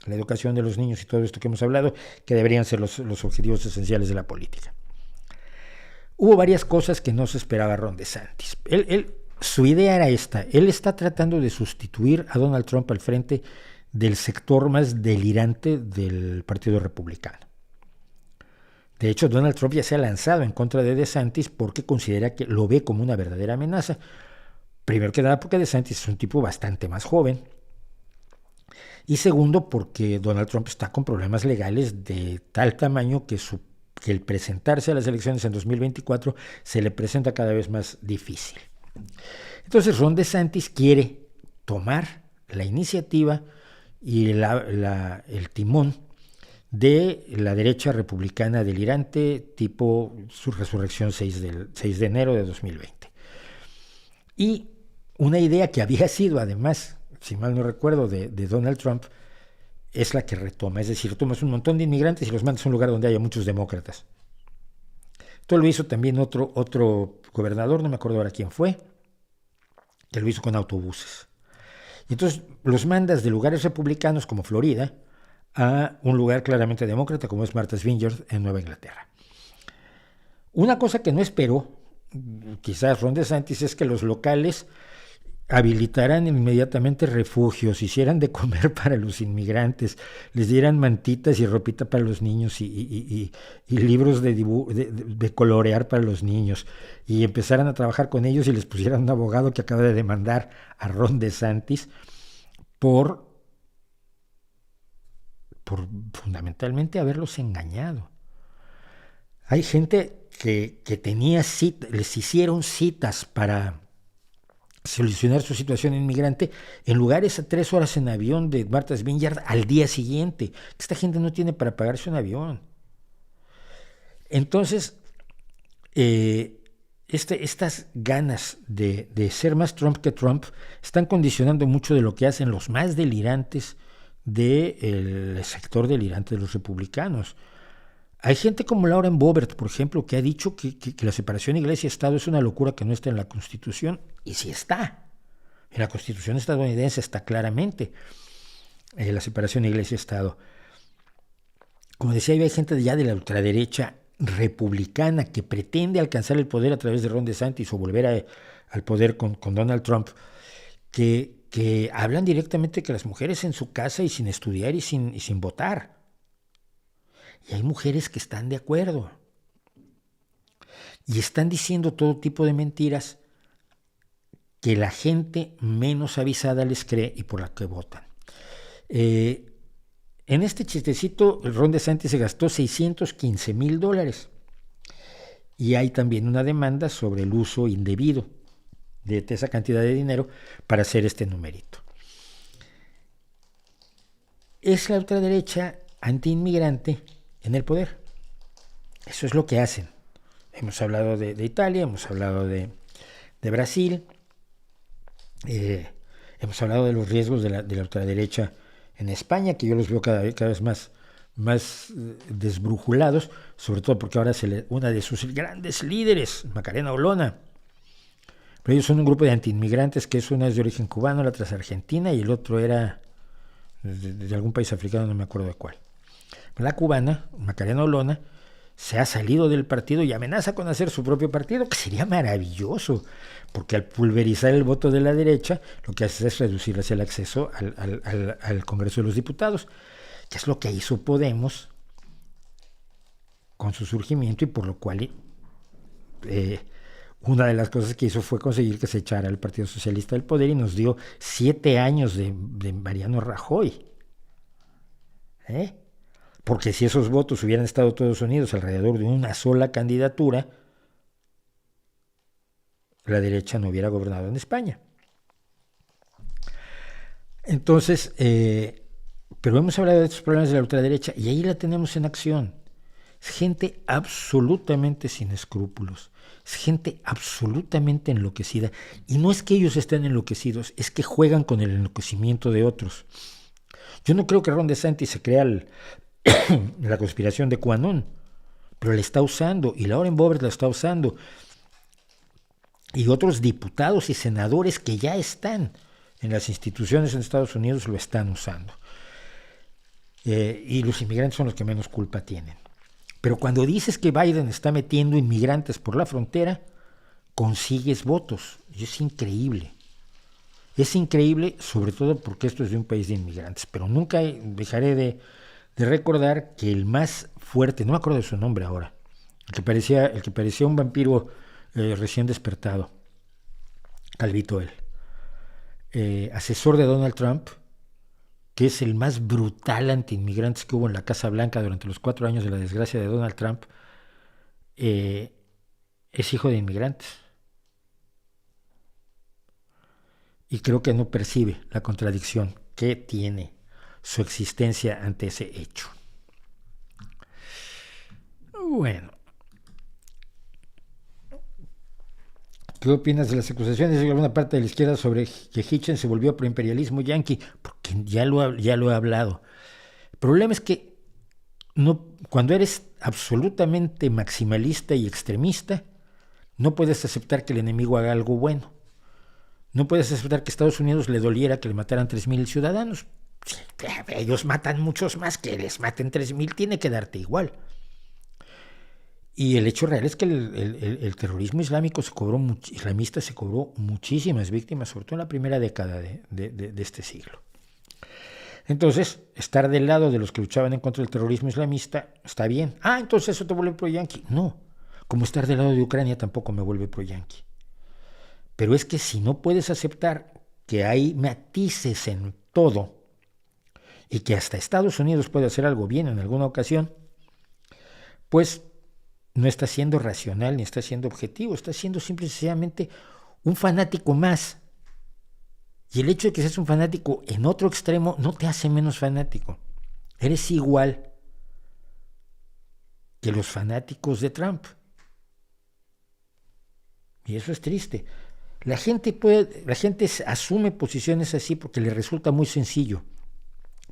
la educación de los niños y todo esto que hemos hablado, que deberían ser los objetivos esenciales de la política. Hubo varias cosas que no se esperaba Ron DeSantis. Su idea era esta. Él está tratando de sustituir a Donald Trump al frente del sector más delirante del Partido Republicano. De hecho, Donald Trump ya se ha lanzado en contra de DeSantis porque considera que lo ve como una verdadera amenaza. Primero que nada porque DeSantis es un tipo bastante más joven. Y segundo porque Donald Trump está con problemas legales de tal tamaño que el presentarse a las elecciones en 2024 se le presenta cada vez más difícil. Entonces Ron DeSantis quiere tomar la iniciativa y el timón de la derecha republicana delirante tipo su resurrección 6 de enero de 2020. Y una idea que había sido además, si mal no recuerdo, de Donald Trump, es la que retoma. Es decir, tomas un montón de inmigrantes y los mandas a un lugar donde haya muchos demócratas. Esto lo hizo también otro gobernador, no me acuerdo ahora quién fue, que lo hizo con autobuses. Y entonces los mandas de lugares republicanos como Florida a un lugar claramente demócrata como es Martha's Vineyard en Nueva Inglaterra. Una cosa que no esperó, quizás Ron DeSantis, es que los locales habilitaran inmediatamente refugios, hicieran de comer para los inmigrantes, les dieran mantitas y ropita para los niños y libros de colorear para los niños, y empezaran a trabajar con ellos y les pusieran un abogado que acaba de demandar a Ron DeSantis por fundamentalmente haberlos engañado. Hay gente que tenía citas, les hicieron citas para solucionar su situación inmigrante en lugares a 3 horas en avión de Martha's Vineyard al día siguiente. Esta gente no tiene para pagarse un avión. Entonces, estas ganas de ser más Trump que Trump están condicionando mucho de lo que hacen los más delirantes del sector delirante de los republicanos. Hay gente como Lauren Boebert, por ejemplo, que ha dicho que la separación iglesia-estado es una locura que no está en la Constitución, y sí está. En la Constitución estadounidense está claramente la separación iglesia-estado. Como decía, hay gente ya de la ultraderecha republicana que pretende alcanzar el poder a través de Ron DeSantis o volver al poder con Donald Trump, que hablan directamente que las mujeres en su casa y sin estudiar y sin votar. Y hay mujeres que están de acuerdo. Y están diciendo todo tipo de mentiras que la gente menos avisada les cree y por la que votan. En este chistecito, Ron DeSantis se gastó $615,000. Y hay también una demanda sobre el uso indebido de esa cantidad de dinero para hacer este numerito. Es la ultraderecha antiinmigrante en el poder. Eso es lo que hacen. Hemos hablado de Italia, hemos hablado de Brasil, hemos hablado de los riesgos de la ultraderecha en España, que yo los veo cada vez más desbrujulados, sobre todo porque ahora una de sus grandes líderes, Macarena Olona, pero ellos son un grupo de antiinmigrantes, que una es de origen cubano, la otra es argentina y el otro era de algún país africano, no me acuerdo de cuál. La cubana, Macarena Olona, se ha salido del partido y amenaza con hacer su propio partido, que sería maravilloso, porque al pulverizar el voto de la derecha, lo que hace es reducirles el acceso al Congreso de los Diputados, que es lo que hizo Podemos con su surgimiento, y por lo cual una de las cosas que hizo fue conseguir que se echara el Partido Socialista del poder y nos dio 7 años de Mariano Rajoy. Porque si esos votos hubieran estado todos unidos alrededor de una sola candidatura, la derecha no hubiera gobernado en España. Entonces, pero hemos hablado de estos problemas de la ultraderecha y ahí la tenemos en acción. Es gente absolutamente sin escrúpulos, es gente absolutamente enloquecida. Y no es que ellos estén enloquecidos, es que juegan con el enloquecimiento de otros. Yo no creo que Ron DeSantis se crea la conspiración de QAnon, pero la está usando, y Lauren Boebert la está usando, y otros diputados y senadores que ya están en las instituciones en Estados Unidos lo están usando. Y los inmigrantes son los que menos culpa tienen. Pero cuando dices que Biden está metiendo inmigrantes por la frontera, consigues votos. Y es increíble. Es increíble, sobre todo porque esto es de un país de inmigrantes. Pero nunca dejaré de recordar que el más fuerte, no me acuerdo de su nombre ahora, el que parecía un vampiro recién despertado, calvito él, asesor de Donald Trump, que es el más brutal antiinmigrantes que hubo en la Casa Blanca durante los 4 años de la desgracia de Donald Trump, es hijo de inmigrantes. Y creo que no percibe la contradicción que tiene su existencia ante ese hecho. Bueno. ¿Qué opinas de las acusaciones de alguna parte de la izquierda sobre que Hitchens se volvió proimperialismo yanqui? Porque ya lo he hablado. El problema es que cuando eres absolutamente maximalista y extremista, no puedes aceptar que el enemigo haga algo bueno. No puedes aceptar que a Estados Unidos le doliera que le mataran 3,000 ciudadanos. Ellos matan muchos más, que les maten 3,000 tiene que darte igual. Y el hecho real es que el terrorismo islamista se cobró muchísimas víctimas, sobre todo en la primera década de este siglo. Entonces, estar del lado de los que luchaban en contra del terrorismo islamista está bien. Entonces eso te vuelve pro-yanqui. No, como estar del lado de Ucrania tampoco me vuelve pro-yanqui. Pero es que si no puedes aceptar que hay matices en todo y que hasta Estados Unidos puede hacer algo bien en alguna ocasión, pues no está siendo racional ni está siendo objetivo, está siendo simple y sencillamente un fanático más. Y el hecho de que seas un fanático en otro extremo no te hace menos fanático. Eres igual que los fanáticos de Trump. Y eso es triste. La gente asume posiciones así porque le resulta muy sencillo.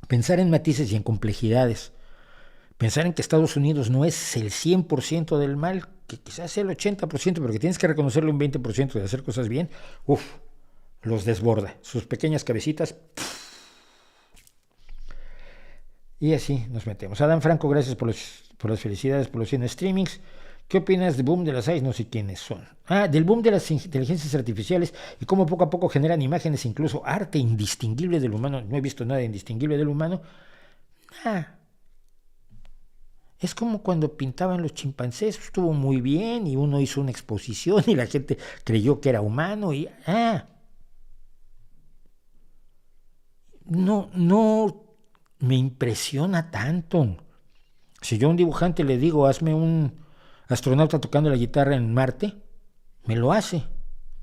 Pensar en matices y en complejidades. Pensar en que Estados Unidos no es el 100% del mal, que quizás sea el 80%, pero que tienes que reconocerle un 20% de hacer cosas bien, los desborda. Sus pequeñas cabecitas. Y así nos metemos. Adán Franco, gracias por las felicidades por los 100 streamings. ¿Qué opinas del boom de las AI? No sé quiénes son. Del boom de las inteligencias artificiales y cómo poco a poco generan imágenes, incluso arte indistinguible del humano. No he visto nada indistinguible del humano. Es como cuando pintaban los chimpancés, estuvo muy bien y uno hizo una exposición y la gente creyó que era humano y no me impresiona tanto. Si yo a un dibujante le digo, hazme un astronauta tocando la guitarra en Marte, me lo hace.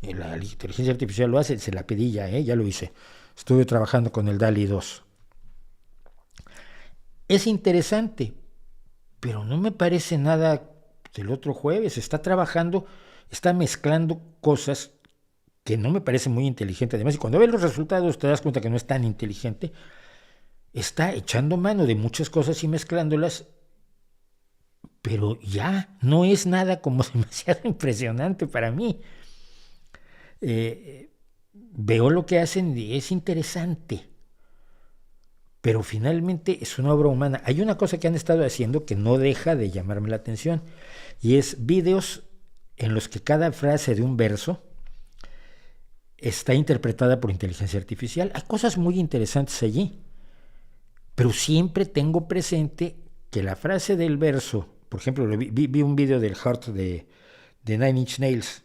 Y la inteligencia artificial lo hace, se la pedí ya lo hice. Estuve trabajando con el DALL-E 2. Es interesante, pero no me parece nada del otro jueves. Está mezclando cosas que no me parece muy inteligente. Además, y cuando ves los resultados te das cuenta que no es tan inteligente. Está echando mano de muchas cosas y mezclándolas, pero ya no es nada como demasiado impresionante para mí. Veo lo que hacen y es interesante, pero finalmente es una obra humana. Hay una cosa que han estado haciendo que no deja de llamarme la atención, y es videos en los que cada frase de un verso está interpretada por inteligencia artificial. Hay cosas muy interesantes allí, pero siempre tengo presente que la frase del verso, por ejemplo, vi un video del Heart de Nine Inch Nails,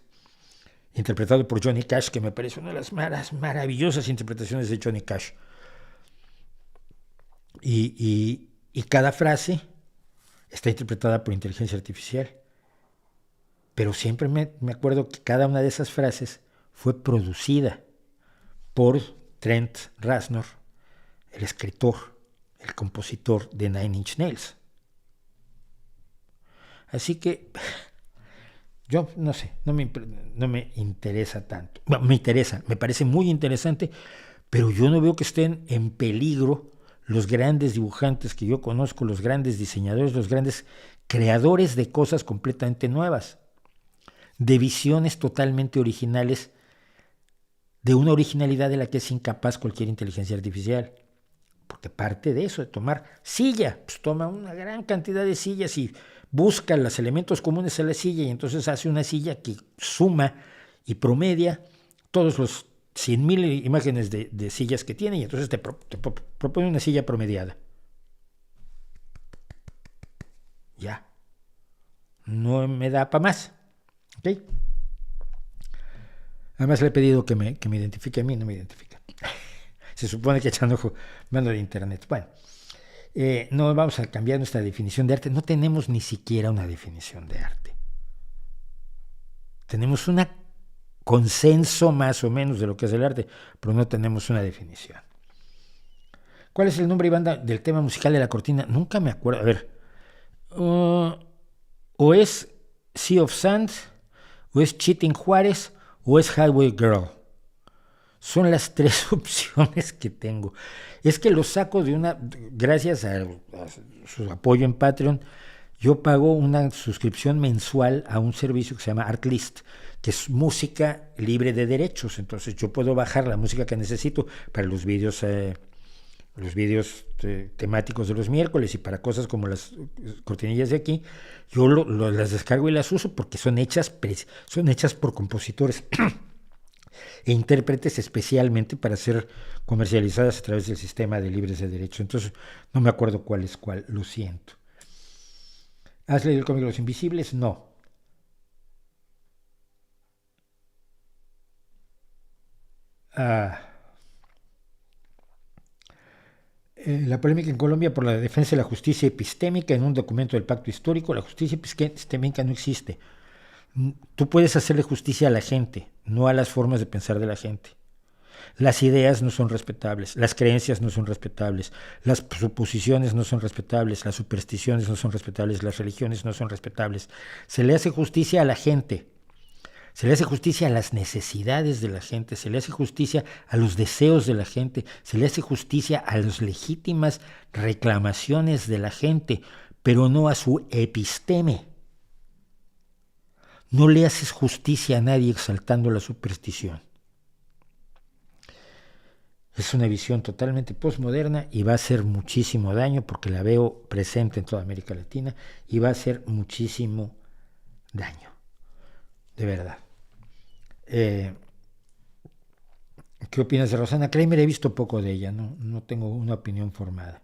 interpretado por Johnny Cash, que me parece una de las maravillosas interpretaciones de Johnny Cash. Y cada frase está interpretada por inteligencia artificial. Pero siempre me acuerdo que cada una de esas frases fue producida por Trent Reznor, el escritor, el compositor de Nine Inch Nails. Así que yo no sé, no me interesa tanto. Bueno, me interesa, me parece muy interesante, pero yo no veo que estén en peligro los grandes dibujantes que yo conozco, los grandes diseñadores, los grandes creadores de cosas completamente nuevas, de visiones totalmente originales, de una originalidad de la que es incapaz cualquier inteligencia artificial. Porque parte de eso, de tomar silla, pues toma una gran cantidad de sillas y busca los elementos comunes a la silla y entonces hace una silla que suma y promedia todos los 100,000 imágenes de sillas que tiene y entonces te propone una silla promediada. Ya. No me da para más. ¿Ok? Además le he pedido que me identifique a mí, no me identifica. Se supone que echando mano de internet. Bueno, no vamos a cambiar nuestra definición de arte. No tenemos ni siquiera una definición de arte. Tenemos un consenso más o menos de lo que es el arte, pero no tenemos una definición. ¿Cuál es el nombre y banda del tema musical de la cortina? Nunca me acuerdo. A ver. O es Sea of Sand, o es Cheating Juárez, o es Highway Girl. Son las tres opciones que tengo. Es que lo saco gracias a su apoyo en Patreon, Yo pago una suscripción mensual a un servicio que se llama Artlist, que es música libre de derechos. Entonces yo puedo bajar la música que necesito para los vídeos temáticos de los miércoles y para cosas como las cortinillas de aquí. Yo las descargo y las uso porque son hechas por compositores e intérpretes especialmente para ser comercializadas a través del sistema de libres de derechos. Entonces no me acuerdo cuál es cuál, lo siento. ¿Has leído el cómic de Los Invisibles? No. La polémica en Colombia por la defensa de la justicia epistémica en un documento del Pacto Histórico. La justicia epistémica no existe. Tú puedes hacerle justicia a la gente, no a las formas de pensar de la gente. Las ideas no son respetables, las creencias no son respetables, las suposiciones no son respetables, las supersticiones no son respetables, las religiones no son respetables. Se le hace justicia a la gente, se le hace justicia a las necesidades de la gente, se le hace justicia a los deseos de la gente, se le hace justicia a las legítimas reclamaciones de la gente, pero no a su episteme. No le haces justicia a nadie exaltando la superstición. Es una visión totalmente postmoderna y va a hacer muchísimo daño porque la veo presente en toda América Latina y va a hacer muchísimo daño, de verdad. ¿Qué opinas de Rosana Kramer? He visto poco de ella, no tengo una opinión formada.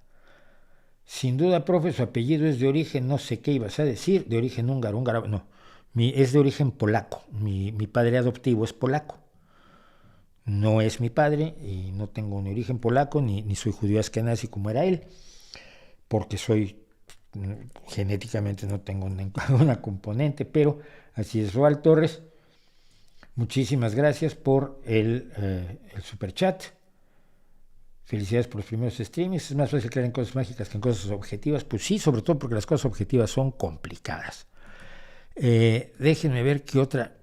Sin duda, profe, su apellido es de origen, no sé qué ibas a decir, de origen húngaro, no, es de origen polaco, mi padre adoptivo es polaco. No es mi padre y no tengo un origen polaco, ni soy judío askenazi como era él, porque genéticamente no tengo ninguna componente, pero así es. Roal Torres, muchísimas gracias por el superchat. Felicidades por los primeros streamings. Es más fácil creer en cosas mágicas que en cosas objetivas. Pues sí, sobre todo porque las cosas objetivas son complicadas. Déjenme ver qué otra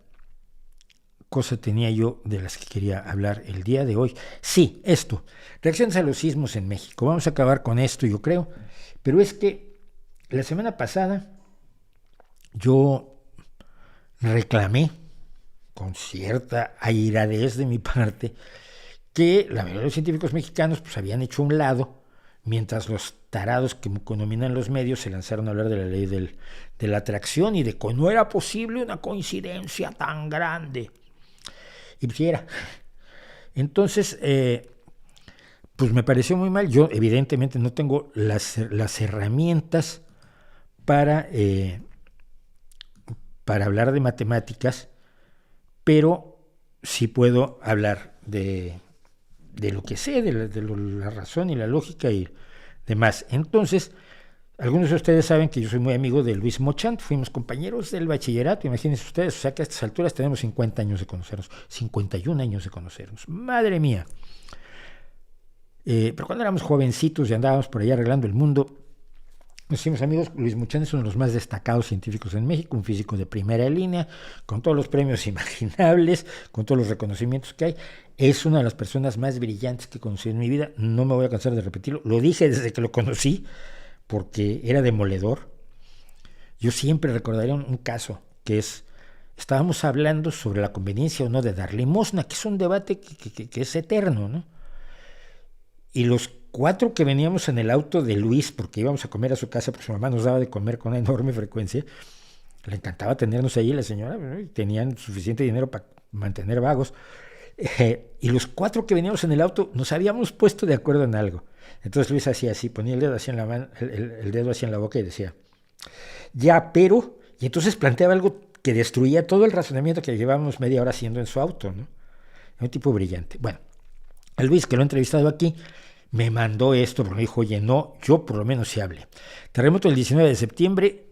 cosa tenía yo de las que quería hablar el día de hoy. Sí, esto, reacciones a los sismos en México. Vamos a acabar con esto, yo creo, pero es que la semana pasada yo reclamé con cierta airadez de mi parte que la mayoría de los científicos mexicanos pues habían hecho un lado, mientras los tarados que dominan los medios se lanzaron a hablar de la ley de la atracción y de que no era posible una coincidencia tan grande. Y pues era. Entonces, pues me pareció muy mal. Yo evidentemente no tengo las herramientas para hablar de matemáticas, pero sí puedo hablar de lo que sé, de la razón y la lógica y demás. Entonces, algunos de ustedes saben que yo soy muy amigo de Luis Mochant, fuimos compañeros del bachillerato, imagínense ustedes, o sea que a estas alturas tenemos 50 años de conocernos, 51 años de conocernos, madre mía. Pero cuando éramos jovencitos y andábamos por ahí arreglando el mundo, nos hicimos amigos. Luis Mochant es uno de los más destacados científicos en México, un físico de primera línea, con todos los premios imaginables, con todos los reconocimientos que hay. Es una de las personas más brillantes que he conocido en mi vida, no me voy a cansar de repetirlo, lo dije desde que lo conocí, porque era demoledor. Yo siempre recordaré un caso, que es, estábamos hablando sobre la conveniencia o no de dar limosna, que es un debate que es eterno, ¿no? Y los 4 que veníamos en el auto de Luis, porque íbamos a comer a su casa, porque su mamá nos daba de comer con una enorme frecuencia, le encantaba tenernos ahí la señora, ¿no? Y tenían suficiente dinero para mantener vagos, y los 4 que veníamos en el auto nos habíamos puesto de acuerdo en algo. Entonces Luis hacía así, ponía el dedo así en la mano, el dedo así en la boca y decía, ya, pero, y entonces planteaba algo que destruía todo el razonamiento que llevábamos media hora haciendo en su auto, ¿no? Un tipo brillante. Bueno, a Luis, que lo he entrevistado aquí, me mandó esto, porque me dijo, oye, no, yo por lo menos sí hablé. Terremoto del 19 de septiembre,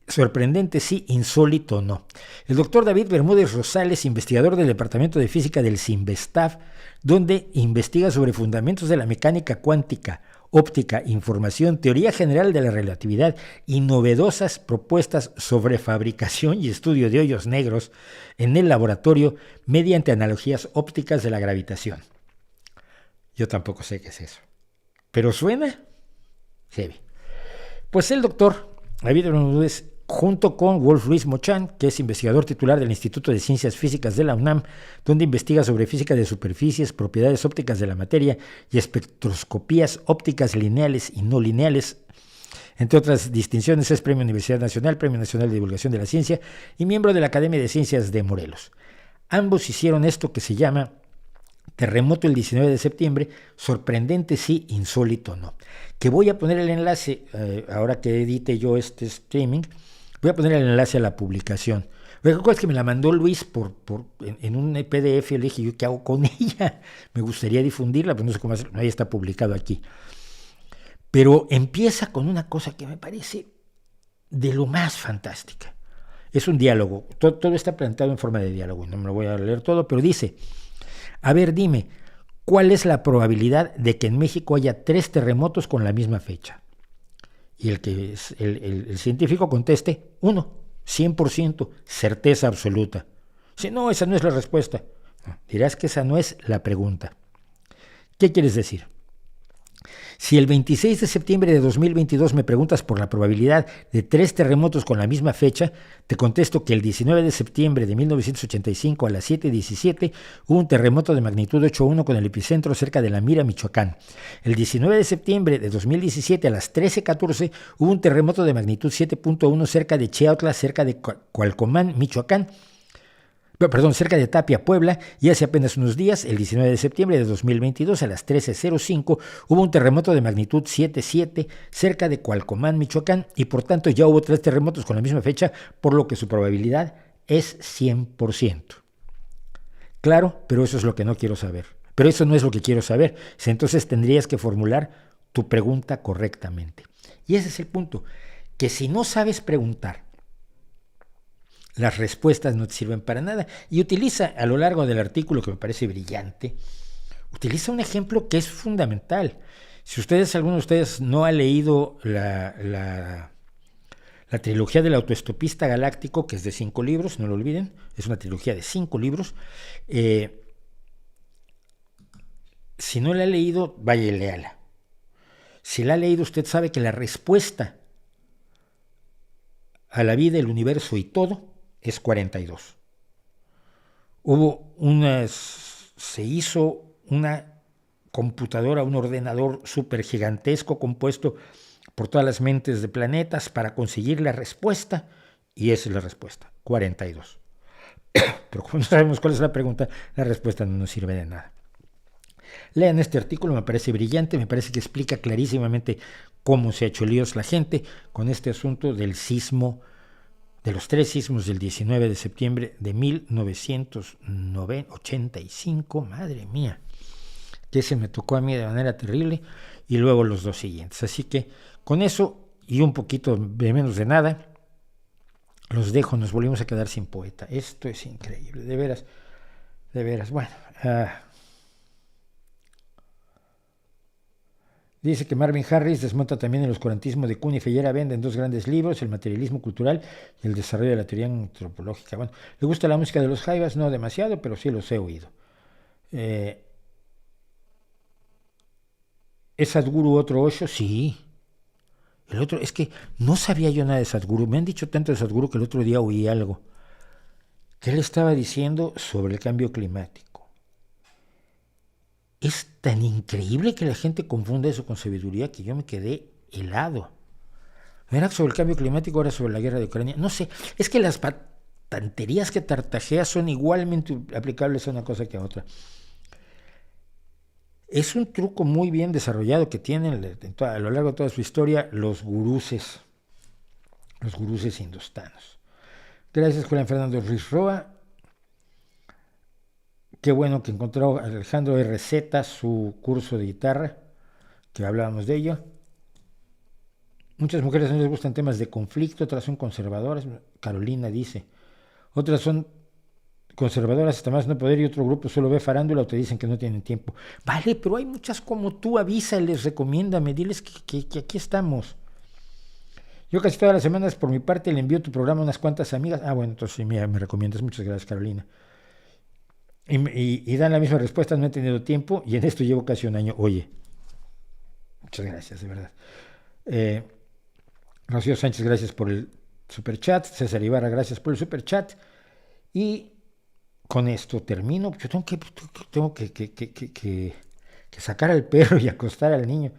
sorprendente sí, insólito no. El doctor David Bermúdez Rosales, investigador del Departamento de Física del CIMBESTAF, donde investiga sobre fundamentos de la mecánica cuántica, óptica, información, teoría general de la relatividad y novedosas propuestas sobre fabricación y estudio de hoyos negros en el laboratorio mediante analogías ópticas de la gravitación. Yo tampoco sé qué es eso, pero suena heavy. Pues el doctor David Bermúdez, junto con Wolf Ruiz Mochán, que es investigador titular del Instituto de Ciencias Físicas de la UNAM, donde investiga sobre física de superficies, propiedades ópticas de la materia y espectroscopías ópticas lineales y no lineales. Entre otras distinciones, es Premio Universidad Nacional, Premio Nacional de Divulgación de la Ciencia y miembro de la Academia de Ciencias de Morelos. Ambos hicieron esto que se llama Terremoto el 19 de septiembre, sorprendente sí, insólito no. Que voy a poner el enlace, ahora que edite yo este streaming, voy a poner el enlace a la publicación. Recuerdo que me la mandó Luis en un PDF, le dije, ¿yo qué hago con ella? Me gustaría difundirla, pero no sé cómo hacerlo, ahí está publicado aquí. Pero empieza con una cosa que me parece de lo más fantástica. Es un diálogo, todo está planteado en forma de diálogo, y no me lo voy a leer todo, pero dice, a ver, dime, ¿cuál es la probabilidad de que en México haya 3 terremotos con la misma fecha? Y el científico conteste, 1, 100%, certeza absoluta. Si no, esa no es la respuesta. Dirás que esa no es la pregunta. ¿Qué quieres decir? Si el 26 de septiembre de 2022 me preguntas por la probabilidad de 3 terremotos con la misma fecha, te contesto que el 19 de septiembre de 1985 a las 7:17 hubo un terremoto de magnitud 8.1 con el epicentro cerca de La Mira, Michoacán. El 19 de septiembre de 2017 a las 13:14 hubo un terremoto de magnitud 7.1 cerca de Chiautla, cerca de Cualcomán, Michoacán. Cerca de Tapia, Puebla, y hace apenas unos días, el 19 de septiembre de 2022, a las 13:05, hubo un terremoto de magnitud 7.7 cerca de Cualcomán, Michoacán, y por tanto ya hubo 3 terremotos con la misma fecha, por lo que su probabilidad es 100%. Claro, pero eso es lo que no quiero saber. Pero eso no es lo que quiero saber. Entonces tendrías que formular tu pregunta correctamente. Y ese es el punto, que si no sabes preguntar, las respuestas no te sirven para nada. Y utiliza a lo largo del artículo, que me parece brillante, utiliza un ejemplo que es fundamental. Si alguno de ustedes no ha leído la trilogía del autoestopista galáctico, que es de 5 libros, no lo olviden, es una trilogía de 5 libros. Si no la ha leído, vaya y léala. Si la ha leído, usted sabe que la respuesta a la vida, el universo y todo es 42. Se hizo una computadora, un ordenador súper gigantesco compuesto por todas las mentes de planetas para conseguir la respuesta, y esa es la respuesta, 42. Pero como no sabemos cuál es la pregunta, la respuesta no nos sirve de nada. Lean este artículo, me parece brillante, me parece que explica clarísimamente cómo se ha hecho líos la gente con este asunto del sismo, de los 3 sismos del 19 de septiembre de 1985, madre mía, que se me tocó a mí de manera terrible, y luego los 2 siguientes. Así que con eso y un poquito de menos de nada, los dejo, nos volvimos a quedar sin poeta. Esto es increíble, de veras, bueno. Dice que Marvin Harris desmonta también el oscurantismo de Kuhn y Feyerabend vende en 2 grandes libros, El materialismo cultural y El desarrollo de la teoría antropológica. Bueno, ¿le gusta la música de los Jaivas? No demasiado, pero sí los he oído. ¿Es Sadhguru otro Osho? Sí. El otro, es que no sabía yo nada de Sadhguru. Me han dicho tanto de Sadhguru que el otro día oí algo que él estaba diciendo sobre el cambio climático. Es tan increíble que la gente confunda eso con sabiduría que yo me quedé helado. No era sobre el cambio climático, ahora sobre la guerra de Ucrania. No sé, es que las patanterías que tartajea son igualmente aplicables a una cosa que a otra. Es un truco muy bien desarrollado que tienen a lo largo de toda su historia los guruses indostanos. Gracias, Julián Fernando Ruiz Roa. Qué bueno que encontró Alejandro RZ su curso de guitarra, que hablábamos de ello. Muchas mujeres no les gustan temas de conflicto, otras son conservadoras, Carolina dice. Otras son conservadoras hasta más no poder y otro grupo solo ve farándula o te dicen que no tienen tiempo. Vale, pero hay muchas como tú, avísales, recomiéndame, diles que aquí estamos. Yo casi todas las semanas por mi parte le envío tu programa a unas cuantas amigas. Bueno, entonces sí, me recomiendas. Muchas gracias, Carolina. Y dan la misma respuesta, no he tenido tiempo y en esto llevo casi un año. Oye, muchas gracias, de verdad. Rocío Sánchez, gracias por el superchat. César Ibarra, gracias por el superchat. Y con esto termino. Yo tengo que sacar al perro y acostar al niño.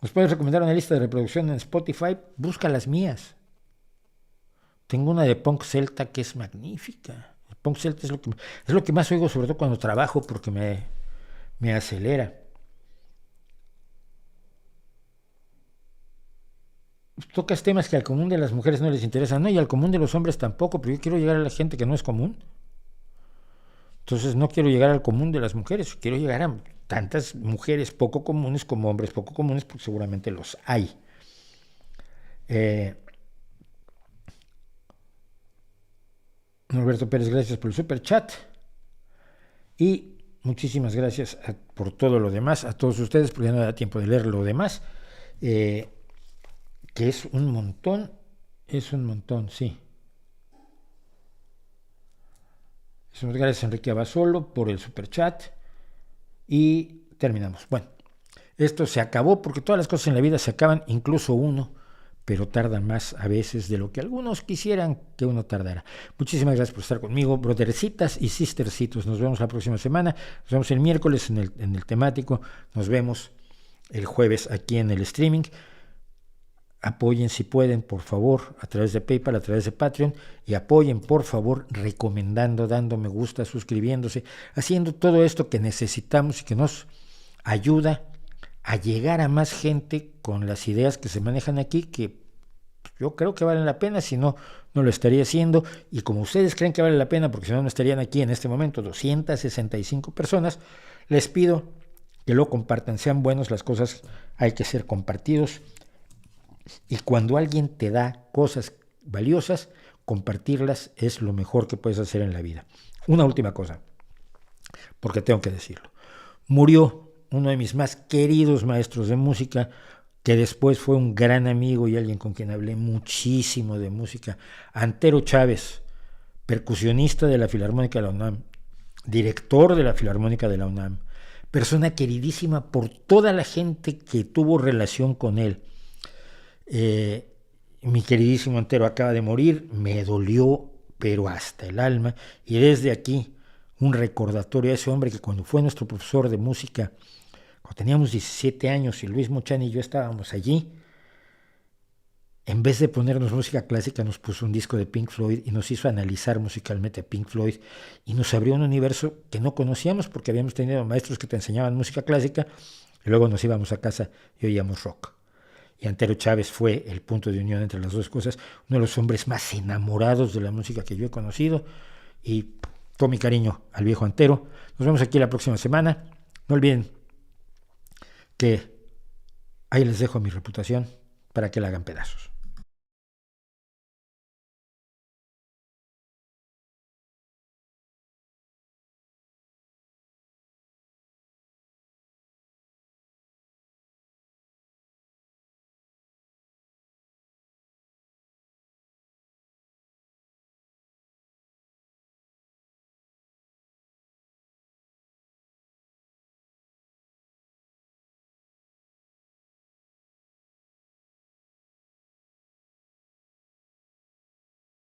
¿Nos puedes recomendar una lista de reproducción en Spotify? Busca las mías. Tengo una de punk celta que es magnífica. El punk celta es lo que más oigo, sobre todo cuando trabajo, porque me acelera. Tocas temas que al común de las mujeres no les interesan, no, y al común de los hombres tampoco, pero yo quiero llegar a la gente que no es común. Entonces no quiero llegar al común de las mujeres, quiero llegar a tantas mujeres poco comunes como hombres poco comunes, porque seguramente los hay. Norberto Pérez, gracias por el super chat. Y muchísimas gracias por todo lo demás, a todos ustedes, porque ya no da tiempo de leer lo demás, que es un montón, sí. Gracias a Enrique Abasolo por el super chat. Y terminamos. Bueno, esto se acabó porque todas las cosas en la vida se acaban, incluso uno, pero tarda más a veces de lo que algunos quisieran que uno tardara. Muchísimas gracias por estar conmigo, brothercitas y sistercitos. Nos vemos la próxima semana. Nos vemos el miércoles en el temático. Nos vemos el jueves aquí en el streaming. Apoyen si pueden, por favor, a través de PayPal, a través de Patreon, y apoyen, por favor, recomendando, dando me gusta, suscribiéndose, haciendo todo esto que necesitamos y que nos ayuda a llegar a más gente con las ideas que se manejan aquí, que yo creo que valen la pena, si no, no lo estaría haciendo, y como ustedes creen que vale la pena, porque si no, no estarían aquí en este momento 265 personas, les pido que lo compartan, sean buenos, las cosas hay que ser compartidos. Y cuando alguien te da cosas valiosas, compartirlas es lo mejor que puedes hacer en la vida. Una última cosa, porque tengo que decirlo. Murió uno de mis más queridos maestros de música, que después fue un gran amigo y alguien con quien hablé muchísimo de música, Antero Chávez, percusionista de la Filarmónica de la UNAM, director de la Filarmónica de la UNAM, persona queridísima por toda la gente que tuvo relación con él. Mi queridísimo Antero acaba de morir, me dolió, pero hasta el alma, y desde aquí un recordatorio a ese hombre que cuando fue nuestro profesor de música, cuando teníamos 17 años y Luis Mochán y yo estábamos allí, en vez de ponernos música clásica nos puso un disco de Pink Floyd y nos hizo analizar musicalmente a Pink Floyd y nos abrió un universo que no conocíamos porque habíamos tenido maestros que te enseñaban música clásica y luego nos íbamos a casa y oíamos rock. Y Antero Chávez fue el punto de unión entre las dos cosas, uno de los hombres más enamorados de la música que yo he conocido, y todo mi cariño al viejo Antero. Nos vemos aquí la próxima semana. No olviden que ahí les dejo mi reputación para que la hagan pedazos.